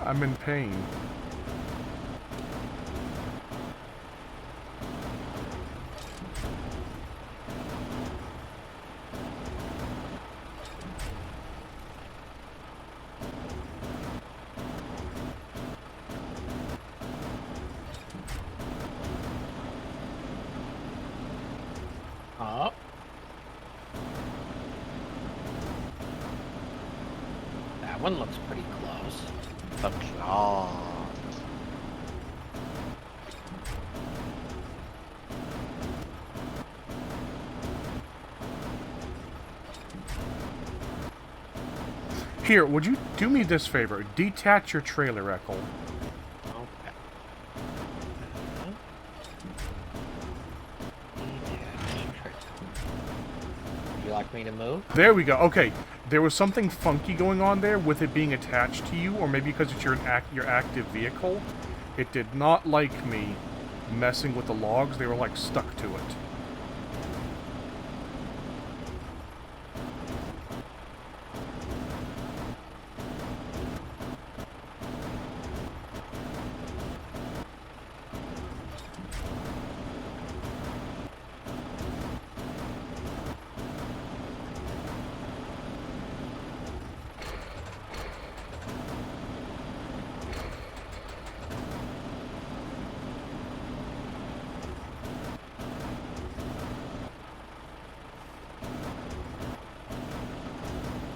I'm in pain. Oh. That one looks pretty close. The claw. Here, would you do me this favor? Detach your trailer, Ekel. Okay. Would you like me to move? There we go. Okay, there was something funky going on there with it being attached to you, or maybe because it's your active vehicle. It did not like me messing with the logs. They were like stuck to it.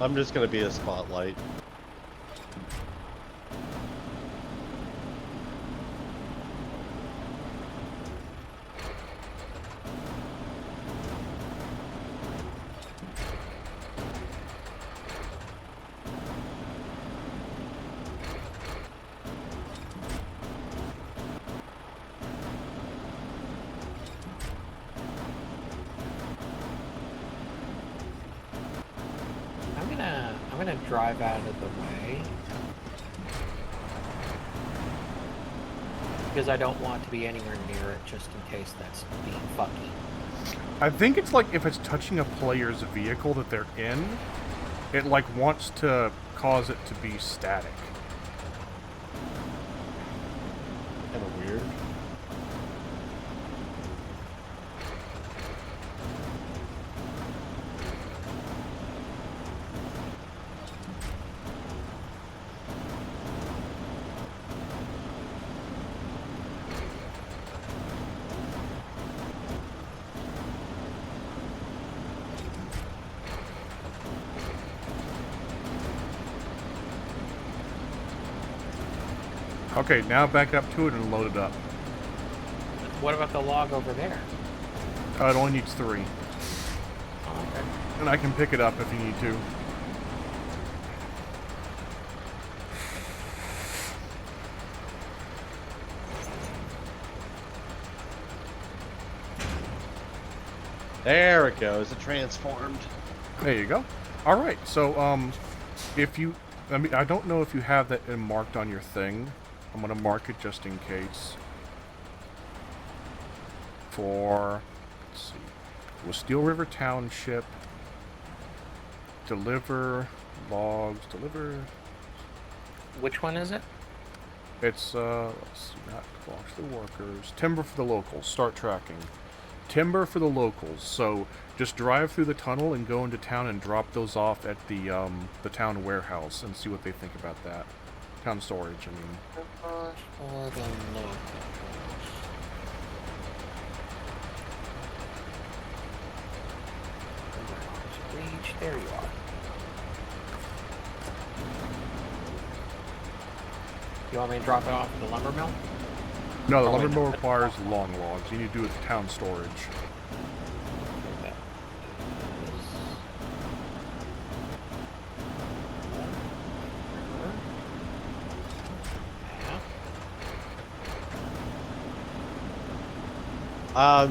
I'm just gonna be a spotlight. gonna drive out of the way. Because I don't want to be anywhere near it just in case that's being fucky. I think it's like if it's touching a player's vehicle that they're in, it like wants to cause it to be static. Kind of weird. Okay, now back up to it and load it up. What about the log over there? It only needs 3. Oh, okay. And I can pick it up if you need to. There it goes. It transformed. There you go. All right. So, if you, I mean, I don't know if you have that marked on your thing. I'm gonna mark it just in case. For, let's see, it was Steel River Township. Deliver logs. Deliver. Which one is it? It's let's see, not logs for the workers. Timber for the locals. Start tracking. Timber for the locals. So just drive through the tunnel and go into town and drop those off at the town warehouse and see what they think about that. Town storage, I mean. For the locals. Reach. There you are. You want me to drop it off at the lumber mill? No, the Oh, lumber wait, mill no. requires long logs. You need to do it with town storage.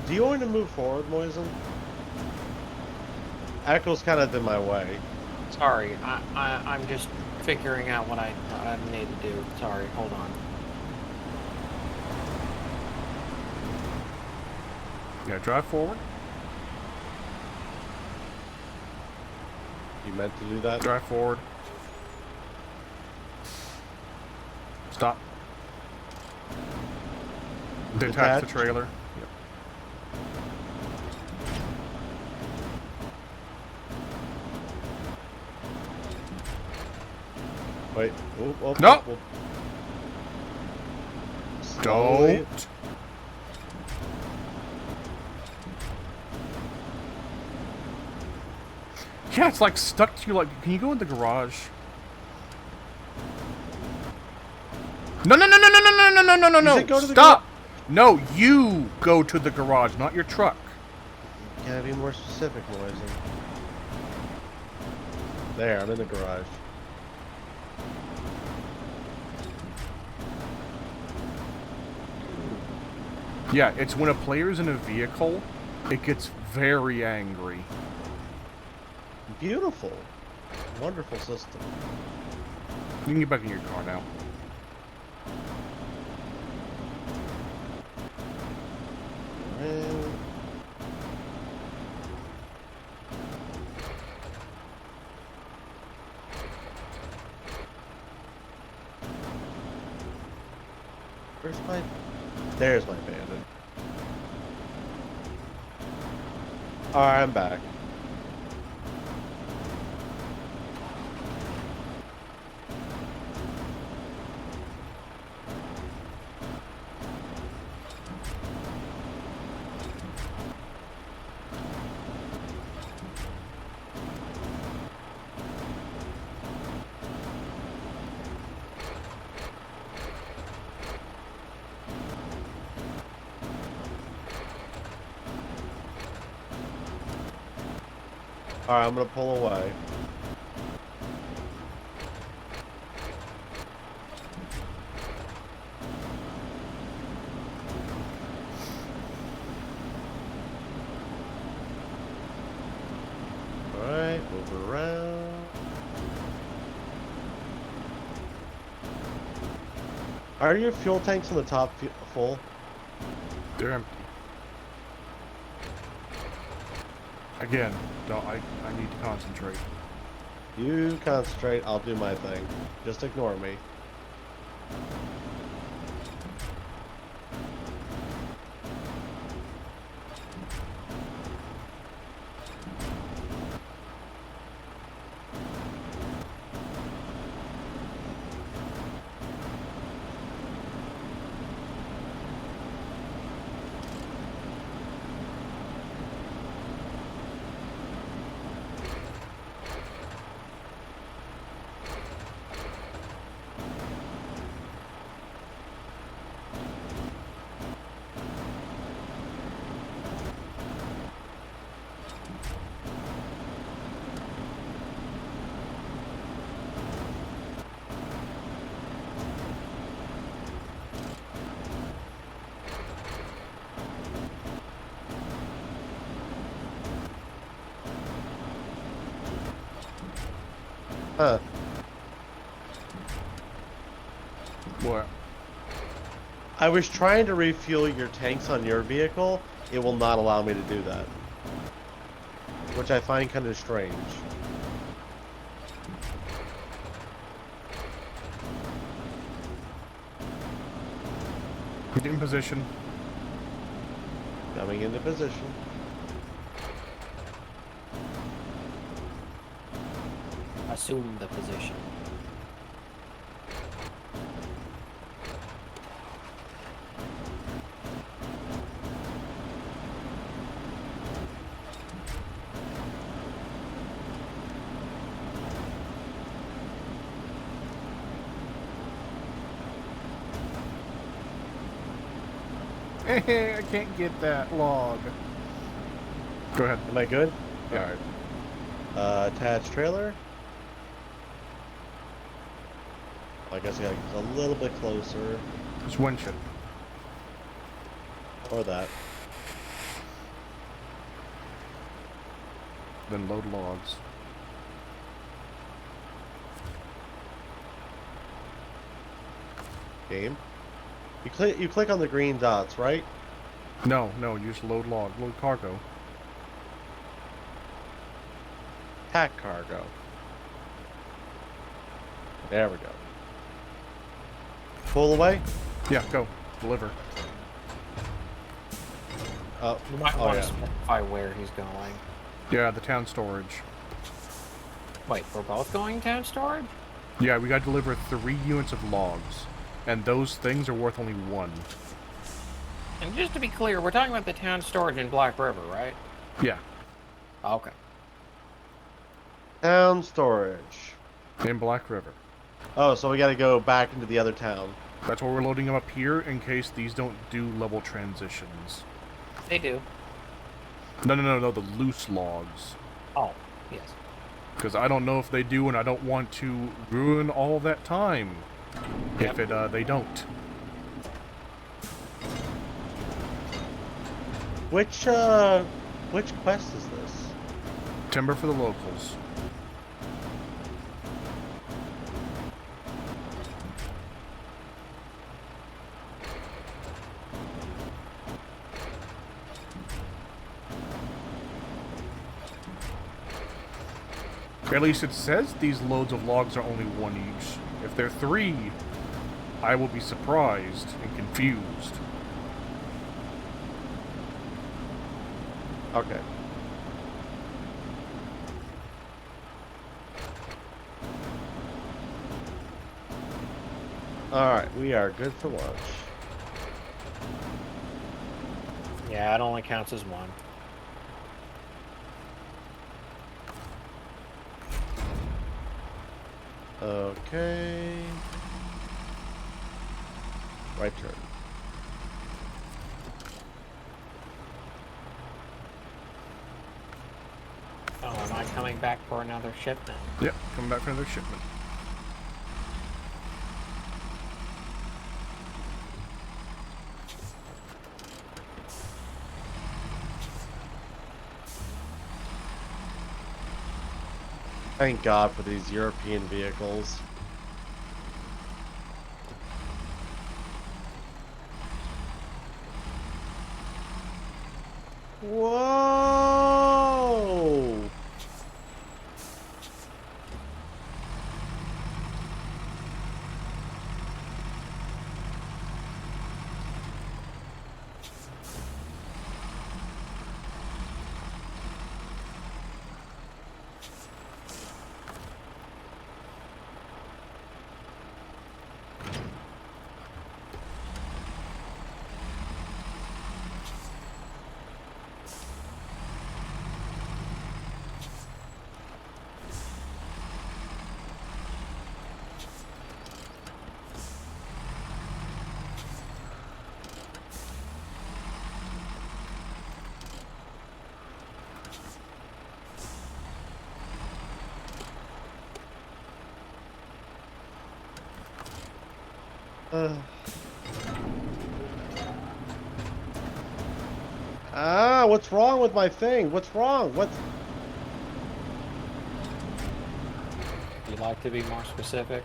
Do you want to move forward, Moisen? Echo's kind of in my way. Sorry, I'm just figuring out what I need to do. Sorry, hold on. Yeah, drive forward. You meant to do that? Drive forward. Stop. Detach the Detach? trailer. Yep. Wait. Oh, No! oh. Slowly. Don't. Yeah, it's like stuck to you. Like, can you go in the garage? No, no, no, no, no, no, no, no, no, no, no, said go no! to the Stop! No, you go to the garage, not your truck. You gotta be more specific, Moisen. There, I'm in the garage. Yeah, it's when a player's in a vehicle, it gets very angry. Beautiful. Wonderful system. You can get back in your car now. And where's my... There's my bandit. Alright, I'm back. Alright, I'm gonna pull away. Alright, move around. Are your fuel tanks on the top full? They're empty. Again, no, I need to concentrate. You concentrate, I'll do my thing. Just ignore me. Huh. What? I was trying to refuel your tanks on your vehicle. It will not allow me to do that. Which I find kind of strange. Get in position. Coming into position. Assume the position. I can't get that log. Go ahead. Am I good? Yeah. Alright. Attached trailer. I guess I gotta get a little bit closer. Just winch it. Or that. Then load logs. Game. You click on the green dots, right? No, you just load log. Load cargo. Pack cargo. There we go. Pull away? Yeah, go. Deliver. Oh, You might oh want yeah. to specify where he's going. Yeah, the town storage. Wait, we're both going town storage? Yeah, we gotta deliver 3 units of logs. And those things are worth only 1. And just to be clear, we're talking about the town storage in Black River, right? Yeah, Okay. Town storage. in Black River. Oh, so we gotta go back into the other town. That's why we're loading them up here in case these don't do level transitions. They do. No, the loose logs. Oh, yes. Because I don't know if they do, and I don't want to ruin all that time if they don't. Which quest is this? Timber for the locals. At least it says these loads of logs are only 1 each. If they're 3, I will be surprised and confused. Okay. Alright, we are good for lunch. Yeah, it only counts as 1. Okay. Right turn. Oh, am I coming back for another shipment? Yep, coming back for another shipment. Thank God for these European vehicles. Whoa! What's wrong with my thing? What's wrong? What's... You'd like to be more specific?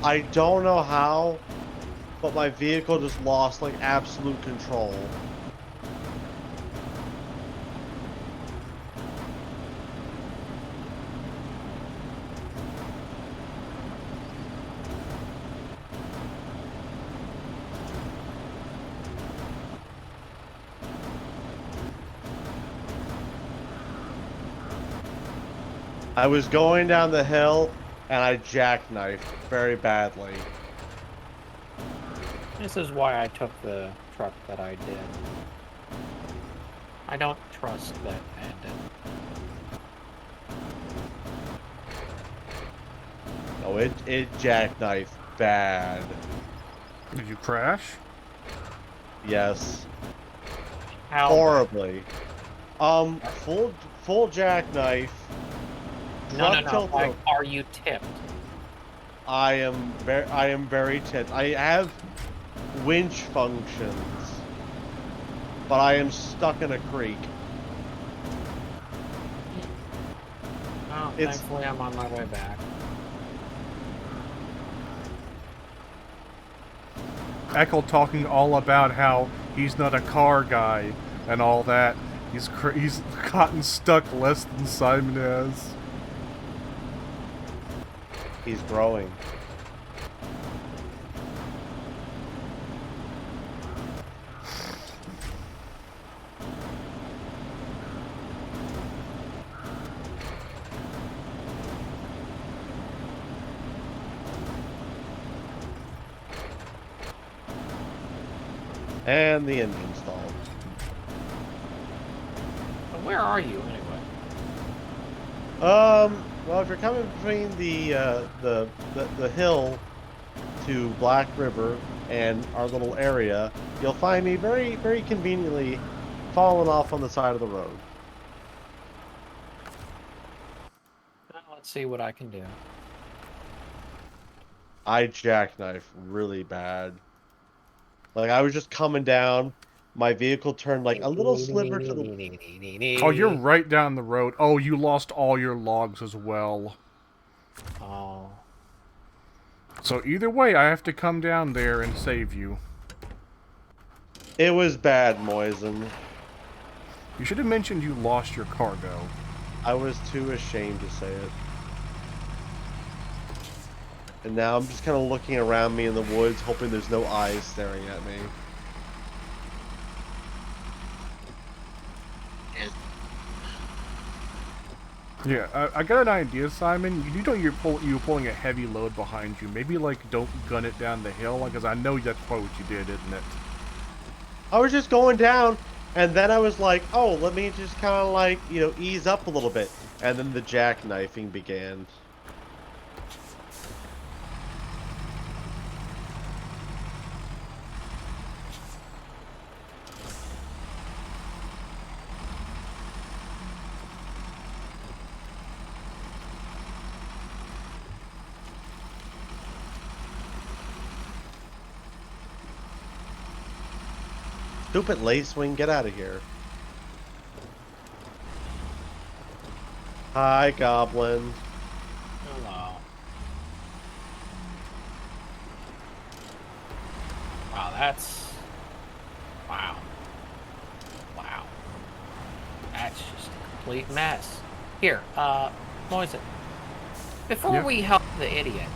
I don't know how, but my vehicle just lost, like, absolute control. I was going down the hill, and I jackknifed very badly. This is why I took the truck that I did. I don't trust that bandit. Oh, it jackknifed bad. Did you crash? Yes. How Horribly. Full jackknife. No. Tilt Like, over. are you tipped? I am very tipped. I have winch functions, but I am stuck in a creek. Oh, It's- thankfully I'm on my way back. Echo talking all about how he's not a car guy and all that. He's gotten stuck less than Simon has. He's growing. And the engine stalled. But where are you anyway? Well, if you're coming between the hill to Black River and our little area, you'll find me very, very conveniently falling off on the side of the road. Well, let's see what I can do. I jackknife really bad. Like, I was just coming down, my vehicle turned like a little sliver to the... Oh, you're right down the road. Oh, you lost all your logs as well. Oh. So either way, I have to come down there and save you. It was bad, Moisen. You should have mentioned you lost your cargo. I was too ashamed to say it. And now I'm just kind of looking around me in the woods, hoping there's no eyes staring at me. Yeah, I got an idea, Simon. You know you're pulling a heavy load behind you. Maybe, like, don't gun it down the hill, because I know that's probably what you did, isn't it? I was just going down, and then I was like, oh, let me just kind of like, you know, ease up a little bit. And then the jackknifing began. Stupid lacewing, get out of here. Hi, Goblin. Hello. Wow, that's... Wow. complete mess. Here, Moisen, before Yeah? we help the idiot,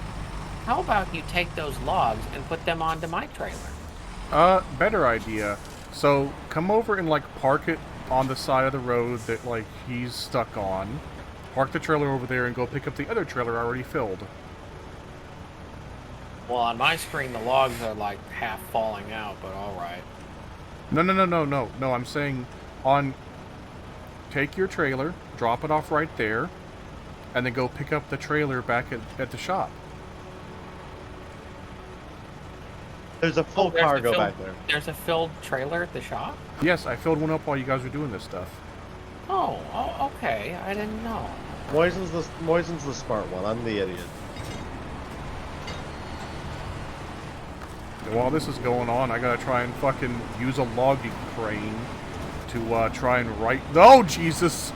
how about you take those logs and put them onto my trailer? Better idea. So, come over and, like, park it on the side of the road that, like, he's stuck on. Park the trailer over there and go pick up the other trailer already filled. Well, on my screen, the logs are, like, half falling out, but alright. No, I'm saying take your trailer, drop it off right there, and then go pick up the trailer back at the shop. There's a full cargo back there. There's a filled trailer at the shop? Yes, I filled one up while you guys were doing this stuff. Oh, okay. I didn't know. Moisen's the smart one. I'm the idiot. And while this is going on, I gotta try and fucking use a logging crane to try and right. Oh Jesus!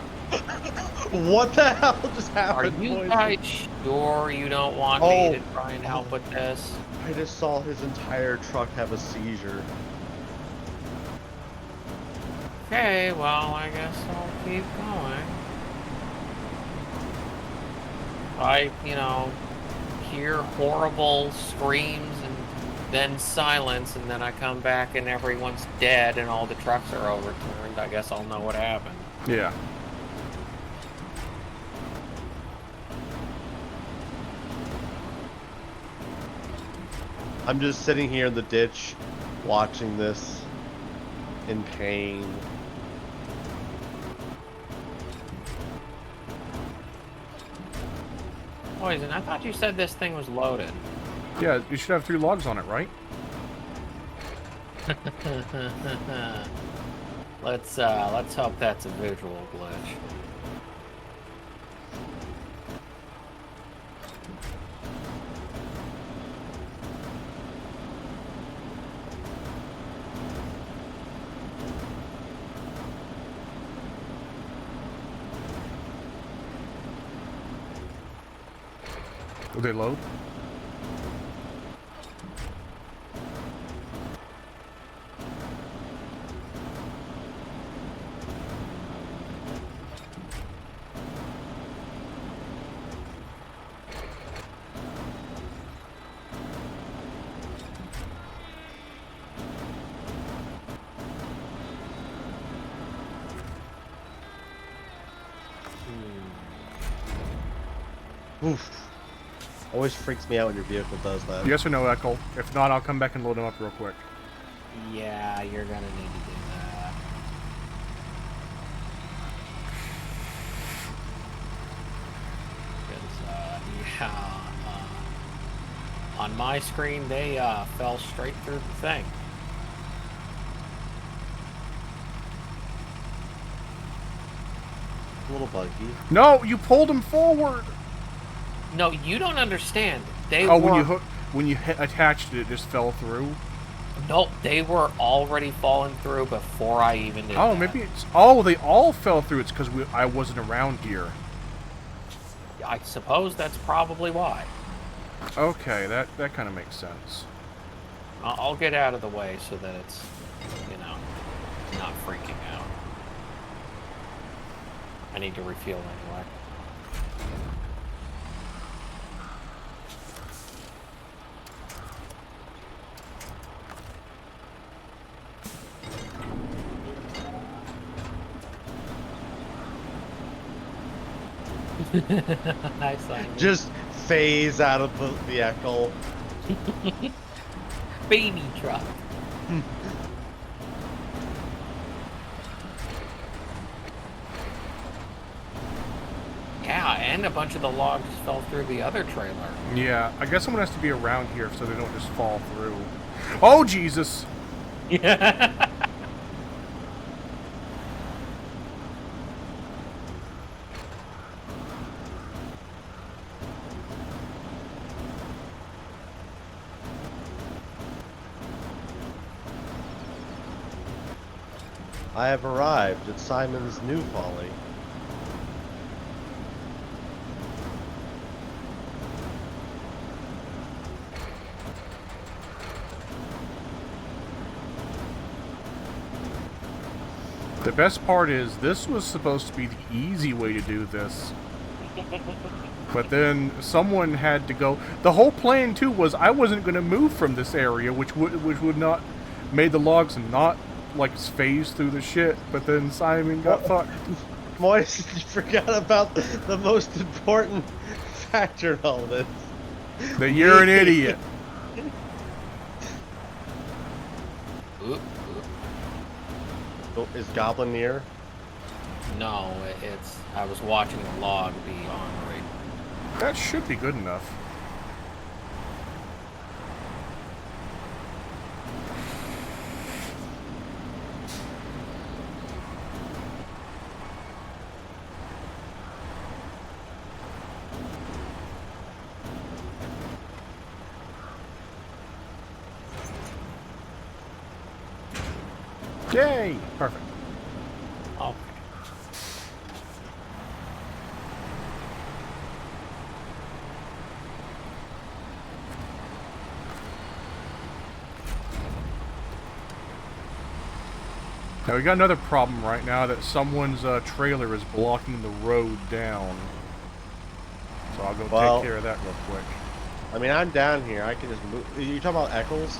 What the hell just Are happened, you Moisen? guys sure you don't want me to try and help with this? I just saw his entire truck have a seizure. Okay, well, I guess I'll keep going. I, hear horrible screams and then silence, and then I come back and everyone's dead and all the trucks are overturned. I guess I'll know what happened. Yeah. I'm just sitting here in the ditch, watching this in pain. Poison, I thought you said this thing was loaded. Yeah, you should have 3 logs on it, right? Let's hope that's a visual glitch. Will they load? Oof. Always freaks me out when your vehicle does that. Yes or no, Echo? If not, I'll come back and load them up real quick. Yeah, you're gonna need to do that. Because, on my screen, they fell straight through the thing. A little buggy. No, you pulled them forward. No, you don't understand. They Oh, were... when you attached it, it just fell through. Nope, they were already falling through before I even did Oh, that. maybe it's... Oh, they all fell through. It's because I wasn't around here. I suppose that's probably why. Okay, that kind of makes sense. I'll get out of the way so that it's, not freaking out. I need to refuel anyway. Hi, Simon. Just phase out of the vehicle. Baby truck. Yeah, and a bunch of the logs fell through the other trailer. Yeah, I guess someone has to be around here so they don't just fall through. Oh, Jesus! Yeah. I have arrived at Simon's new folly. The best part is, this was supposed to be the easy way to do this. But then someone had to go. The whole plan too was I wasn't going to move from this area, which would not made the logs not like phase through the shit. But then Simon got fucked. Moist, you forgot about the most important factor in all this. That you're an idiot. Oh, is Goblin near? No, it's. I was watching the log be on right. That should be good enough. Yay! Perfect. Okay. Now we got another problem right now that someone's trailer is blocking the road down. So I'll go take care of that real quick. I mean, I'm down here. I can just move. You talking about Eccles?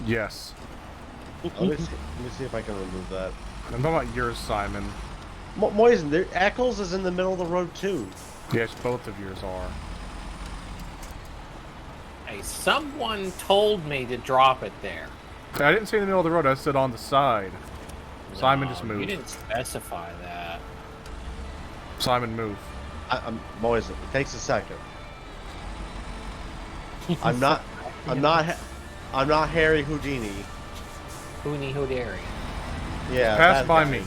Yes. Let me see if I can remove that. I'm talking about yours, Simon. Moisen, Eccles is in the middle of the road too. Yes, both of yours are. Hey, someone told me to drop it there. I didn't say in the middle of the road, I said on the side. Simon just moved. You didn't specify that. Simon, move. Moisen, it takes a second. I'm not Harry Houdini. Houdini. Yeah. Pass by me.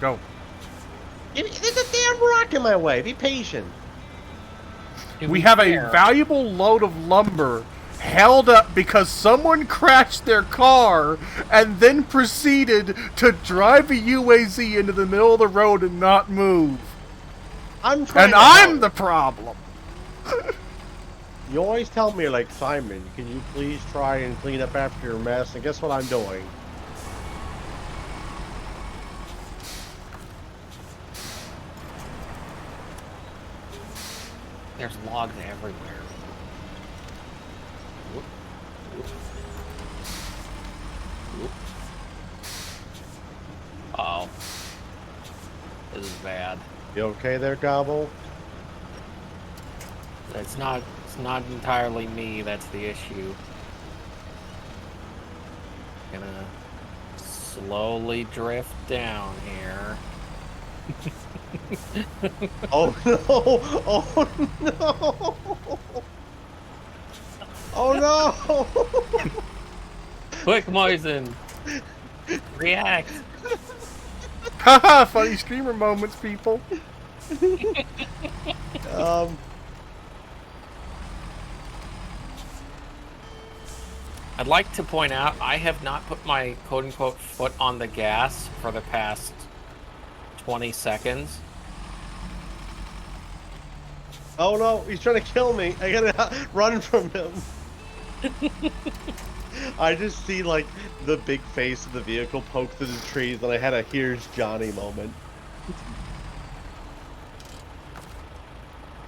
Go. There's a damn rock in my way. Be patient. We have a valuable load of lumber held up because someone crashed their car and then proceeded to drive a UAZ into the middle of the road and not move. I'm trying. And I'm the problem. You always tell me, like, Simon, can you please try and clean up after your mess? And guess what I'm doing? There's logs everywhere. Whoop. Whoop. Whoop. Uh-oh. This is bad. You okay there, Gobble? It's not entirely me that's the issue. Gonna slowly drift down here. Oh no! Oh no! Oh no! Quick, Moisen! React! Haha, funny streamer moments, people. I'd like to point out, I have not put my quote-unquote foot on the gas for the past 20 seconds. Oh no, he's trying to kill me. I gotta run from him. I just see like the big face of the vehicle poke through the trees and I had a here's Johnny moment.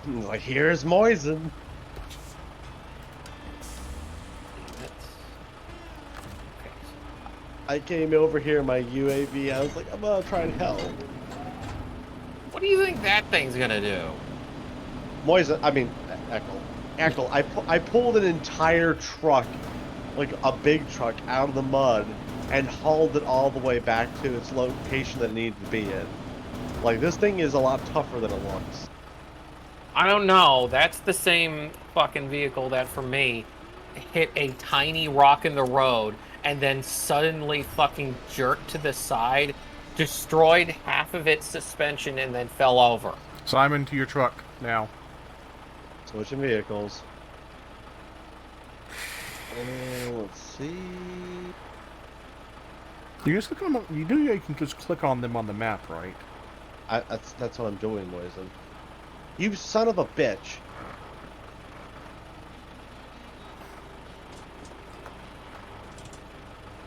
Like, here's Moisen. I came over here in my UAV. I was like, I'm gonna try and help. What do you think that thing's gonna do? Moisen, I mean, Echo. I pulled an entire truck, like a big truck, out of the mud and hauled it all the way back to its location that it needed to be in. Like, this thing is a lot tougher than it looks. I don't know. That's the same fucking vehicle that, for me, hit a tiny rock in the road and then suddenly fucking jerked to the side, destroyed half of its suspension, and then fell over. Simon, to your truck now. Switching vehicles. Let's see. You just click on them. You can just click on them on the map, right? That's what I'm doing, Moisen. You son of a bitch.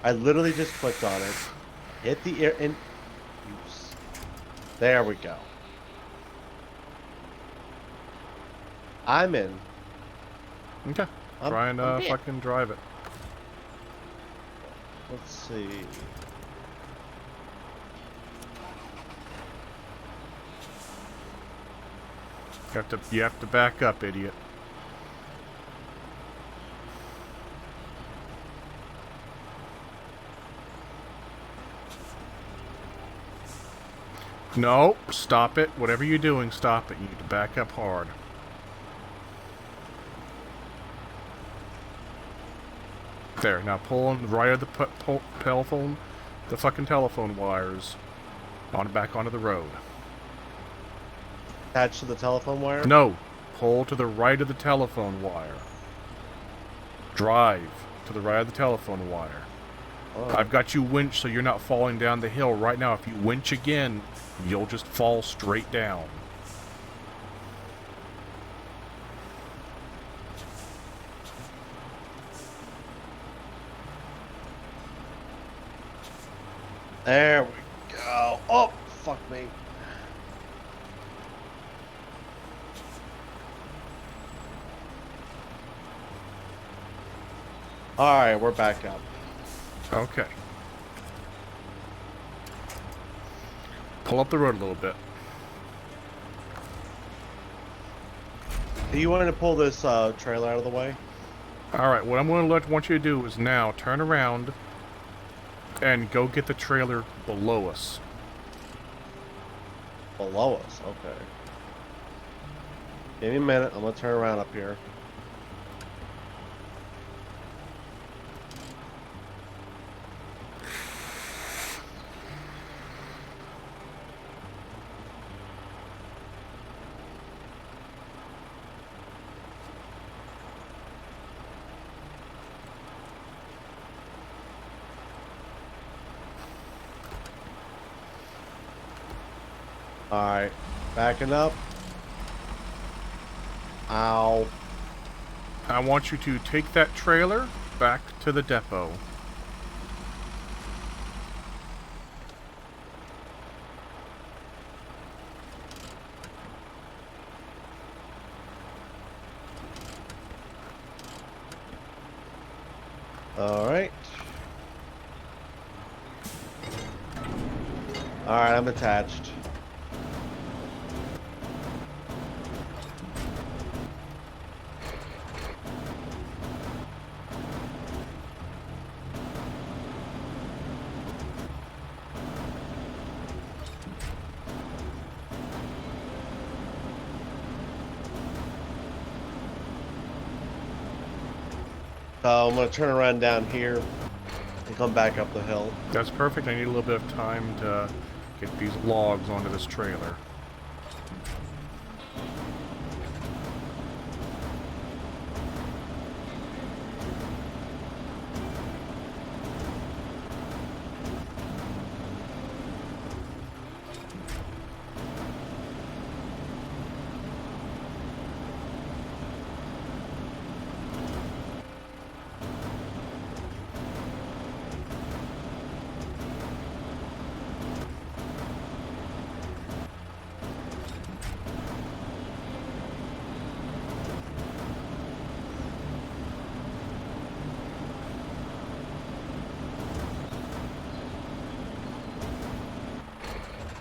I literally just clicked on it, hit the air, and use. There we go. I'm in. Okay. Try and I'm in. fucking drive it. Let's see. You have to back up, idiot. No, stop it. Whatever you're doing, stop it. You need to back up hard. There, now pull on the right of the telephone, the fucking telephone wires, back onto the road. Attached to the telephone wire? No, pull to the right of the telephone wire. Drive to the right of the telephone wire. Oh. I've got you winch so you're not falling down the hill right now. If you winch again, you'll just fall straight down. There we go. Oh, fuck me. Alright, we're back up. Okay. Pull up the road a little bit. Do you want to pull this trailer out of the way? Alright, what I'm going to want you to do is now turn around and go get the trailer below us. Below us, okay. Give me a minute, I'm going to turn around up here. Alright, backing up. Ow. I want you to take that trailer back to the depot. Alright. Alright, I'm attached. So I'm going to turn around down here and come back up the hill. That's perfect. I need a little bit of time to get these logs onto this trailer.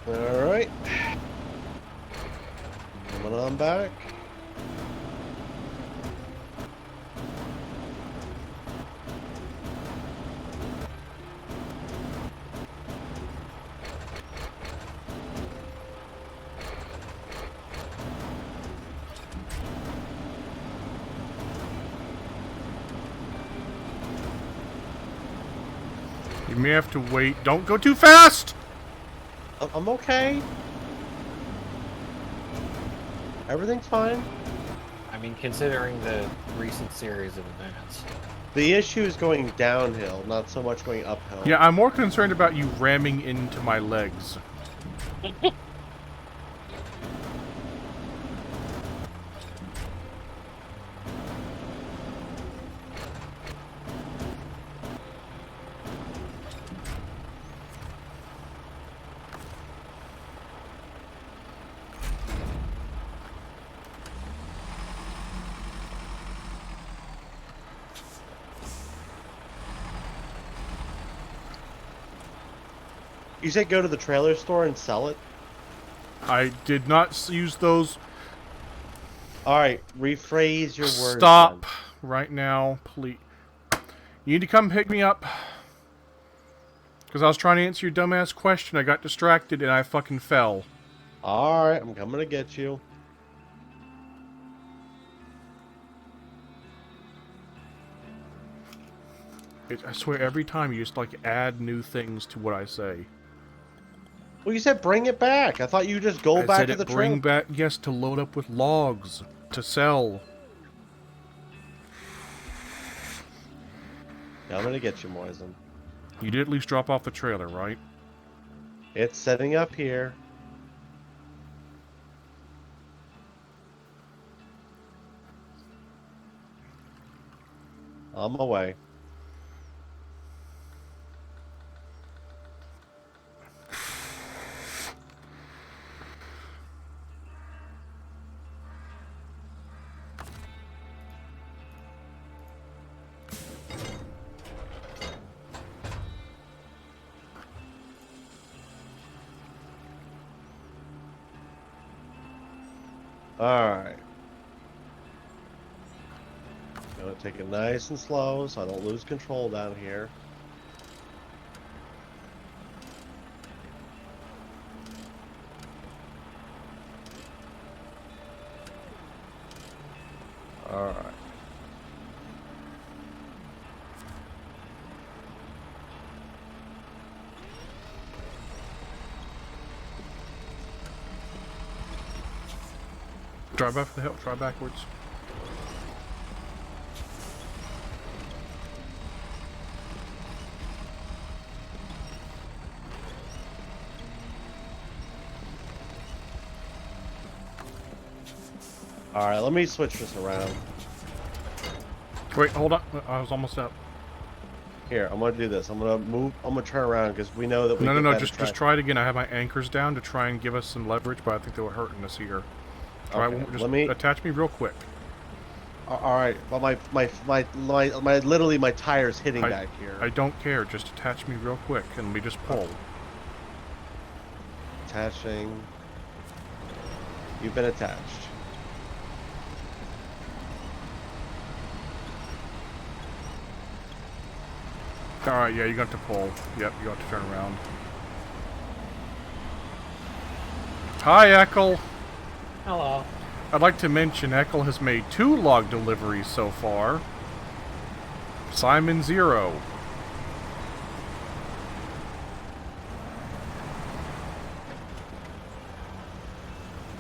Alright. Coming on back. You may have to wait. Don't go too fast! I'm okay. Everything's fine. I mean, considering the recent series of events. The issue is going downhill, not so much going uphill. Yeah, I'm more concerned about you ramming into my legs. You said go to the trailer store and sell it? I did not use those. Alright, rephrase your words. Stop then. right now, please. You need to come pick me up. Because I was trying to answer your dumbass question. I got distracted and I fucking fell. Alright, I'm coming to get you. I swear, every time you just like add new things to what I say. Well, you said bring it back. I thought you just go I back said to it the bring trailer. back, yes, to load up with logs, to sell. Yeah, I'm gonna get you, Moisen. You did at least drop off the trailer, right? It's setting up here. On my way. Alright. Gonna take it nice and slow so I don't lose control down here. Alright. Drive off the hill, try backwards. Alright, let me switch this around. Wait, hold on. I was almost up. Here, I'm gonna do this. I'm gonna turn around because we know that we No, get better just try it again. I have my anchors down to try and give us some leverage, but I think they were hurting us here. Try Okay, just let me- attach me real quick. Alright, but literally my tire's hitting back here. I don't care. Just attach me real quick and let me just pull. Attaching. You've been attached. Alright, yeah, you got to pull. Yep, you got to turn around. Hi, Eckel. Hello. I'd like to mention Eckel has made 2 log deliveries so far. Simon 0.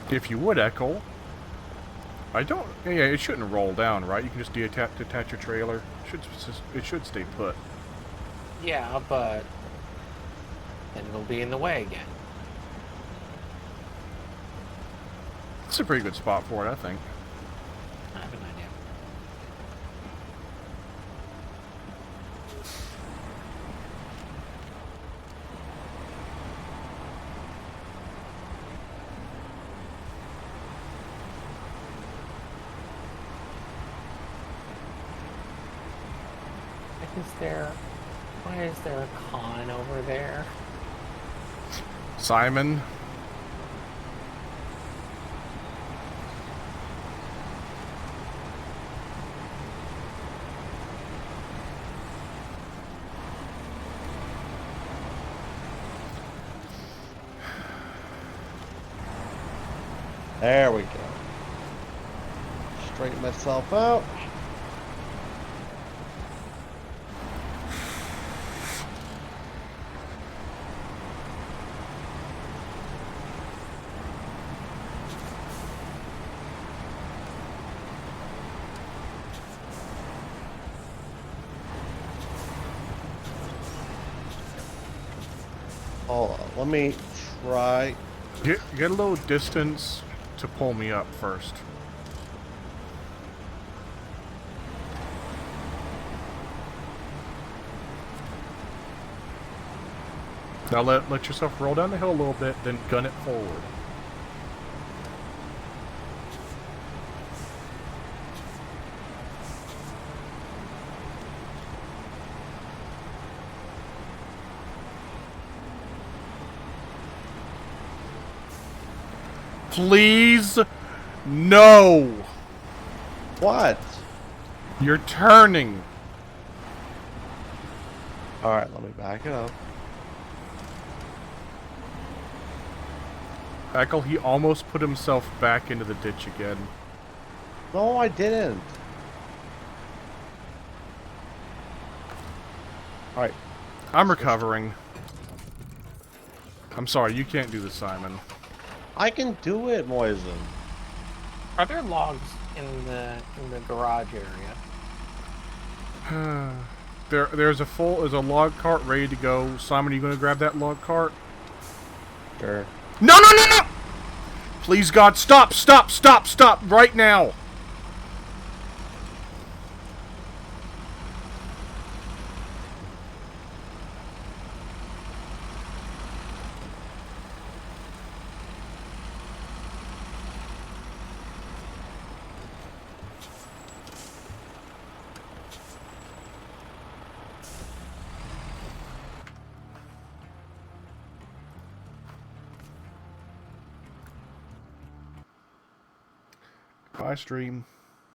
If you would, Eckel. I don't... Yeah, it shouldn't roll down, right? You can just detach your trailer. It should stay put. Yeah, but then it'll be in the way again. It's a pretty good spot for it, I think. I have an idea. Why is there a con over there? Simon. There we go. Straighten myself out. Hold on, let me try. Get a little distance to pull me up first. Now let yourself roll down the hill a little bit, then gun it forward. Please, no. What? You're turning. All right, let me back it up. Echo, he almost put himself back into the ditch again. No, I didn't. All right. I'm recovering. I'm sorry, you can't do this, Simon. I can do it, Moisen. Are there logs in the garage area? There's a log cart ready to go. Simon, are you gonna grab that log cart? Sure. No, no, no, no! Please, God, stop, stop, stop, stop, right now! Bye, stream.